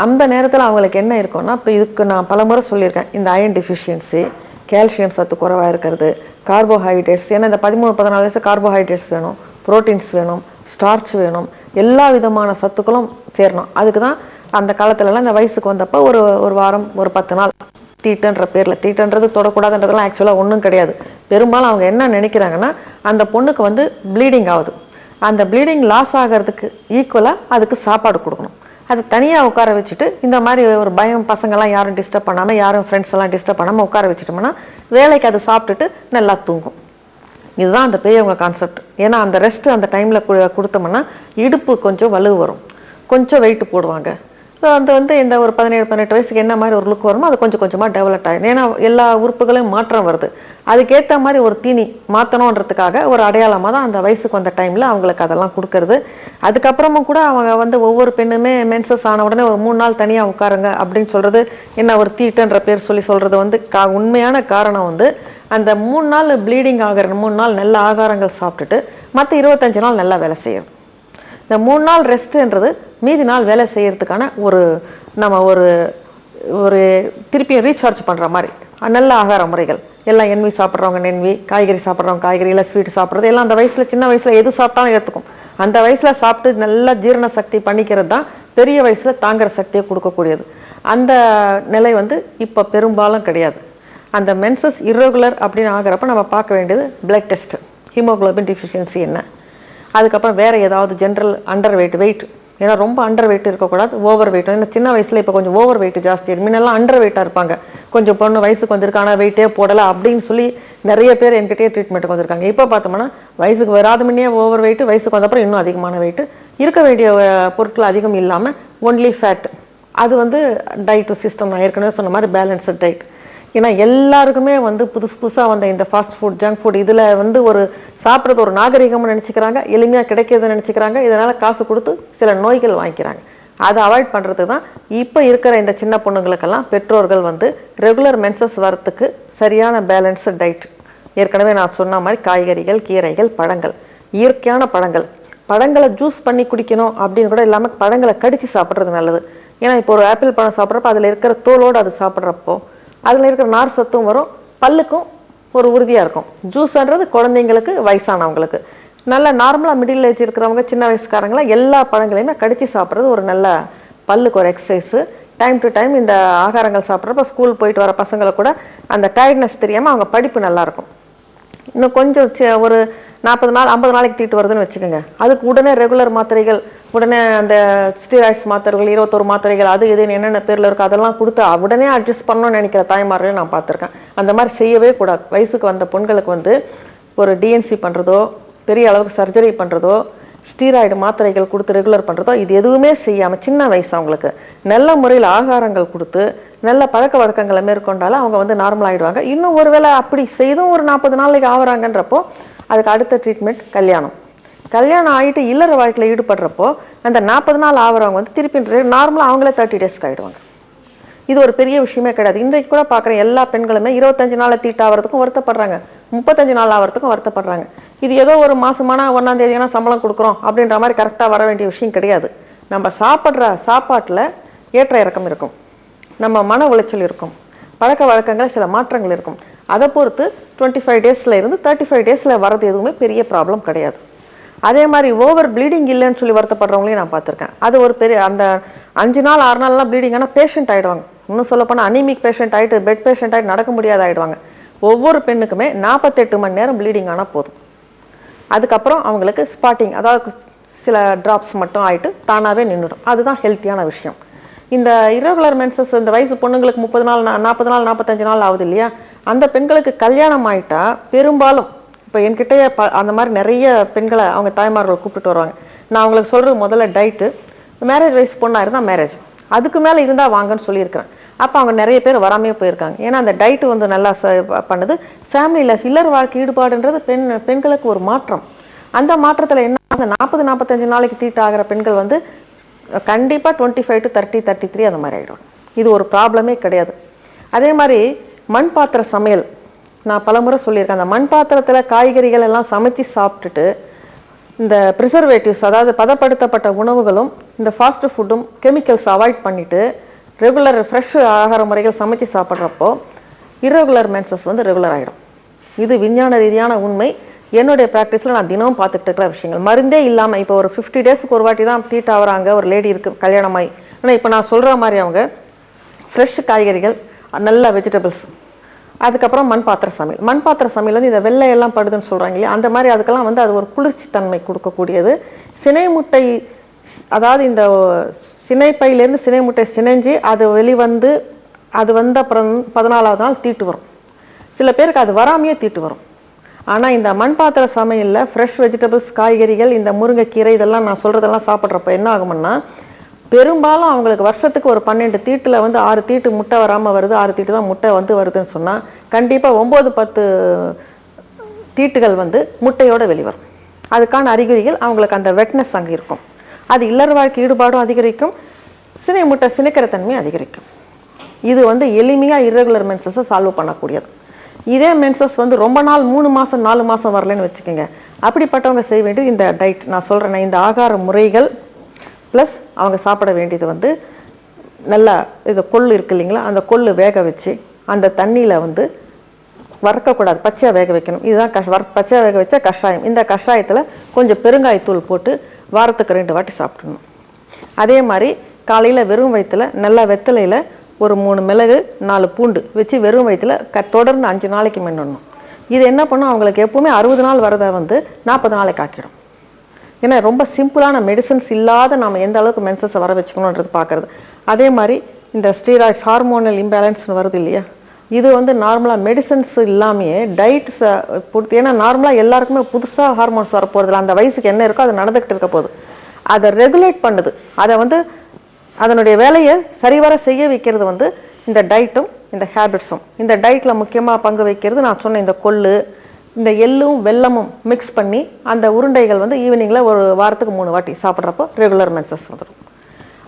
அந்த நேரத்தில் அவங்களுக்கு என்ன இருக்கும்னா, இப்போ இதுக்கு நான் பலமுறை சொல்லியிருக்கேன், இந்த அயன் டிஃபிஷியன்சி, கால்சியம் சத்து குறைவாக இருக்கிறது, கார்போஹைட்ரேட்ஸ். ஏன்னா இந்த 13-14 வயசு கார்போஹைட்ரேட்ஸ் வேணும், ப்ரோட்டீன்ஸ் வேணும், ஸ்டார்ச் வேணும், எல்லா விதமான சத்துக்களும் சேரணும். அதுக்கு தான் அந்த காலத்துலலாம் இந்த வயசுக்கு வந்தப்போ ஒரு வாரம் ஒரு 10 நாள் தீட்டுன்ற பேரில், தீட்டுன்றது தொடக்கூடாதுன்றதுலாம் ஆக்சுவலாக ஒன்றும் கிடையாது. பெரும்பாலும் அவங்க என்ன நினைக்கிறாங்கன்னா, அந்த பொண்ணுக்கு வந்து ப்ளீடிங் ஆகுது, அந்த ப்ளீடிங் லாஸ் ஆகிறதுக்கு ஈக்குவலாக அதுக்கு சாப்பாடு கொடுக்கணும். அதை தனியாக உட்கார வச்சுட்டு இந்த மாதிரி ஒரு பயம், பசங்கள்லாம் யாரும் டிஸ்டர்ப் பண்ணாமல், யாரும் ஃப்ரெண்ட்ஸ் எல்லாம் டிஸ்டர்ப் பண்ணாமல் உட்கார வச்சுட்டோம்னா வேலைக்கு அதை சாப்பிட்டுட்டு நல்லா தூங்கும். இதுதான் அந்த பெரியவங்க கான்செப்ட். ஏன்னா அந்த ரெஸ்ட்டு அந்த டைமில் கொடுத்தோம்னா இடுப்பு கொஞ்சம் வலு வரும், கொஞ்சம் வெயிட் போடுவாங்க. ஸோ அந்த வந்து இந்த ஒரு 17-18 வயசுக்கு என்ன மாதிரி ஒரு லுக் வருமோ அது கொஞ்சம் கொஞ்சமாக டெவலப் ஆகிடும். ஏன்னா எல்லா உறுப்புகளையும் மாற்றம் வருது. அதுக்கேற்ற மாதிரி ஒரு தீனி மாற்றணுன்றதுக்காக ஒரு அடையாளமாக தான் அந்த வயசுக்கு வந்த டைமில் அவங்களுக்கு அதெல்லாம் கொடுக்கறது. அதுக்கப்புறமும் கூட அவங்க வந்து ஒவ்வொரு பெண்ணுமே மென்சஸ் ஆன உடனே ஒரு 3 நாள் தனியாக உட்காருங்க அப்படின்னு சொல்கிறது என்ன ஒரு தீட்டுன்ற பேர் சொல்கிறது வந்து உண்மையான காரணம் வந்து அந்த 3 நாள் ப்ளீடிங் ஆகிற 3 நாள் நல்ல ஆகாரங்கள் சாப்பிட்டுட்டு மற்ற 25 நாள் நல்லா வேலை செய்யறது. இந்த 3 நாள் ரெஸ்ட்டுன்றது மீதி நாள் வேலை செய்யறதுக்கான நம்ம ஒரு திருப்பியும் ரீசார்ஜ் பண்ணுற மாதிரி நல்ல ஆகார முறைகள் எல்லாம். என்வி சாப்பிட்றவங்க நென்வி, காய்கறி சாப்பிட்றவங்க காய்கறி, இல்லை ஸ்வீட் சாப்பிட்றது எல்லாம் அந்த வயசில் சின்ன வயசில் எது சாப்பிட்டாலும் ஏற்றுக்கும். அந்த வயசில் சாப்பிட்டு நல்லா ஜீரண சக்தி பண்ணிக்கிறது தான் பெரிய வயசில் தாங்குற சக்தியை கொடுக்கக்கூடியது. அந்த நிலை வந்து இப்போ பெரும்பாலும் கிடையாது. அந்த மென்சஸ் இர்ரெகுலர் அப்படின்னு ஆகிறப்ப நம்ம பார்க்க வேண்டியது பிளட் டெஸ்ட்டு, ஹீமோகுளோபின் டிஃபிஷியன்சி என்ன, அதுக்கப்புறம் வேறு ஏதாவது ஜென்ரல் அண்டர் வெயிட். ஏன்னா ரொம்ப அண்டர் வெயிட் இருக்கக்கூடாது, ஓவர் வெயிட். ஏன்னா சின்ன வயசில் இப்போ கொஞ்சம் ஓவர் வெயிட் ஜாஸ்தி இருக்கு. முன்னெல்லாம் அண்டர் வெயிட்டாக இருப்பாங்க, கொஞ்சம் பொண்ணு வயசுக்கு வந்திருக்கு ஆனால் வெயிட்டே போடலை அப்படின்னு சொல்லி நிறைய பேர் என்கிட்டயே ட்ரீட்மெண்ட்டுக்கு வந்திருக்காங்க. இப்போ பார்த்தோம்னா வயசுக்கு வராத முன்னே ஓவர் வெயிட், வயசுக்கு வந்தப்பறம் இன்னும் அதிகமான வெயிட், இருக்க வேண்டிய பொருட்கள் அதிகம் இல்லாமல் ஒன்லி ஃபேட். அது வந்து டயட்டு சிஸ்டம் நான் ஏற்கனவே சொன்ன மாதிரி பேலன்ஸ்டு டயட். ஏன்னா எல்லாருக்குமே வந்து புதுசாக வந்த இந்த ஃபாஸ்ட் ஃபுட், ஜங்க் ஃபுட் இதில் வந்து ஒரு சாப்பிட்றது ஒரு நாகரிகம்னு நினச்சிக்கிறாங்க, எளிமையாக கிடைக்கிறதுன்னு நினச்சிக்கிறாங்க. இதனால் காசு கொடுத்து சில நோய்கள் வாங்கிக்கிறாங்க. அதை அவாய்ட் பண்ணுறதுக்கு தான் இப்போ இருக்கிற இந்த சின்ன பொண்ணுங்களுக்கெல்லாம் பெற்றோர்கள் வந்து ரெகுலர் மென்சஸ் வரத்துக்கு சரியான பேலன்ஸ்டு டயட். ஏற்கனவே நான் சொன்ன மாதிரி காய்கறிகள், கீரைகள், பழங்கள், இயற்கையான பழங்களை ஜூஸ் பண்ணி குடிக்கணும் அப்படின்னு கூட இல்லாமல் பழங்களை கடித்து சாப்பிட்றது நல்லது. ஏன்னா இப்போ ஒரு ஆப்பிள் பழம் சாப்பிட்றப்போ அதில் இருக்கிற தோலோடு அது சாப்பிட்றப்போ அதில் இருக்கிற நார் சத்தும் வரும், பல்லுக்கும் ஒரு உறுதியாக இருக்கும். ஜூஸ்ன்றது குழந்தைங்களுக்கு, வயசானவங்களுக்கு, நல்ல நார்மலாக மிடில் ஏஜ் இருக்கிறவங்க, சின்ன வயசுக்காரங்களாம் எல்லா பழங்களையுமே கடித்து சாப்பிட்றது ஒரு நல்ல பல்லுக்கு ஒரு எக்ஸசைஸு. டைம் டு டைம் இந்த ஆகாரங்கள் சாப்பிட்றப்ப ஸ்கூல் போயிட்டு வர பசங்களை கூட அந்த டயர்ட்னஸ் தெரியாமல் அவங்க படிப்பு நல்லாயிருக்கும். இன்னும் கொஞ்சம் ஒரு 40 நாள் 50 நாளைக்கு தீட்டு வருதுன்னு வச்சுக்கோங்க, அதுக்கு உடனே ரெகுலர் மாத்திரைகள், உடனே அந்த ஸ்டீராய்ட்ஸ் மாத்திரைகள், 21 மாத்திரைகள், அது இதுன்னு என்னென்ன பேரில் இருக்கோ அதெல்லாம் கொடுத்து உடனே அட்ஜஸ்ட் பண்ணணும்னு நினைக்கிற தாய்மார்களையும் நான் பார்த்துருக்கேன். அந்த மாதிரி செய்யவே கூடாது. வயசுக்கு வந்த பெண்களுக்கு வந்து ஒரு டிஎன்சி பண்ணுறதோ, பெரிய அளவுக்கு சர்ஜரி பண்ணுறதோ, ஸ்டீராய்டு மாத்திரைகள் கொடுத்து ரெகுலர் பண்ணுறதோ இது எதுவுமே செய்யாமல் சின்ன வயசு அவங்களுக்கு நல்ல முறையில் ஆகாரங்கள் கொடுத்து நல்ல பழக்க வழக்கங்களை மேற்கொண்டாலும் அவங்க வந்து நார்மல் ஆகிடுவாங்க. இன்னும் ஒருவேளை அப்படி செய்தும் ஒரு 40 நாளைக்கு ஆகிறாங்கன்றப்போ அதுக்கு அடுத்த ட்ரீட்மெண்ட் கல்யாணம் ஆகிட்டு இல்லற வாழ்க்கையில் ஈடுபடுறப்போ அந்த 40 நாள் ஆகிறவங்க வந்து திருப்பி நார்மலாக அவங்களே 30 டேஸ்க்கு ஆகிடுவாங்க. இது ஒரு பெரிய விஷயமே கிடையாது. இன்றைக்கு கூட பார்க்குற எல்லா பெண்களுமே 25 நாளில் தீட்டாகிறதுக்கும் வருத்தப்படுறாங்க, 35 நாள் ஆகிறதுக்கும் வருத்தப்படுறாங்க. இது ஏதோ ஒரு மாதமான 1ஆம் தேதினா சம்பளம் கொடுக்குறோம் அப்படின்ற மாதிரி கரெக்டாக வர வேண்டிய விஷயம் கிடையாது. நம்ம சாப்பிட்ற சாப்பாட்டில் ஏற்ற இறக்கம் இருக்கும், நம்ம மன உளைச்சல் இருக்கும், பழக்க வழக்கங்கள் சில மாற்றங்கள் இருக்கும். அதை பொறுத்து 25 டேஸில் இருந்து 35 டேஸில் வரது எதுவுமே பெரிய ப்ராப்ளம் கிடையாது. அதே மாதிரி ஓவர் ப்ளீடிங் இல்லைன்னு சொல்லி வருத்தப்படுறவங்களையும் நான் பார்த்துருக்கேன். அது ஒரு பெரிய அந்த 5 நாள் 6 நாள்லாம் ப்ளீடிங் ஆனால் பேஷண்ட் ஆகிடுவாங்க. இன்னும் சொல்லப்போனால் அனிமிக் பேஷண்ட் ஆகிட்டு பெட் பேஷண்ட் ஆகிட்டு நடக்க முடியாத ஆகிடுவாங்க. ஒவ்வொரு பெண்ணுக்குமே 48 மணி நேரம் ப்ளீடிங் ஆனால் போதும். அதுக்கப்புறம் அவங்களுக்கு ஸ்பாட்டிங், அதாவது சில ட்ராப்ஸ் மட்டும் ஆகிட்டு தானாகவே நின்றுடும். அதுதான் ஹெல்த்தியான விஷயம். இந்த இரகுலர் மென்சஸ் இந்த வயசு பொண்ணுங்களுக்கு 30 நாள் 40 நாள் 45 நாள் ஆகுது இல்லையா, அந்த பெண்களுக்கு கல்யாணம் ஆகிட்டா பெரும்பாலும் இப்போ என்கிட்டயே அந்த மாதிரி நிறைய பெண்களை அவங்க தாய்மார்கள் கூப்பிட்டு வருவாங்க. நான் அவங்களுக்கு சொல்கிறது முதல்ல டயட்டு, மேரேஜ் வயசு பொண்ணாக இருந்தால் மேரேஜ், அதுக்கு மேலே இருந்தால் வாங்கன்னு சொல்லியிருக்கிறேன். அப்போ அவங்க நிறைய பேர் வராமையே போயிருக்காங்க. ஏன்னா அந்த டயட்டு வந்து நல்லா பண்ணுது. ஃபேமிலி லைஃப் இல்லற வாழ்க்கை ஈடுபாடுன்றது பெண்களுக்கு ஒரு மாற்றம். அந்த மாற்றத்தில் என்ன, அந்த 40-45 நாளைக்கு தீட்டாகிற பெண்கள் வந்து கண்டிப்பாக 25 to 30 33 அந்த மாதிரி ஆகிடும். இது ஒரு ப்ராப்ளமே கிடையாது. அதே மாதிரி மண் பாத்திர சமையல் நான் பலமுறை சொல்லியிருக்கேன். அந்த மண் பாத்திரத்தில் காய்கறிகள் எல்லாம் சமைச்சு சாப்பிட்டுட்டு இந்த ப்ரிசர்வேட்டிவ்ஸ், அதாவது பதப்படுத்தப்பட்ட உணவுகளும் இந்த ஃபாஸ்ட் ஃபுட்டும் கெமிக்கல்ஸ் அவாய்ட் பண்ணிவிட்டு ரெகுலர் ஃப்ரெஷ் ஆகார முறைகள் சமைச்சு சாப்பிட்றப்போ இரகுலர் மென்சஸ் வந்து ரெகுலர் ஆகிடும். இது விஞ்ஞான ரீதியான உண்மை. என்னுடைய ப்ராக்டிஸில் நான் தினமும் பார்த்துட்டு இருக்கிற விஷயங்கள். மருந்தே இல்லாமல் இப்போ ஒரு 50 டேஸுக்கு ஒரு வாட்டி தான் தீட்டாகிறாங்க ஒரு லேடி இருக்குது கல்யாணமாகி. ஆனால் இப்போ நான் சொல்கிற மாதிரி அவங்க ஃப்ரெஷ் காய்கறிகள், நல்ல வெஜிடபிள்ஸ், அதுக்கப்புறம் மண் பாத்திர சமையல். மண் பாத்திர சமையல் வந்து இந்த வெள்ளையெல்லாம் படுதுன்னு சொல்கிறாங்க இல்லையா, அந்த மாதிரி அதுக்கெல்லாம் வந்து அது ஒரு குளிர்ச்சி தன்மை கொடுக்கக்கூடியது. சினை முட்டை, அதாவது இந்த சினைப்பையிலேருந்து சினை முட்டை சினைஞ்சு அது வெளிவந்து அது வந்து அப்புறம் 14ஆவது நாள் தீட்டு வரும். சில பேருக்கு அது வராமையே தீட்டு வரும். ஆனால் இந்த மண் பாத்திர சமையலில் ஃப்ரெஷ் வெஜிடபிள்ஸ், காய்கறிகள், இந்த முருங்கைக்கீரை இதெல்லாம் நான் சொல்கிறதெல்லாம் சாப்பிட்றப்ப என்ன ஆகும்னா, பெரும்பாலும் அவங்களுக்கு வருஷத்துக்கு ஒரு 12 தீட்டில் வந்து 6 தீட்டு முட்டை வராமல் வருது, 6 தீட்டு தான் முட்டை வந்து வருதுன்னு சொன்னால் கண்டிப்பாக 9-10 தீட்டுகள் வந்து முட்டையோடு வெளிவரும். அதுக்கான அறிகுறிகள் அவங்களுக்கு அந்த வெட்னஸ் அங்கே இருக்கும். அது இல்லற வாழ்க்கை ஈடுபாடும் அதிகரிக்கும், சினை முட்டை சினைக்கிற தன்மையும் அதிகரிக்கும். இது வந்து எளிமையாக இரகுலர் மென்சஸை சால்வ் பண்ணக்கூடியது. இதே மென்சஸ் வந்து ரொம்ப நாள் 3 மாதம் 4 மாதம் வரலன்னு வச்சுக்கோங்க, அப்படிப்பட்டவங்க செய்ய வேண்டியது இந்த டயட் நான் சொல்கிறேன். இந்த ஆகார முறைகள் ப்ளஸ் அவங்க சாப்பிட வேண்டியது வந்து நல்லா இது கொள்ளு இருக்குது இல்லைங்களா, அந்த கொள்ளு வேக வச்சு அந்த தண்ணியில் வந்து வறுக்கக்கூடாது, பச்சையாக வேக வைக்கணும். இதுதான் பச்சையாக வேக வச்ச கஷாயம். இந்த கஷாயத்தில் கொஞ்சம் பெருங்காயத்தூள் போட்டு வாரத்துக்கு 2 வாட்டி சாப்பிடணும். அதே மாதிரி காலையில் வெறும் வயிற்றில் நல்லா வெத்தலையில் ஒரு 3 மிளகு 4 பூண்டு வச்சு வெறும் வயிற்றில் தொடர்ந்து 5 நாளைக்கு மென்னணும். இது என்ன பண்ணும், அவங்களுக்கு எப்போவுமே 60 நாள் வரதை வந்து 40 நாளைக்கு ஆக்கிடும். ஏன்னா ரொம்ப சிம்பிளான மெடிசன்ஸ் இல்லாத நம்ம எந்த அளவுக்கு மென்சஸை வர வச்சுக்கணுன்றது பார்க்குறது. அதே மாதிரி இந்த ஸ்டீராய்ட்ஸ், ஹார்மோனல் இம்பேலன்ஸ்னு வருது இல்லையா, இது வந்து நார்மலாக மெடிசன்ஸ் இல்லாமையே டயட்ஸை பொறுத்து. ஏன்னா நார்மலாக எல்லாருக்குமே புதுசாக ஹார்மோன்ஸ் வரப்போகிறதில்ல, அந்த வயசுக்கு என்ன இருக்கோ அது நடந்துக்கிட்டு இருக்க போகுது. அதை ரெகுலேட் பண்ணுது, அதை வந்து அதனுடைய வேலையை சரிவர செய்ய வைக்கிறது வந்து இந்த டயட்டும் இந்த ஹேபிட்ஸும். இந்த டயட்டில் முக்கியமாக பங்கு வைக்கிறது நான் சொன்ன இந்த கொள்ளு, இந்த எள்ளும் வெல்லமும் மிக்ஸ் பண்ணி அந்த உருண்டைகள் வந்து ஈவினிங்கில் ஒரு வாரத்துக்கு 3 வாட்டி சாப்பிட்றப்போ ரெகுலர் மென்சஸ் வந்துடும்.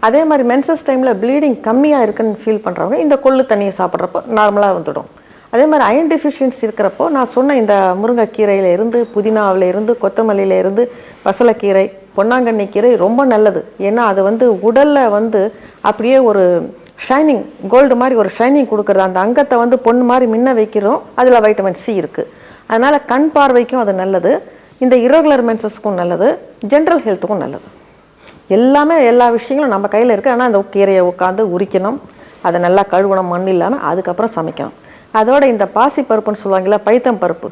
அதே மாதிரி மென்சஸ் டைமில் ப்ளீடிங் கம்மியாக இருக்குன்னு ஃபீல் பண்ணுறவங்க இந்த கொள்ளு தண்ணியை சாப்பிட்றப்போ நார்மலாக வந்துடும். அதே மாதிரி அயன் டெஃபிஷியன்சி இருக்கிறப்போ நான் சொன்ன இந்த முருங்கைக்கீரையில் இருந்து, புதினாவில் இருந்து, கொத்தமல்லியில் இருந்து, பசலைக்கீரை, பொன்னாங்கண்ணி கீரை ரொம்ப நல்லது. ஏன்னா அது வந்து உடலில் வந்து அப்படியே ஒரு ஷைனிங், கோல்டு மாதிரி ஒரு ஷைனிங் கொடுக்குறது. அந்த அங்கத்தை வந்து பொண்ணு மாதிரி மின்ன வைக்கிறோம். அதில் வைட்டமின் சி இருக்குது. அதனால் கண் பார்வைக்கும் அது நல்லது, இந்த இரகுலர் மென்சஸ்க்கும் நல்லது, ஜென்ரல் ஹெல்த்துக்கும் நல்லது. எல்லாமே எல்லா விஷயங்களும் நம்ம கையில் இருக்குது. ஆனால் அந்த கீரையை உட்காந்து உரிக்கணும், அதை நல்லா கழுவணும் மண் இல்லாமல், அதுக்கப்புறம் சமைக்கணும். அதோட இந்த பாசி பருப்புன்னு சொல்லுவாங்கல்ல, பைத்தம் பருப்பு,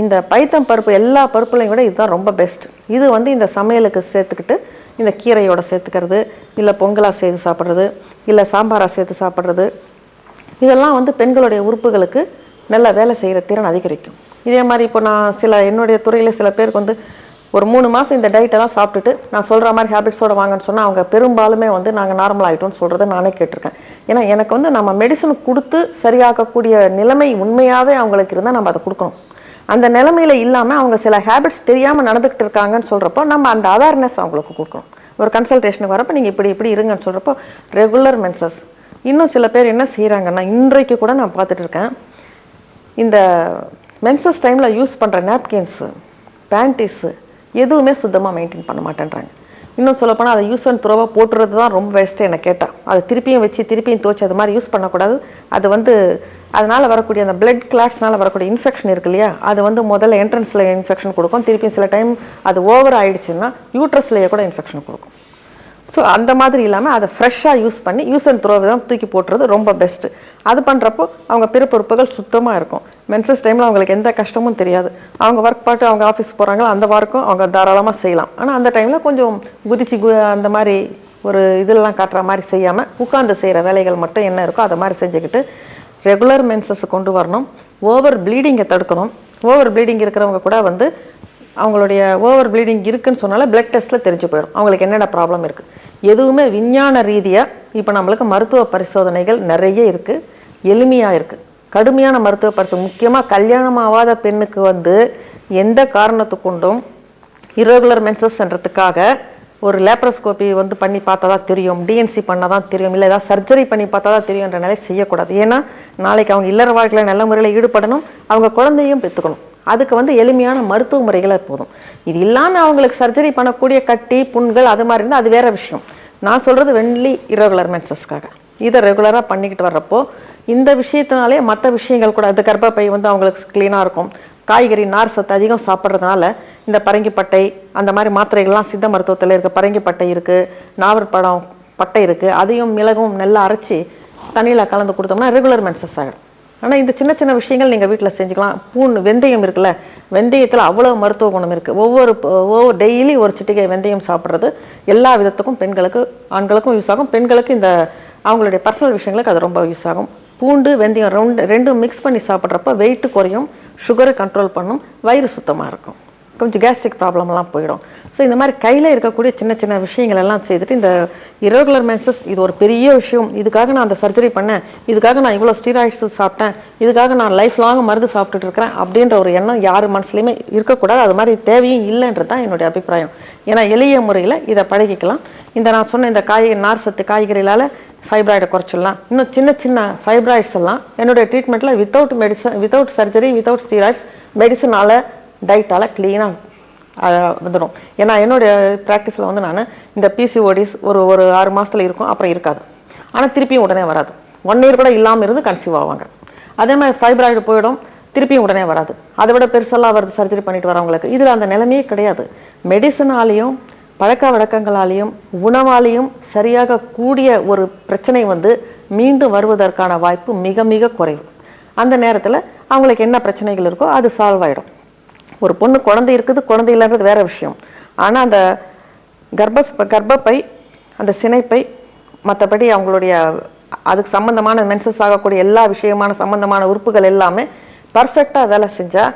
இந்த பைத்தம் பருப்பு எல்லா பருப்புலையும் விட இதுதான் ரொம்ப பெஸ்ட். இது வந்து இந்த சமையலுக்கு சேர்த்துக்கிட்டு இந்த கீரையோட சேர்த்துக்கிறது, இல்லை பொங்கலாக சேர்த்து சாப்பிட்றது, இல்லை சாம்பாராக சேர்த்து சாப்பிட்றது, இதெல்லாம் வந்து பெண்களுடைய உறுப்புகளுக்கு நல்லா வேலை செய்கிற திறன் அதிகரிக்கும். இதே மாதிரி இப்போ நான் என்னுடைய துறையில் சில பேருக்கு வந்து ஒரு 3 மாதம் இந்த டயட்டெல்லாம் சாப்பிட்டுட்டு நான் சொல்கிற மாதிரி ஹேபிட்ஸோடு வாங்கன்னு சொன்னால் அவங்க பெரும்பாலுமே வந்து நாங்கள் நார்மல் ஆகிட்டோம்னு சொல்கிறத நானே கேட்டிருக்கேன். ஏன்னா எனக்கு வந்து நம்ம மெடிசன் கொடுத்து சரியாக்கக்கூடிய நிலைமை உண்மையாகவே அவங்களுக்கு இருந்தால் நம்ம அதை கொடுக்கணும். அந்த நிலைமையில் இல்லாமல் அவங்க சில ஹேபிட்ஸ் தெரியாமல் நடந்துக்கிட்டு இருக்காங்கன்னு சொல்கிறப்போ நம்ம அந்த அவேர்னஸ் அவங்களுக்கு கொடுக்கணும். ஒரு கன்சல்டேஷனுக்கு வரப்போ நீங்கள் இப்படி இருங்கன்னு சொல்கிறப்போ ரெகுலர் மென்சஸ். இன்னும் சில பேர் என்ன செய்கிறாங்கன்னா, இன்றைக்கு கூட நான் பார்த்துட்டு இருக்கேன், இந்த மென்சஸ் டைமில் யூஸ் பண்ணுற நாப்கின்ஸு பேண்டிஸு எதுவுமே சுத்தமாக மெயின்டைன் பண்ண மாட்டேன்றாங்க. இன்னும் சொல்லப்போனால் அதை யூஸ் அண்ட் த்ரோவாக போட்டுறது தான் ரொம்ப பெஸ்ட்டு என்னை கேட்டால். அதை திருப்பியும் வச்சு திருப்பியும் துவச்சி அது மாதிரி யூஸ் பண்ணக்கூடாது. அது அதனால் வரக்கூடிய அந்த பிளட் கிளாட்ஸ்னால் வரக்கூடிய இன்ஃபெக்ஷன் இருக்கு இல்லையா, அது முதல்ல என்ட்ரன்ஸில் இன்ஃபெக்ஷன் கொடுக்கும். திருப்பியும் சில டைம் அது ஓவர் ஆகிடுச்சுன்னா யூட்ரஸ்லேயே கூட இன்ஃபெக்ஷன் கொடுக்கும். ஸோ அந்த மாதிரி இல்லாமல் அதை ஃப்ரெஷ்ஷாக யூஸ் பண்ணி யூஸ் அண்ட் த்ரோவை தான் தூக்கி போட்டுறது ரொம்ப பெஸ்ட்டு. அது பண்ணுறப்போ அவங்க பிறப்புறுப்புகள் சுத்தமாக இருக்கும். மென்சஸ் டைமில் அவங்களுக்கு எந்த கஷ்டமும் தெரியாது. அவங்க ஒர்க் பாட்டு அவங்க ஆஃபீஸ் போகிறாங்களோ அந்த வார்க்கும் அவங்க தாராளமாக செய்யலாம். ஆனால் அந்த டைமில் கொஞ்சம் குதிச்சு அந்த மாதிரி ஒரு இதெல்லாம் காட்டுற மாதிரி செய்யாமல் உட்காந்து செய்கிற வேலைகள் மட்டும் என்ன இருக்கோ அதை மாதிரி செஞ்சுக்கிட்டு ரெகுலர் மென்சஸை கொண்டு வரணும். ஓவர் ப்ளீடிங்கை தடுக்கணும். ஓவர் ப்ளீடிங் இருக்கிறவங்க கூட அவங்களுடைய ஓவர் ப்ளீடிங் இருக்குன்னு சொன்னாலும் பிளட் டெஸ்ட்டில் தெரிஞ்சு போயிடும் அவங்களுக்கு என்னென்ன ப்ராப்ளம் இருக்குது. எதுவுமே விஞ்ஞான ரீதியாக இப்போ நம்மளுக்கு மருத்துவ பரிசோதனைகள் நிறைய இருக்குது, எளிமையாக இருக்குது. கடுமையான மருத்துவ பரிசோதனை முக்கியமாக கல்யாணம் ஆகாத பெண்ணுக்கு எந்த காரணத்து கொண்டும் இரெகுலர் மென்சஸ்ன்றதுக்காக ஒரு லேப்ரோஸ்கோப்பி பண்ணி பார்த்தா தான் தெரியும், டிஎன்சி பண்ணால் தான் தெரியும், இல்லை ஏதாவது சர்ஜரி பண்ணி பார்த்தா தான் தெரியுன்ற நிலை செய்யக்கூடாது. ஏன்னா நாளைக்கு அவங்க இல்லற வாழ்க்கையில் நல்ல முறையில் ஈடுபடணும், அவங்க குழந்தையும் பெற்றுக்கணும். அதுக்கு எளிமையான மருத்துவ முறைகளை போதும். இது இல்லாமல் அவங்களுக்கு சர்ஜரி பண்ணக்கூடிய கட்டி புண்கள் அது மாதிரி இருந்தால் அது வேற விஷயம். நான் சொல்கிறது வென்லி இரெகுலர் மென்சஸ்க்காக இதை ரெகுலராக பண்ணிக்கிட்டு வர்றப்போ இந்த விஷயத்தினாலே மற்ற விஷயங்கள் கூட அது கர்ப்பப்பை அவங்களுக்கு க்ளீனாக இருக்கும். காய்கறி நார் சத்து அதிகம் சாப்பிட்றதுனால இந்த பரங்கிப்பட்டை அந்த மாதிரி மாத்திரைகள்லாம் சித்த மருத்துவத்தில் இருக்குது. பரங்கிப்பட்டை இருக்குது, நாவற்பழம் பட்டை இருக்குது, அதையும் மிளகும் நல்லா அரைச்சி தண்ணியில் கலந்து கொடுத்தோம்னா ரெகுலர் மென்சஸ் ஆகிடும். ஆனால் இந்த சின்ன சின்ன விஷயங்கள் நீங்கள் வீட்டில் செஞ்சுக்கலாம். வெந்தயம் இருக்குல்ல, வெந்தயத்தில் அவ்வளோ மருத்துவ குணம் இருக்குது. ஒவ்வொரு டெய்லி ஒரு சிட்டிகை வெந்தயம் சாப்பிட்றது எல்லா விதத்துக்கும் பெண்களுக்கு ஆண்களுக்கும் யூஸ் ஆகும். பெண்களுக்கு இந்த அவங்களுடைய பர்சனல் விஷயங்களுக்கு அது ரொம்ப யூஸ் ஆகும். பூண்டு வெந்தயம் ரெண்டும் மிக்ஸ் பண்ணி சாப்பிட்றப்ப வெயிட்டு குறையும், சுகரை கண்ட்ரோல் பண்ணும், வயிறு சுத்தமாக இருக்கும், கொஞ்சம் கேஸ்ட்ரிக் ப்ராப்ளம்லாம் போயிடும். ஸோ இந்த மாதிரி கையில் இருக்கக்கூடிய சின்ன சின்ன விஷயங்கள் எல்லாம் செய்துட்டு இந்த இரெகுலர் மென்சஸ் இது ஒரு பெரிய விஷயம், இதுக்காக நான் அந்த சர்ஜரி பண்ணேன், இதுக்காக நான் இவ்வளோ ஸ்டீராய்ட்ஸ் சாப்பிட்டேன், இதுக்காக நான் லைஃப் லாங் மருந்து சாப்பிட்டுட்டு இருக்கிறேன் அப்படின்ற ஒரு எண்ணம் யார் மனசுலையுமே இருக்கக்கூடாது. அது மாதிரி தேவையும் இல்லைன்றது தான் என்னுடைய அபிப்பிராயம். ஏன்னா எளிய முறையில் இதை பழகிக்கலாம். நான் சொன்ன இந்த நார் சத்து காய்கறிகளால் ஃபைப்ராய்டை குறைச்சிடலாம். இன்னும் சின்ன சின்ன ஃபைப்ராய்ட்ஸ் எல்லாம் என்னுடைய ட்ரீட்மெண்ட்டில் வித்தவுட் சர்ஜரி வித்தவுட் ஸ்டீராய்ட்ஸ் மெடிசனால் டயட்டால் க்ளீனாக வந்துடும். ஏன்னா என்னுடைய ப்ராக்டிஸில் நான் இந்த பிசிஓடிஸ் ஒரு 6 மாதத்தில் இருக்கும், அப்புறம் இருக்காது. ஆனால் திருப்பியும் உடனே வராது. 1 இயர் கூட இல்லாமல் இருந்து கன்சீவ் ஆவாங்க. அதே மாதிரி ஃபைப்ராய்டு போயிடும், திருப்பியும் உடனே வராது. அதை விட பெருசெல்லாம் வருது சர்ஜரி பண்ணிட்டு வரவங்களுக்கு. இதில் அந்த நிலைமையே கிடையாது. மெடிசனாலையும் பழக்க வழக்கங்களாலேயும் உணவாலேயும் சரியாக கூடிய ஒரு பிரச்சனை மீண்டும் வருவதற்கான வாய்ப்பு மிக மிக குறைவு. அந்த நேரத்தில் அவங்களுக்கு என்ன பிரச்சனைகள் இருக்கோ அது சால்வ் ஆகிடும். ஒரு பொண்ணு குழந்தை இருக்குது, குழந்தை இல்லைன்றது வேற விஷயம். ஆனால் அந்த கர்ப்பப்பை அந்த சினைப்பை மற்றபடி அவங்களுடைய அதுக்கு சம்மந்தமான மென்சஸ் ஆகக்கூடிய எல்லா விஷயமான சம்மந்தமான உறுப்புகள் எல்லாமே பர்ஃபெக்டாக வேலை செஞ்சால்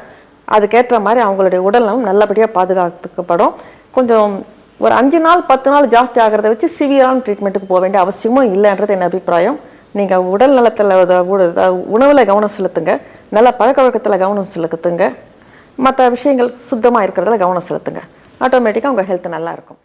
அதுக்கேற்ற மாதிரி அவங்களுடைய உடல்நலம் நல்லபடியாக பாதுகாத்துக்கப்படும். கொஞ்சம் ஒரு 5 நாள் 10 நாள் ஜாஸ்தி ஆகிறத வச்சு சிவியரான ட்ரீட்மெண்ட்டுக்கு போக வேண்டிய அவசியமும் இல்லைன்றது என் அபிப்பிராயம். நீங்கள் உடல் நலத்தில் உணவில் கவனம் செலுத்துங்க, நல்ல பழக்க வழக்கத்தில் கவனம் செலுத்துங்க, மற்ற விஷயங்கள் சுத்தமாக இருக்கிறதுல கவனம் செலுத்துங்க. ஆட்டோமேட்டிக்காக உங்கள் ஹெல்த் நல்லா இருக்கும்.